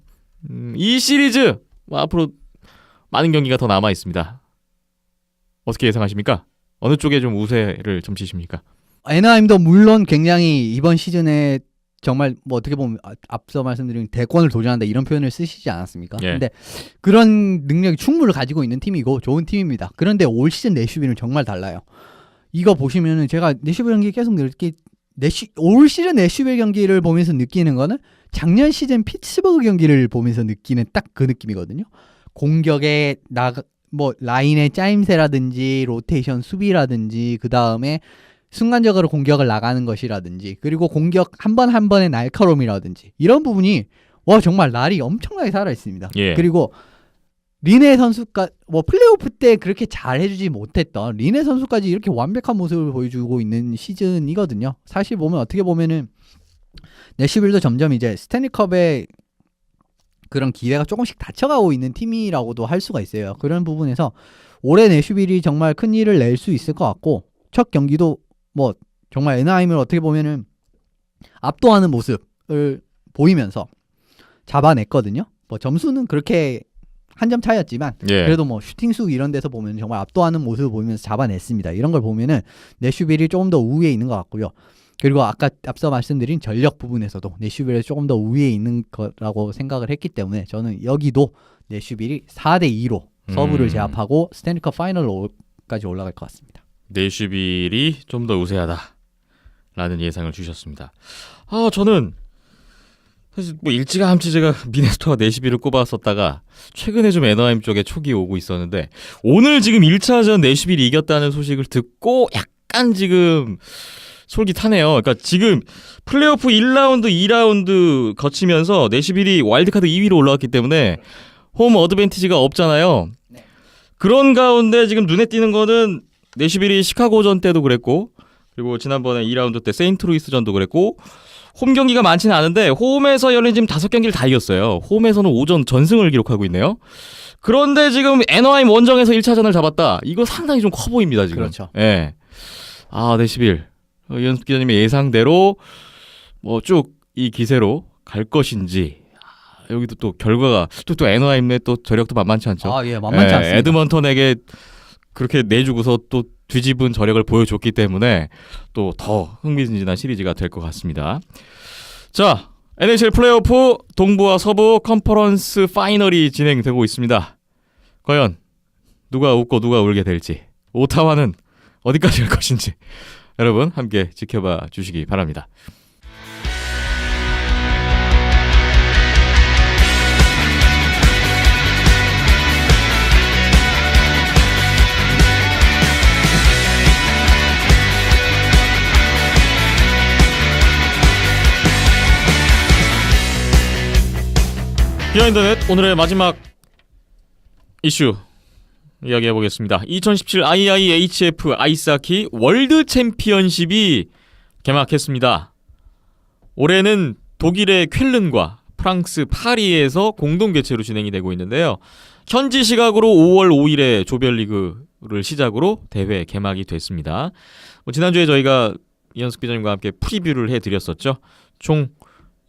이 시리즈 앞으로 많은 경기가 더 남아 있습니다. 어떻게 예상하십니까? 어느 쪽에 좀 우세를 점치십니까? 애나임도 물론 굉장히 이번 시즌에 정말 뭐 어떻게 보면 앞서 말씀드린 대권을 도전한다 이런 표현을 쓰시지 않았습니까? 예. 근데 그런 능력이 충분히 가지고 있는 팀이고 좋은 팀입니다. 그런데 올 시즌 내슈비는 정말 달라요. 이거 보시면은 제가 내슈비 경기 계속 올 시즌 내슈비 경기를 보면서 느끼는 거는 작년 시즌 피츠버그 경기를 보면서 느끼는 딱 그 느낌이거든요. 공격에 뭐 라인의 짜임새라든지 로테이션 수비라든지 그 다음에 순간적으로 공격을 나가는 것이라든지 그리고 공격 한 번 한 번의 날카로움이라든지 이런 부분이 와 정말 날이 엄청나게 살아 있습니다. 예. 그리고 리네 선수가 뭐 플레이오프 때 그렇게 잘 해주지 못했던 리네 선수까지 이렇게 완벽한 모습을 보여주고 있는 시즌이거든요. 사실 보면 어떻게 보면은 내슈빌도 점점 이제 스탠리컵의 그런 기회가 조금씩 닫혀가고 있는 팀이라고도 할 수가 있어요. 그런 부분에서 올해 내슈빌이 정말 큰 일을 낼 수 있을 것 같고 첫 경기도 뭐 정말 애나하임을 어떻게 보면은 압도하는 모습을 보이면서 잡아냈거든요. 뭐 점수는 그렇게 한 점 차이였지만 예. 그래도 뭐 슈팅수 이런 데서 보면 정말 압도하는 모습을 보이면서 잡아냈습니다. 이런 걸 보면은 내슈빌이 조금 더 우위에 있는 것 같고요. 그리고 아까 앞서 말씀드린 전력 부분에서도 내슈빌이 조금 더 우위에 있는 거라고 생각을 했기 때문에 저는 여기도 내슈빌이 4대2로 서부를 제압하고 스탠리컵 파이널로까지 올라갈 것 같습니다. 내슈빌이 좀 더 우세하다라는 예상을 주셨습니다. 저는 사실 뭐 일찌감치 제가 미네소타와 내슈빌을 꼽았었다가 최근에 좀 애너하임 쪽에 촉이 오고 있었는데 오늘 지금 1차전 내슈빌이 이겼다는 소식을 듣고 약간 지금 솔깃하네요. 그러니까 지금 플레이오프 1라운드, 2라운드 거치면서 내슈빌이 와일드카드 2위로 올라왔기 때문에 홈 어드밴티지가 없잖아요. 네. 그런 가운데 지금 눈에 띄는 거는 내슈빌이 시카고전 때도 그랬고 그리고 지난번에 2라운드 때 세인트루이스전도 그랬고 홈 경기가 많지는 않은데 홈에서 열린 지금 5경기를 다 이겼어요. 홈에서는 5전 전승을 기록하고 있네요. 그런데 지금 애너하임 원정에서 1차전을 잡았다. 이거 상당히 좀 커 보입니다. 지금. 그렇죠. 예. 내슈빌 이현숙 기자님의 예상대로 뭐 쭉 이 기세로 갈 것인지 여기도 또 결과가 또 애너하임의 또 저력도 만만치 않죠. 예, 만만치 않습니다. 에드먼턴에게 그렇게 내주고서 또 뒤집은 저력을 보여줬기 때문에 또 더 흥미진진한 시리즈가 될 것 같습니다. 자, NHL 플레이오프 동부와 서부 컨퍼런스 파이널이 진행되고 있습니다. 과연 누가 웃고 누가 울게 될지 오타와는 어디까지 갈 것인지 여러분 함께 지켜봐 주시기 바랍니다. 비하인드넷 오늘의 마지막 이슈 이야기해보겠습니다. 2017 IIHF 아이스하키 월드 챔피언십이 개막했습니다. 올해는 독일의 쾰른과 프랑스 파리에서 공동 개최로 진행이 되고 있는데요. 현지 시각으로 5월 5일에 조별리그를 시작으로 대회 개막이 됐습니다. 지난주에 저희가 이현숙 기자님과 함께 프리뷰를 해드렸었죠. 총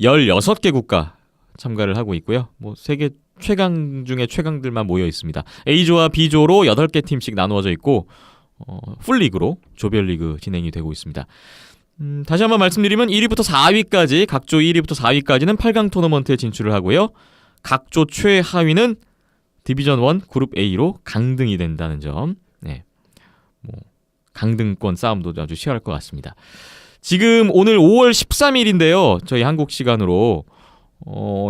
16개 국가 참가를 하고 있고요. 세계 최강 중에 최강들만 모여 있습니다. A조와 B조로 8개 팀씩 나누어져 있고 풀리그로 조별리그 진행이 되고 있습니다. 다시 한번 말씀드리면 1위부터 4위까지 각조 1위부터 4위까지는 8강 토너먼트에 진출을 하고요. 각조 최하위는 디비전 1 그룹 A로 강등이 된다는 점. 네. 강등권 싸움도 아주 시원할 것 같습니다. 지금 오늘 5월 13일인데요. 저희 한국 시간으로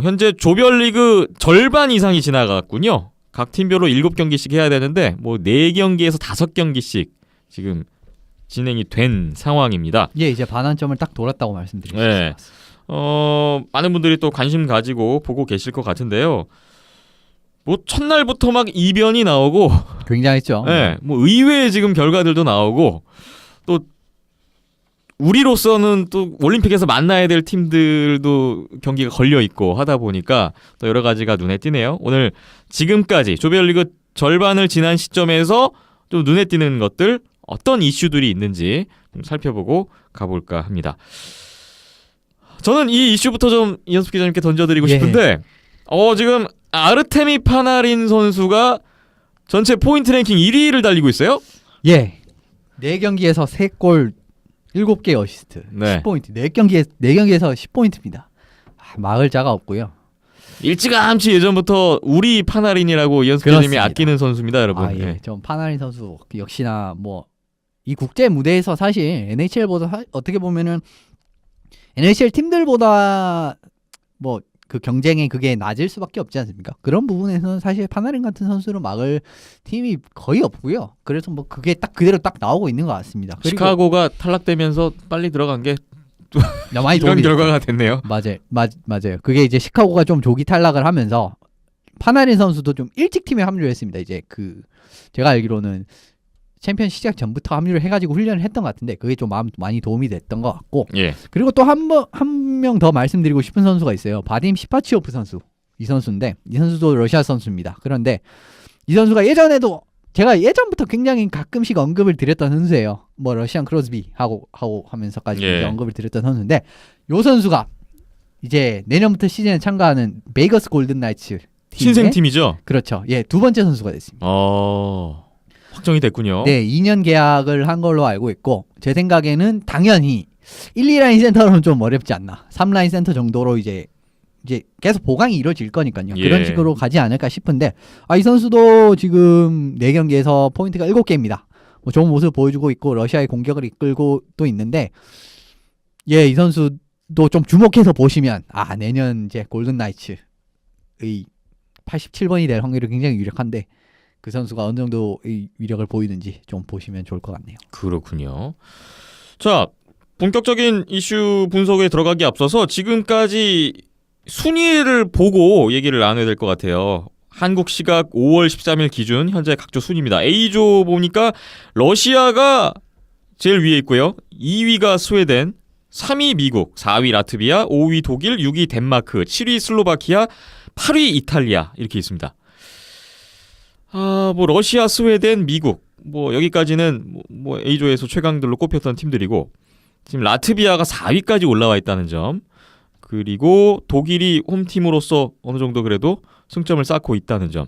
현재 조별리그 절반 이상이 지나갔군요. 각 팀별로 7경기씩 해야 되는데 4경기에서 5경기씩 지금 진행이 된 상황입니다. 예, 이제 반환점을 딱 돌았다고 말씀드릴 수 네. 있습니다. 많은 분들이 또 관심 가지고 보고 계실 것 같은데요. 첫날부터 막 이변이 나오고 굉장했죠. 네, 의외의 지금 결과들도 나오고 또 우리로서는 또 올림픽에서 만나야 될 팀들도 경기가 걸려 있고 하다 보니까 또 여러 가지가 눈에 띄네요. 오늘 지금까지 조별리그 절반을 지난 시점에서 좀 눈에 띄는 것들 어떤 이슈들이 있는지 좀 살펴보고 가볼까 합니다. 저는 이 이슈부터 좀 이현숙 기자님께 던져드리고 싶은데 지금 아르테미 파나린 선수가 전체 포인트 랭킹 1위를 달리고 있어요? 예. 4경기에서 3골 7개 어시스트 네. 10포인트 4경기에서 10포인트입니다. 막을 자가 없고요. 일찌감치 예전부터 우리 파나린이라고 이현수 PD님이 그렇습니다. 아끼는 선수입니다, 여러분. 아, 예. 예. 좀 파나린 선수 역시나 뭐 이 국제 무대에서 사실 NHL보다 어떻게 보면은 NHL 팀들보다 뭐 그 경쟁이 그게 낮을 수밖에 없지 않습니까? 그런 부분에서는 사실 파나린 같은 선수를 막을 팀이 거의 없고요. 그래서 뭐 그게 딱 그대로 딱 나오고 있는 것 같습니다. 그리고 시카고가 탈락되면서 빨리 들어간 게 많이 이런 도움이 결과가 됐네요. 맞아요. 그게 이제 시카고가 좀 조기 탈락을 하면서 파나린 선수도 좀 일찍 팀에 합류했습니다. 이제 그 제가 알기로는 챔피언 시작 전부터 합류를 해가지고 훈련을 했던 것 같은데 그게 좀 많이 도움이 됐던 것 같고 예. 그리고 또 한 명 더 말씀드리고 싶은 선수가 있어요. 바딤 시파치오프 선수. 이 선수인데 이 선수도 러시아 선수입니다. 그런데 이 선수가 예전에도 제가 예전부터 굉장히 가끔씩 언급을 드렸던 선수예요. 뭐 러시안 크로스비 하고 하면서까지 예. 언급을 드렸던 선수인데 이 선수가 이제 내년부터 시즌에 참가하는 베이거스 골든 나이츠 신생 팀이죠. 그렇죠. 예, 2번째 선수가 됐습니다. 확정이 됐군요. 네, 2년 계약을 한 걸로 알고 있고 제 생각에는 당연히 1, 2라인 센터로는 좀 어렵지 않나. 3라인 센터 정도로 이제 계속 보강이 이루어질 거니까요. 예. 그런 식으로 가지 않을까 싶은데 이 선수도 지금 4경기에서 포인트가 7개입니다. 뭐 좋은 모습을 보여주고 있고 러시아의 공격을 이끌고 또 있는데 예, 이 선수도 좀 주목해서 보시면 내년 이제 골든 나이츠의 87번이 될 확률이 굉장히 유력한데 그 선수가 어느 정도의 위력을 보이는지 좀 보시면 좋을 것 같네요. 그렇군요. 자, 본격적인 이슈 분석에 들어가기 앞서서 지금까지 순위를 보고 얘기를 나눠야 될 것 같아요. 한국 시각 5월 13일 기준 현재 각조 순위입니다. A조 보니까 러시아가 제일 위에 있고요. 2위가 스웨덴, 3위 미국, 4위 라트비아, 5위 독일, 6위 덴마크, 7위 슬로바키아, 8위 이탈리아 이렇게 있습니다. 뭐 러시아, 스웨덴, 미국 뭐 여기까지는 뭐 A조에서 최강들로 꼽혔던 팀들이고 지금 라트비아가 4위까지 올라와 있다는 점 그리고 독일이 홈팀으로서 어느 정도 그래도 승점을 쌓고 있다는 점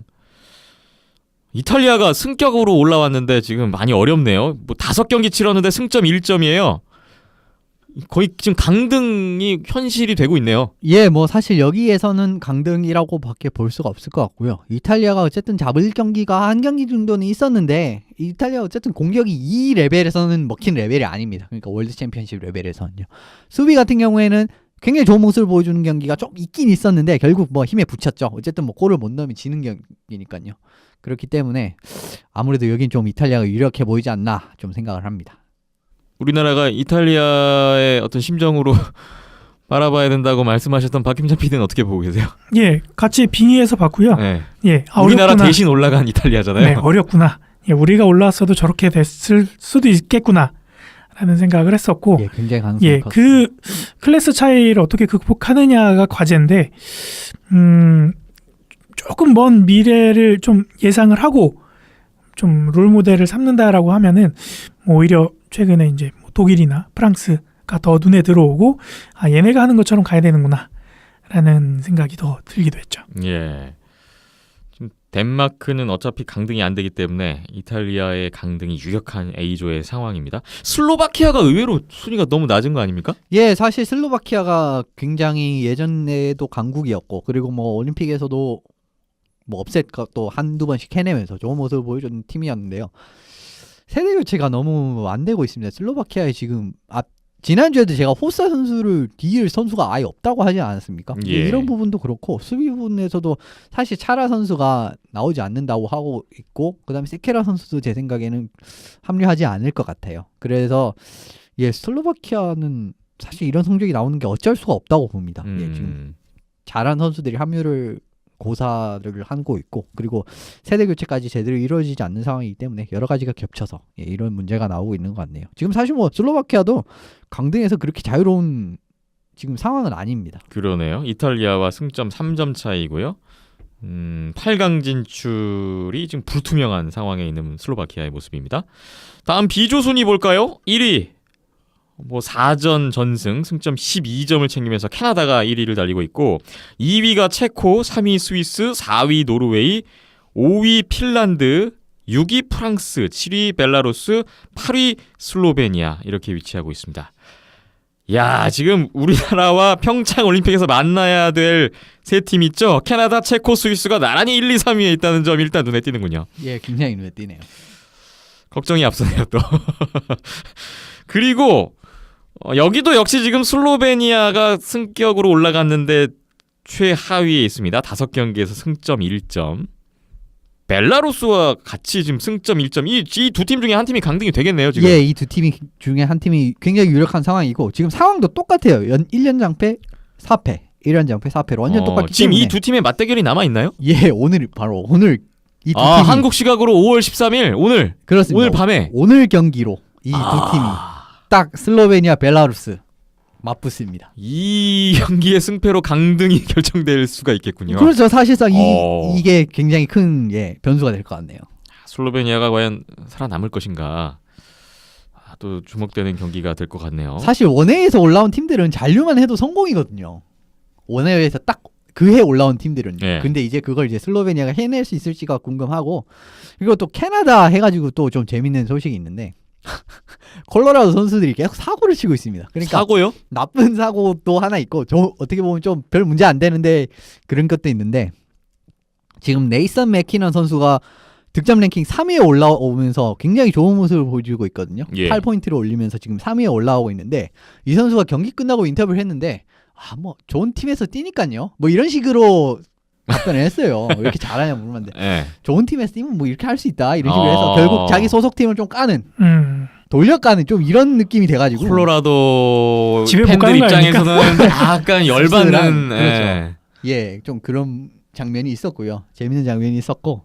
이탈리아가 승격으로 올라왔는데 지금 많이 어렵네요. 뭐 5경기 치렀는데 승점 1점이에요. 거의 지금 강등이 현실이 되고 있네요. 예, 뭐 사실 여기에서는 강등이라고밖에 볼 수가 없을 것 같고요. 이탈리아가 어쨌든 잡을 경기가 한 경기 정도는 있었는데 이탈리아 어쨌든 공격이 이 레벨에서는 먹힌 레벨이 아닙니다. 그러니까 월드 챔피언십 레벨에서는요. 수비 같은 경우에는 굉장히 좋은 모습을 보여주는 경기가 좀 있긴 있었는데 결국 뭐 힘에 부쳤죠. 어쨌든 뭐 골을 못 넣으면 지는 경기니까요. 그렇기 때문에 아무래도 여긴 좀 이탈리아가 유력해 보이지 않나 좀 생각을 합니다. 우리나라가 이탈리아의 어떤 심정으로 바라봐야 된다고 말씀하셨던 박김찬 PD는 어떻게 보고 계세요? 예, 같이 빙의해서 봤고요. 네. 예, 우리나라 어렵구나. 대신 올라간 이탈리아잖아요. 네, 어렵구나. 예, 우리가 올라왔어도 저렇게 됐을 수도 있겠구나. 라는 생각을 했었고, 예, 굉장히 가능성이 예, 컸습니다. 그 클래스 차이를 어떻게 극복하느냐가 과제인데, 조금 먼 미래를 좀 예상을 하고, 좀 롤모델을 삼는다라고 하면은, 뭐 오히려 최근에 이제 뭐 독일이나 프랑스가 더 눈에 들어오고, 얘네가 하는 것처럼 가야 되는구나. 라는 생각이 더 들기도 했죠. 예. 지금 덴마크는 어차피 강등이 안 되기 때문에 이탈리아의 강등이 유력한 A조의 상황입니다. 슬로바키아가 의외로 순위가 너무 낮은 거 아닙니까? 예, 사실 슬로바키아가 굉장히 예전에도 강국이었고 그리고 뭐 올림픽에서도 뭐 업셋 또 한두 번씩 해내면서 좋은 모습을 보여주는 팀이었는데요. 세대 교체가 너무 안 되고 있습니다. 슬로바키아에 지금 지난주에도 제가 호사 선수를 뒤일 선수가 아예 없다고 하지 않았습니까? 예. 이런 부분도 그렇고 수비 부분에서도 사실 차라 선수가 나오지 않는다고 하고 있고 그다음에 세케라 선수도 제 생각에는 합류하지 않을 것 같아요. 그래서 예, 슬로바키아는 사실 이런 성적이 나오는 게 어쩔 수가 없다고 봅니다. 예, 지금 잘한 선수들이 합류를 고사를 하고 있고 그리고 세대 교체까지 제대로 이루어지지 않는 상황이기 때문에 여러 가지가 겹쳐서 예, 이런 문제가 나오고 있는 것 같네요. 지금 사실 뭐 슬로바키아도 강등에서 그렇게 자유로운 지금 상황은 아닙니다. 그러네요. 이탈리아와 승점 3점 차이고요. 8강 진출이 지금 불투명한 상황에 있는 슬로바키아의 모습입니다. 다음 B조 순위 볼까요? 1위 뭐 4전 전승 승점 12점을 챙기면서 캐나다가 1위를 달리고 있고 2위가 체코, 3위 스위스, 4위 노르웨이, 5위 핀란드, 6위 프랑스, 7위 벨라루스, 8위 슬로베니아 이렇게 위치하고 있습니다. 야, 지금 우리나라와 평창 올림픽에서 만나야 될 세 팀 있죠? 캐나다, 체코, 스위스가 나란히 1, 2, 3위에 있다는 점 일단 눈에 띄는군요. 예, 굉장히 눈에 띄네요. 걱정이 앞서네요 또. 그리고 여기도 역시 지금 슬로베니아가 승격으로 올라갔는데 최하위에 있습니다. 5경기에서 승점 1점. 벨라루스와 같이 지금 승점 1점. 이 두 팀 중에 한 팀이 강등이 되겠네요 지금. 예, 이 두 팀이 중에 한 팀이 굉장히 유력한 상황이고 지금 상황도 똑같아요. 1연장패 4패, 1연장패 4패로 완전 똑같기 지금 때문에 이 두 팀의 맞대결이 남아 있나요? 예, 오늘 이 두 팀이 한국 시각으로 5월 13일 오늘 그렇습니다. 오늘 밤에 오늘 경기로 이 두 팀이 딱 슬로베니아, 벨라루스 맞붙습니다. 이 경기의 승패로 강등이 결정될 수가 있겠군요. 그렇죠. 사실상 어. 이게 굉장히 큰 변수가 될 것 같네요. 슬로베니아가 과연 살아남을 것인가? 또 주목되는 경기가 될 것 같네요. 사실 원회에서 올라온 팀들은 잔류만 해도 성공이거든요. 원회에서 딱 그 해 올라온 팀들은. 예. 근데 이제 그걸 이제 슬로베니아가 해낼 수 있을지가 궁금하고 그리고 또 캐나다 해가지고 또 좀 재밌는 소식이 있는데 콜로라도 선수들이 계속 사고를 치고 있습니다. 그러니까 사고요? 나쁜 사고도 하나 있고 저 어떻게 보면 좀 별 문제 안 되는데 그런 것도 있는데 지금 네이선 맥키넌 선수가 득점 랭킹 3위에 올라오면서 굉장히 좋은 모습을 보여주고 있거든요. 예. 8포인트를 올리면서 지금 3위에 올라오고 있는데 이 선수가 경기 끝나고 인터뷰를 했는데 뭐 좋은 팀에서 뛰니까요. 뭐 이런 식으로 답변을 했어요. 왜 이렇게 잘하냐 물었는데 예. 좋은 팀에서 뛰면 뭐 이렇게 할 수 있다 이런 식으로 해서 결국 자기 소속팀을 좀 까는 돌려까는 좀 이런 느낌이 돼가지고 콜로라도 집에 못 팬들 가는 거 입장에서는 약간 열받는. 그렇죠. 좀 그런 장면이 있었고요. 재밌는 장면이 있었고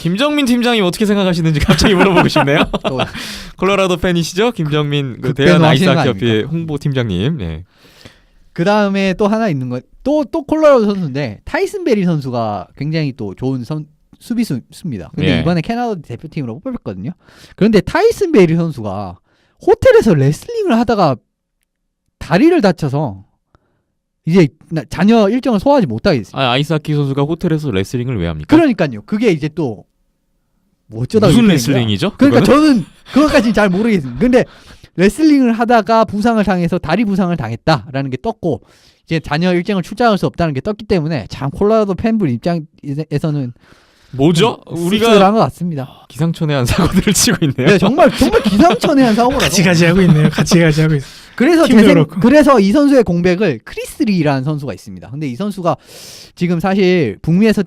김정민 팀장님 어떻게 생각하시는지 갑자기 물어보고 싶네요. 또 콜로라도 팬이시죠? 김정민 그 극변 대한 하시는 거 아이스하키협회 홍보 팀장님. 네. 그 다음에 또 하나 있는 건 또 콜로라도 선수인데 타이슨 베리 선수가 굉장히 또 좋은 수비수입니다. 근데 예. 이번에 캐나다 대표팀으로 뽑혔거든요. 그런데 타이슨 베리 선수가 호텔에서 레슬링을 하다가 다리를 다쳐서 이제 자녀 일정을 소화하지 못하게 됐습니다. 아이스하키 선수가 호텔에서 레슬링을 왜 합니까? 그러니까요. 그게 이제 또 뭐 어쩌다 무슨 이렇게 된 거야. 레슬링이죠? 그러니까 그거는? 저는 그것까지는 잘 모르겠습니다. 근데 레슬링을 하다가 부상을 당해서 다리 부상을 당했다라는 게 떴고 이제 자녀 일정을 출장할 수 없다는 게 떴기 때문에 참 콜로라도 팬분 입장에서는 뭐죠? 우리가 씁쓸한 것 같습니다. 기상천외한 사고들을 치고 있네요. 네, 정말 기상천외한 사고라서. 같이 하고 있네요. 같이 하고 있어요. 그래서 팀도 그렇고. 그래서 이 선수의 공백을 크리스 리라는 선수가 있습니다. 근데 이 선수가 지금 사실 북미에서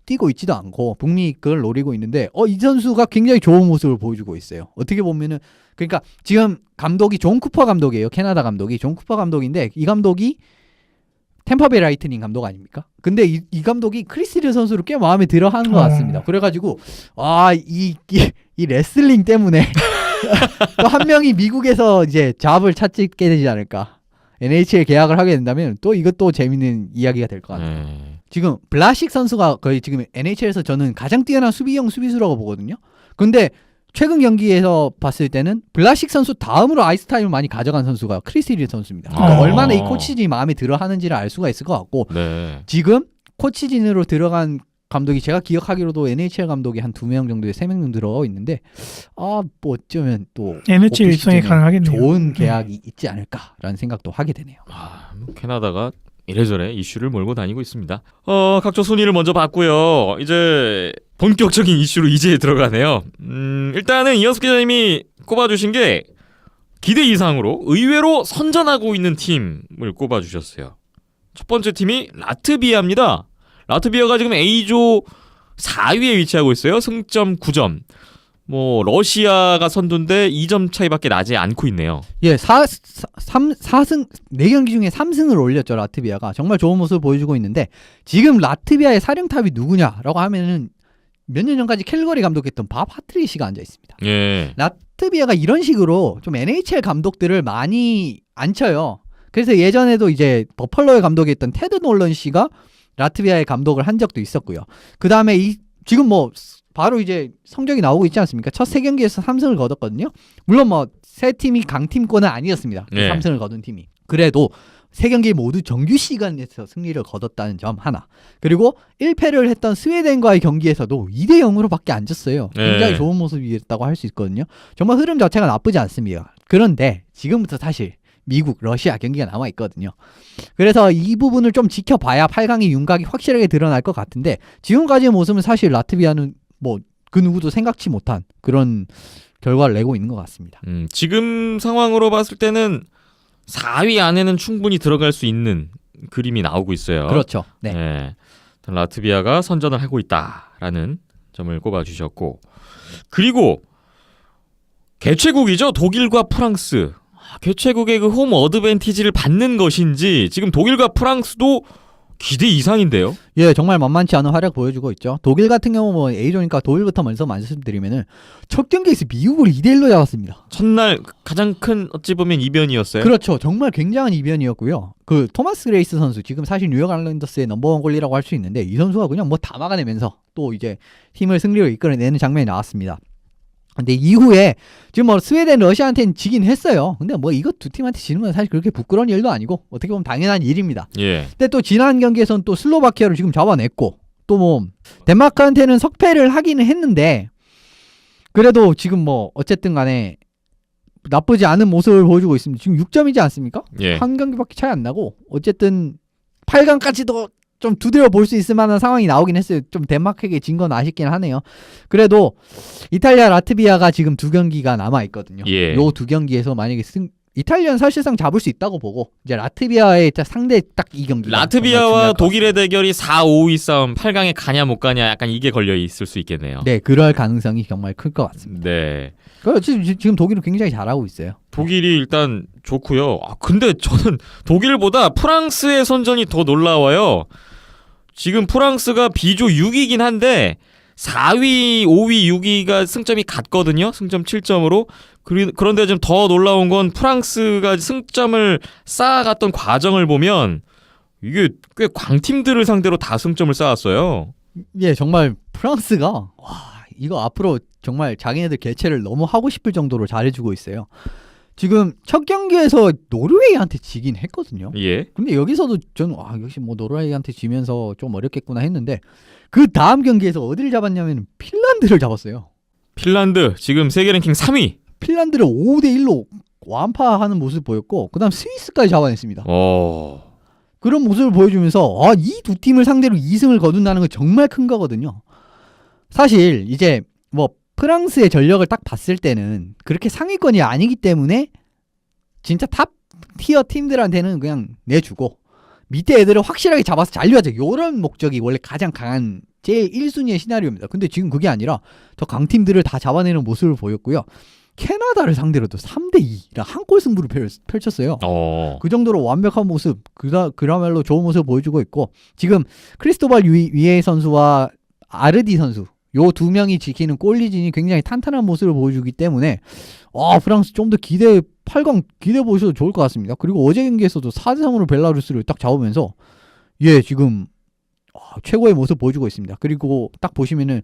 뛰고 있지도 않고 북미 그걸 노리고 있는데 이 선수가 굉장히 좋은 모습을 보여주고 있어요. 어떻게 보면은 그러니까 지금 감독이 존 쿠퍼 감독이에요. 캐나다 감독이 존 쿠퍼 감독인데 이 감독이 템파베이 라이트닝 감독 아닙니까? 근데 이 감독이 크리스 리 선수를 꽤 마음에 들어 하는 것 같습니다. 그래가지고 이 레슬링 때문에 또 한 명이 미국에서 이제 잡을 찾게 되지 않을까. NHL 계약을 하게 된다면 또 이것도 재밌는 이야기가 될 것 같아요. 지금 블라식 선수가 거의 지금 NHL에서 저는 가장 뛰어난 수비형 수비수라고 보거든요. 근데 최근 경기에서 봤을 때는 블라식 선수 다음으로 아이스 타임을 많이 가져간 선수가 크리스 리 선수입니다. 그러니까 얼마나 이 코치진이 마음에 들어 하는지를 알 수가 있을 것 같고 네. 지금 코치진으로 들어간 감독이 제가 기억하기로도 NHL 감독이 한 2명 정도에 3명 정도 들어가고 있는데 뭐 어쩌면 또 NHL 입성이 가능하겠네요. 좋은 계약이 있지 않을까라는 생각도 하게 되네요. 캐나다가 이래저래 이슈를 몰고 다니고 있습니다. 각종 순위를 먼저 봤고요. 이제 본격적인 이슈로 이제 들어가네요. 일단은 이현숙 기자님이 꼽아주신 게 기대 이상으로 의외로 선전하고 있는 팀을 꼽아주셨어요. 첫 번째 팀이 라트비아입니다. 라트비아가 지금 A조 4위에 위치하고 있어요. 승점 9점. 뭐 러시아가 선두인데 2점 차이밖에 나지 않고 있네요. 예, 4승 4경기 중에 3승을 올렸죠. 라트비아가. 정말 좋은 모습을 보여주고 있는데 지금 라트비아의 사령탑이 누구냐라고 하면은 몇 년 전까지 캘거리 감독했던 밥 하트리시가 앉아 있습니다. 예. 라트비아가 이런 식으로 좀 NHL 감독들을 많이 안 쳐요. 그래서 예전에도 이제 버펄로의 감독이었던 테드 놀런 씨가 라트비아의 감독을 한 적도 있었고요. 그 다음에 지금 뭐 바로 이제 성적이 나오고 있지 않습니까? 첫 3경기에서 3승을 거뒀거든요. 물론 뭐 세 팀이 강팀권은 아니었습니다. 네. 3승을 거둔 팀이. 그래도 3경기 모두 정규 시간에서 승리를 거뒀다는 점 하나. 그리고 1패를 했던 스웨덴과의 경기에서도 2대 0으로 밖에 안 졌어요. 굉장히 네. 좋은 모습이었다고 할 수 있거든요. 정말 흐름 자체가 나쁘지 않습니다. 그런데 지금부터 사실 미국, 러시아 경기가 남아 있거든요. 그래서 이 부분을 좀 지켜봐야 8강의 윤곽이 확실하게 드러날 것 같은데 지금까지의 모습은 사실 라트비아는 뭐 그 누구도 생각지 못한 그런 결과를 내고 있는 것 같습니다. 지금 상황으로 봤을 때는 4위 안에는 충분히 들어갈 수 있는 그림이 나오고 있어요. 그렇죠. 네. 네. 라트비아가 선전을 하고 있다라는 점을 꼽아주셨고, 그리고 개최국이죠. 독일과 프랑스. 개최국의 그 홈 어드밴티지를 받는 것인지 지금 독일과 프랑스도 기대 이상인데요. 예, 정말 만만치 않은 활약 보여주고 있죠. 독일 같은 경우 뭐 A조니까 독일부터 먼저 말씀드리면은 첫 경기에서 미국을 2대1로 잡았습니다. 첫날 가장 큰 어찌 보면 이변이었어요. 그렇죠. 정말 굉장한 이변이었고요. 그 토마스 그레이스 선수 지금 사실 뉴욕 아일랜더스의 넘버원 골리라고 할 수 있는데 이 선수가 그냥 뭐 다 막아내면서 또 이제 팀을 승리로 이끌어내는 장면이 나왔습니다. 근데 이후에 지금 뭐 스웨덴, 러시아한테는 지긴 했어요. 근데 뭐 이거 두 팀한테 지는 건 사실 그렇게 부끄러운 일도 아니고 어떻게 보면 당연한 일입니다. 예. 근데 또 지난 경기에서는 또 슬로바키아를 지금 잡아냈고 또 뭐 덴마크한테는 석패를 하기는 했는데 그래도 지금 뭐 어쨌든 간에 나쁘지 않은 모습을 보여주고 있습니다. 지금 6점이지 않습니까? 예. 한 경기밖에 차이 안 나고 어쨌든 8강까지도 좀 두드려 볼 수 있을 만한 상황이 나오긴 했어요. 좀 덴마크에게 진 건 아쉽긴 하네요. 그래도 이탈리아, 라트비아가 지금 2경기가 남아 있거든요. 예. 요 2경기에서 만약에 이탈리아는 사실상 잡을 수 있다고 보고 이제 라트비아의 상대 딱 이 경기. 라트비아와 독일의 대결이 4, 5위 싸움 8강에 가냐 못 가냐 약간 이게 걸려 있을 수 있겠네요. 네, 그럴 가능성이 정말 클 것 같습니다. 네. 지금 독일은 굉장히 잘하고 있어요. 독일이 일단 좋고요. 근데 저는 독일보다 프랑스의 선전이 더 놀라워요. 지금 프랑스가 B조 6위긴 한데 4위, 5위, 6위가 승점이 같거든요. 승점 7점으로. 그런데 좀 더 놀라운 건 프랑스가 승점을 쌓아갔던 과정을 보면 이게 꽤 강팀들을 상대로 다 승점을 쌓았어요. 예, 정말 프랑스가 이거 앞으로 정말 자기네들 개최를 너무 하고 싶을 정도로 잘해주고 있어요. 지금 첫 경기에서 노르웨이한테 지긴 했거든요. 예. 근데 여기서도 저는 역시 뭐 노르웨이한테 지면서 좀 어렵겠구나 했는데 그 다음 경기에서 어디를 잡았냐면 핀란드를 잡았어요. 핀란드 지금 세계 랭킹 3위. 핀란드를 5대1로 완파하는 모습을 보였고 그다음 스위스까지 잡아냈습니다. 그런 모습을 보여주면서 이 두 팀을 상대로 2승을 거둔다는 건 정말 큰 거거든요. 사실 이제 뭐 프랑스의 전력을 딱 봤을 때는 그렇게 상위권이 아니기 때문에 진짜 탑 티어 팀들한테는 그냥 내주고 밑에 애들을 확실하게 잡아서 잔류하자 이런 목적이 원래 가장 강한 제일 1순위의 시나리오입니다. 근데 지금 그게 아니라 저 강팀들을 다 잡아내는 모습을 보였고요. 캐나다를 상대로도 3대2라 한 골 승부를 펼쳤어요. 그 정도로 완벽한 모습, 그야말로 좋은 모습을 보여주고 있고 지금 크리스토발 위에 선수와 아르디 선수 요 두 명이 지키는 골리진이 굉장히 탄탄한 모습을 보여주기 때문에 프랑스 좀 더 8강 기대해 보셔도 좋을 것 같습니다. 그리고 어제 경기에서도 4대3으로 벨라루스를 딱 잡으면서 지금 최고의 모습 보여주고 있습니다. 그리고 딱 보시면은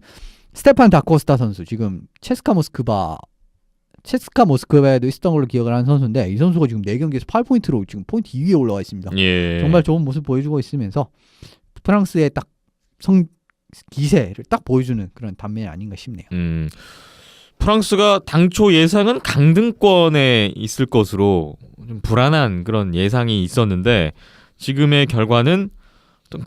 스테판 다코스타 선수 지금 체스카 모스크바에도 있었던 걸로 기억을 하는 선수인데 이 선수가 지금 4경기에서 8포인트로 지금 포인트 2위에 올라와 있습니다. 예. 정말 좋은 모습 보여주고 있으면서 프랑스의 딱 기세를 딱 보여주는 그런 단면이 아닌가 싶네요. 프랑스가 당초 예상은 강등권에 있을 것으로 좀 불안한 그런 예상이 있었는데 지금의 결과는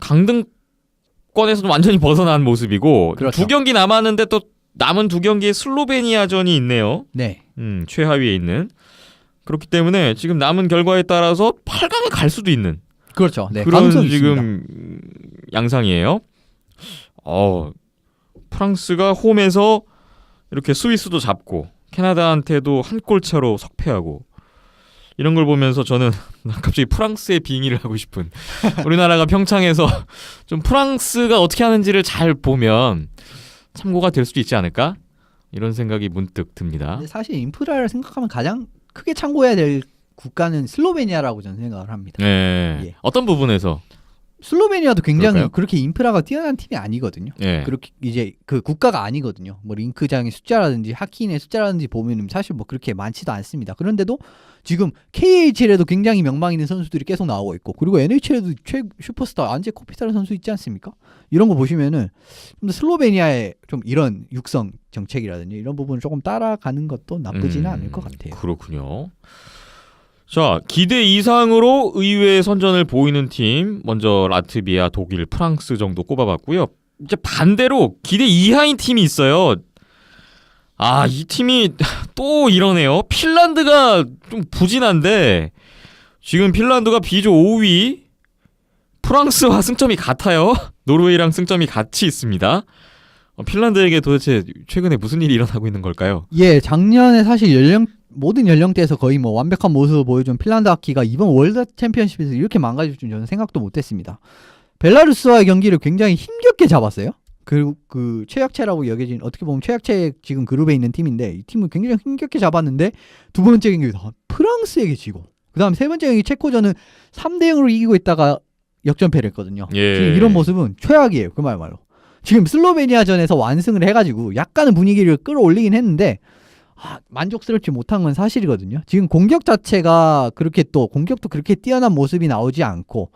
강등권에서도 완전히 벗어난 모습이고 그렇죠. 2경기 남았는데 또 남은 2경기에 슬로베니아전이 있네요. 네. 최하위에 있는. 그렇기 때문에 지금 남은 결과에 따라서 8강에 갈 수도 있는 그렇죠. 네, 그런 가능성이 지금 양상이에요. 프랑스가 홈에서 이렇게 스위스도 잡고 캐나다한테도 한 골 차로 석패하고 이런 걸 보면서 저는 갑자기 프랑스의 빙의를 하고 싶은 우리나라가 평창에서 좀 프랑스가 어떻게 하는지를 잘 보면 참고가 될 수도 있지 않을까? 이런 생각이 문득 듭니다. 근데 사실 인프라를 생각하면 가장 크게 참고해야 될 국가는 슬로베니아라고 저는 생각을 합니다. 네. 예. 어떤 부분에서? 슬로베니아도 굉장히 그럴까요? 그렇게 인프라가 뛰어난 팀이 아니거든요. 예. 그렇게 이제 그 국가가 아니거든요. 뭐 링크장의 숫자라든지 하키인의 숫자라든지 보면은 사실 뭐 그렇게 많지도 않습니다. 그런데도 지금 KHL에도 굉장히 명망 있는 선수들이 계속 나오고 있고, 그리고 NHL에도 슈퍼스타 안제 코피타르 선수 있지 않습니까? 이런 거 보시면은 좀 더 슬로베니아의 좀 이런 육성 정책이라든지 이런 부분을 조금 따라가는 것도 나쁘지는 않을 것 같아요. 그렇군요. 자, 기대 이상으로 의외의 선전을 보이는 팀 먼저 라트비아, 독일, 프랑스 정도 꼽아봤고요. 이제 반대로 기대 이하인 팀이 있어요. 아, 이 팀이 또 이러네요. 핀란드가 좀 부진한데 지금 핀란드가 B조 5위, 프랑스와 승점이 같아요. 노르웨이랑 승점이 같이 있습니다. 핀란드에게 도대체 최근에 무슨 일이 일어나고 있는 걸까요? 예, 작년에 사실 모든 연령대에서 거의 뭐 완벽한 모습을 보여준 핀란드 하키가 이번 월드 챔피언십에서 이렇게 망가질 줄 저는 생각도 못했습니다. 벨라루스와의 경기를 굉장히 힘겹게 잡았어요. 그 최약체라고 여겨진, 어떻게 보면 최약체 지금 그룹에 있는 팀인데 이 팀을 굉장히 힘겹게 잡았는데 두 번째 경기 프랑스에게 지고, 그 다음 세 번째 경기 체코전은 3대0으로 이기고 있다가 역전패를 했거든요. 예. 지금 이런 모습은 최악이에요. 그 말로. 지금 슬로베니아전에서 완승을 해가지고 약간은 분위기를 끌어올리긴 했는데 만족스럽지 못한 건 사실이거든요. 지금 공격 자체가 공격도 그렇게 뛰어난 모습이 나오지 않고,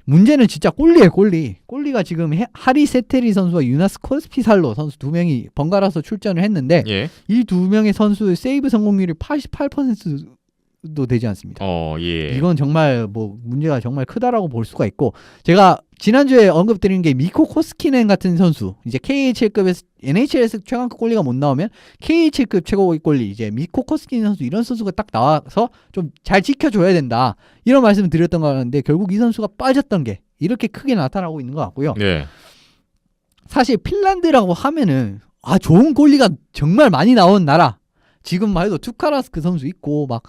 문제는 진짜 골리예요. 골리가 지금 하리 세테리 선수와 유나스 코스피살로 선수 두 명이 번갈아서 출전을 했는데 예. 이 두 명의 선수의 세이브 성공률이 88%도 되지 않습니다. 예. 이건 정말 뭐 문제가 정말 크다라고 볼 수가 있고, 제가 지난주에 언급드린 게 미코 코스키넨 같은 선수, 이제 KHL급에서 NHL에서 최강급 골리가 못 나오면 KHL급 최고의 골리 이제 미코 코스키넨 선수, 이런 선수가 딱 나와서 좀 잘 지켜줘야 된다, 이런 말씀을 드렸던 거 같은데 결국 이 선수가 빠졌던 게 이렇게 크게 나타나고 있는 것 같고요. 네. 사실 핀란드라고 하면은 좋은 골리가 정말 많이 나온 나라, 지금만 해도 투카라스크 선수 있고 막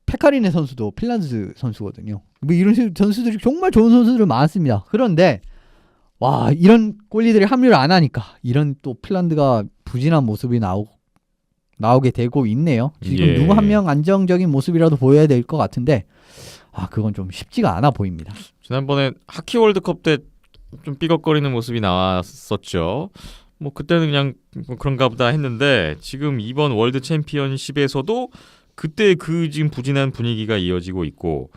페카리네 선수도 핀란드 선수거든요. 뭐 이런 선수들이 정말 좋은 선수들 많습니다. 그런데 이런 골리들이 합류를 안 하니까 이런 또 핀란드가 부진한 모습이 나오게 되고 있네요. 지금 예. 누구 한 명 안정적인 모습이라도 보여야 될 것 같은데 그건 좀 쉽지가 않아 보입니다. 지난번에 하키 월드컵 때 좀 삐걱거리는 모습이 나왔었죠. 뭐 그때는 그냥 뭐 그런가 보다 했는데 지금 이번 월드 챔피언십에서도 그때 그 지금 부진한 분위기가 이어지고 있고,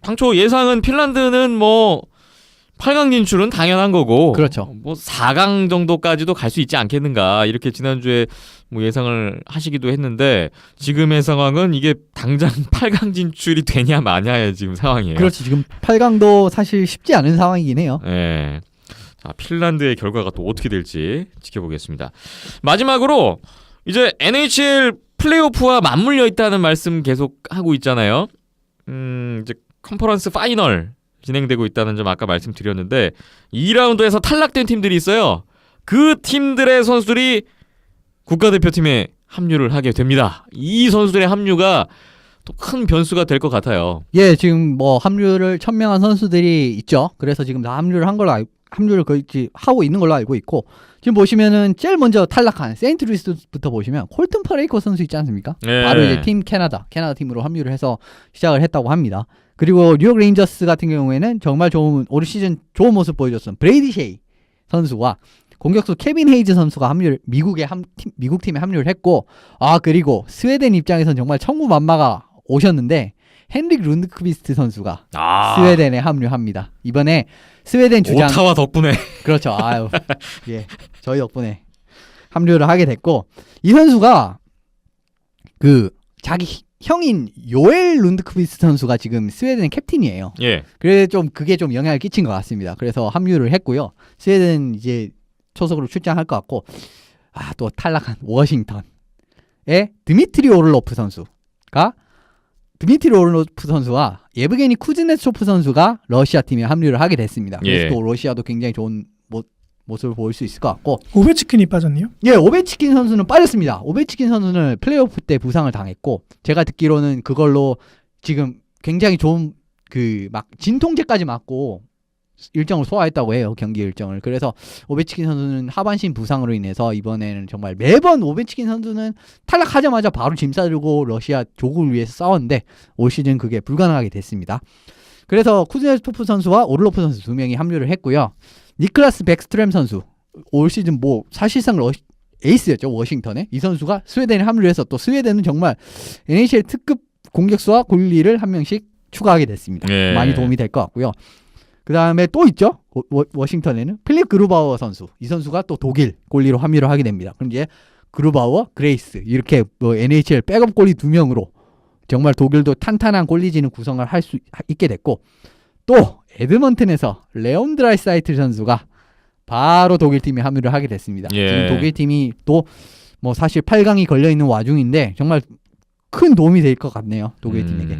당초 예상은 핀란드는 뭐 8강 진출은 당연한 거고, 그렇죠. 뭐 4강 정도까지도 갈 수 있지 않겠는가, 이렇게 지난주에 뭐 예상을 하시기도 했는데 지금의 상황은 이게 당장 8강 진출이 되냐 마냐의 지금 상황이에요. 그렇죠. 지금 8강도 사실 쉽지 않은 상황이긴 해요. 네. 자, 핀란드의 결과가 또 어떻게 될지 지켜보겠습니다. 마지막으로 이제 NHL 플레이오프와 맞물려 있다는 말씀 계속 하고 있잖아요. 이제 컨퍼런스 파이널 진행되고 있다는 점 아까 말씀드렸는데 2라운드에서 탈락된 팀들이 있어요. 그 팀들의 선수들이 국가대표팀에 합류를 하게 됩니다. 이 선수들의 합류가 또 큰 변수가 될 것 같아요. 예, 지금 뭐 합류를 천명한 선수들이 있죠. 그래서 지금 다 합류를 거의 하고 있는 걸로 알고 있고, 지금 보시면은 제일 먼저 탈락한 세인트루이스부터 보시면 콜튼 파레이커 선수 있지 않습니까? 네. 바로 이제 팀 캐나다 팀으로 합류를 해서 시작을 했다고 합니다. 그리고 뉴욕 레인저스 같은 경우에는 정말 올 시즌 좋은 모습 보여줬던 브레이디 셰이 선수와 공격수 케빈 헤이즈 선수가 미국 팀에 합류를 했고, 그리고 스웨덴 입장에서는 정말 천구만마가 오셨는데 헨릭 룬드크비스트 선수가 스웨덴에 합류합니다. 이번에 스웨덴 주장 오타와 덕분에 그렇죠. 예, 저희 덕분에 합류를 하게 됐고, 이 선수가 그 자기 형인 요엘 룬드크비스트 선수가 지금 스웨덴 캡틴이에요. 예. 그래서 그게 좀 영향을 끼친 것 같습니다. 그래서 합류를 했고요. 스웨덴 이제 초속으로 출장할 것 같고, 또 탈락한 워싱턴의 드미트리 오를로프 선수와 예브게니 쿠즈네초프 선수가 러시아 팀에 합류를 하게 됐습니다. 그래서 예. 또 러시아도 굉장히 좋은 모습을 보일 수 있을 것 같고, 오베치킨이 빠졌네요. 예, 오베치킨 선수는 빠졌습니다. 오베치킨 선수는 플레이오프 때 부상을 당했고, 제가 듣기로는 그걸로 지금 굉장히 좋은 막 진통제까지 맞고 일정을 소화했다고 해요. 경기 일정을. 그래서 오베치킨 선수는 하반신 부상으로 인해서 이번에는 정말 매번 오베치킨 선수는 탈락하자마자 바로 짐 싸들고 러시아 조국을 위해서 싸웠는데 올 시즌 그게 불가능하게 됐습니다. 그래서 쿠즈네츠토프 선수와 오르로프 선수 두 명이 합류를 했고요. 니클라스 백스트램 선수 올 시즌 뭐 사실상 에이스였죠. 워싱턴에. 이 선수가 스웨덴에 합류해서 또 스웨덴은 정말 NHL 특급 공격수와 골리를 한 명씩 추가하게 됐습니다. 예. 많이 도움이 될 것 같고요. 그 다음에 또 있죠. 워싱턴에는 필립 그루바우어 선수. 이 선수가 또 독일 골리로 합류를 하게 됩니다. 그럼 이제 그루바우어, 그레이스 이렇게 뭐 NHL 백업 골리 2명으로 정말 독일도 탄탄한 골리진을 구성을 할 수 있게 됐고, 또 에드먼튼에서 레온 드라이사이틀 선수가 바로 독일 팀에 합류를 하게 됐습니다. 예. 지금 독일 팀이 또 뭐 사실 8강이 걸려 있는 와중인데 정말 큰 도움이 될 것 같네요. 독일 팀에게.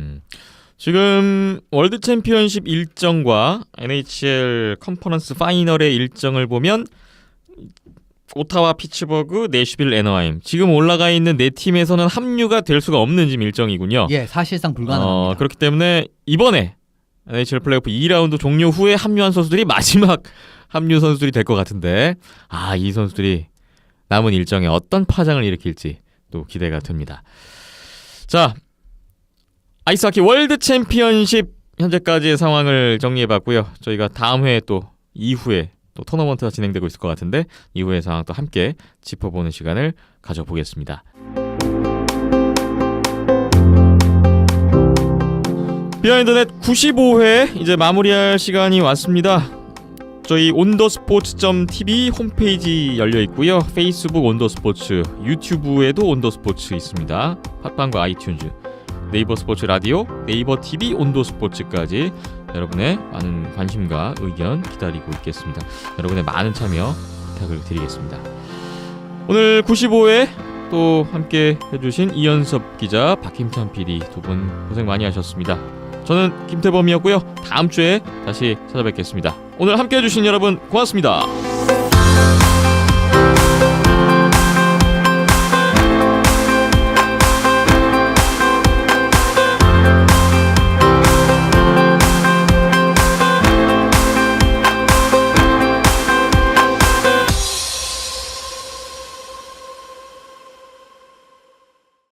지금 월드 챔피언십 일정과 NHL 컨퍼런스 파이널의 일정을 보면 오타와 피츠버그, 내슈빌, 애너하임 지금 올라가 있는 네 팀에서는 합류가 될 수가 없는 지금 일정이군요. 예, 사실상 불가능합니다. 그렇기 때문에 이번에 NHL 플레이오프 2라운드 종료 후에 합류한 선수들이 마지막 합류 선수들이 될 것 같은데, 이 선수들이 남은 일정에 어떤 파장을 일으킬지 또 기대가 됩니다. 자, 아이스하키 월드 챔피언십 현재까지의 상황을 정리해봤고요. 저희가 다음 회에 또 이후에 또 토너먼트가 진행되고 있을 것 같은데 이후의 상황 또 함께 짚어보는 시간을 가져보겠습니다. 비하인드넷 95회 이제 마무리할 시간이 왔습니다. 저희 온더스포츠.tv 홈페이지 열려 있고요. 페이스북 온더스포츠, 유튜브에도 온더스포츠 있습니다. 팟빵과 아이튠즈, 네이버 스포츠 라디오, 네이버 TV 온더스포츠까지 여러분의 많은 관심과 의견 기다리고 있겠습니다. 여러분의 많은 참여 부탁을 드리겠습니다. 오늘 95회 또 함께 해주신 이현섭 기자, 박힘찬 PD 두 분 고생 많이 하셨습니다. 저는 김태범이었고요. 다음 주에 다시 찾아뵙겠습니다. 오늘 함께 해주신 여러분 고맙습니다.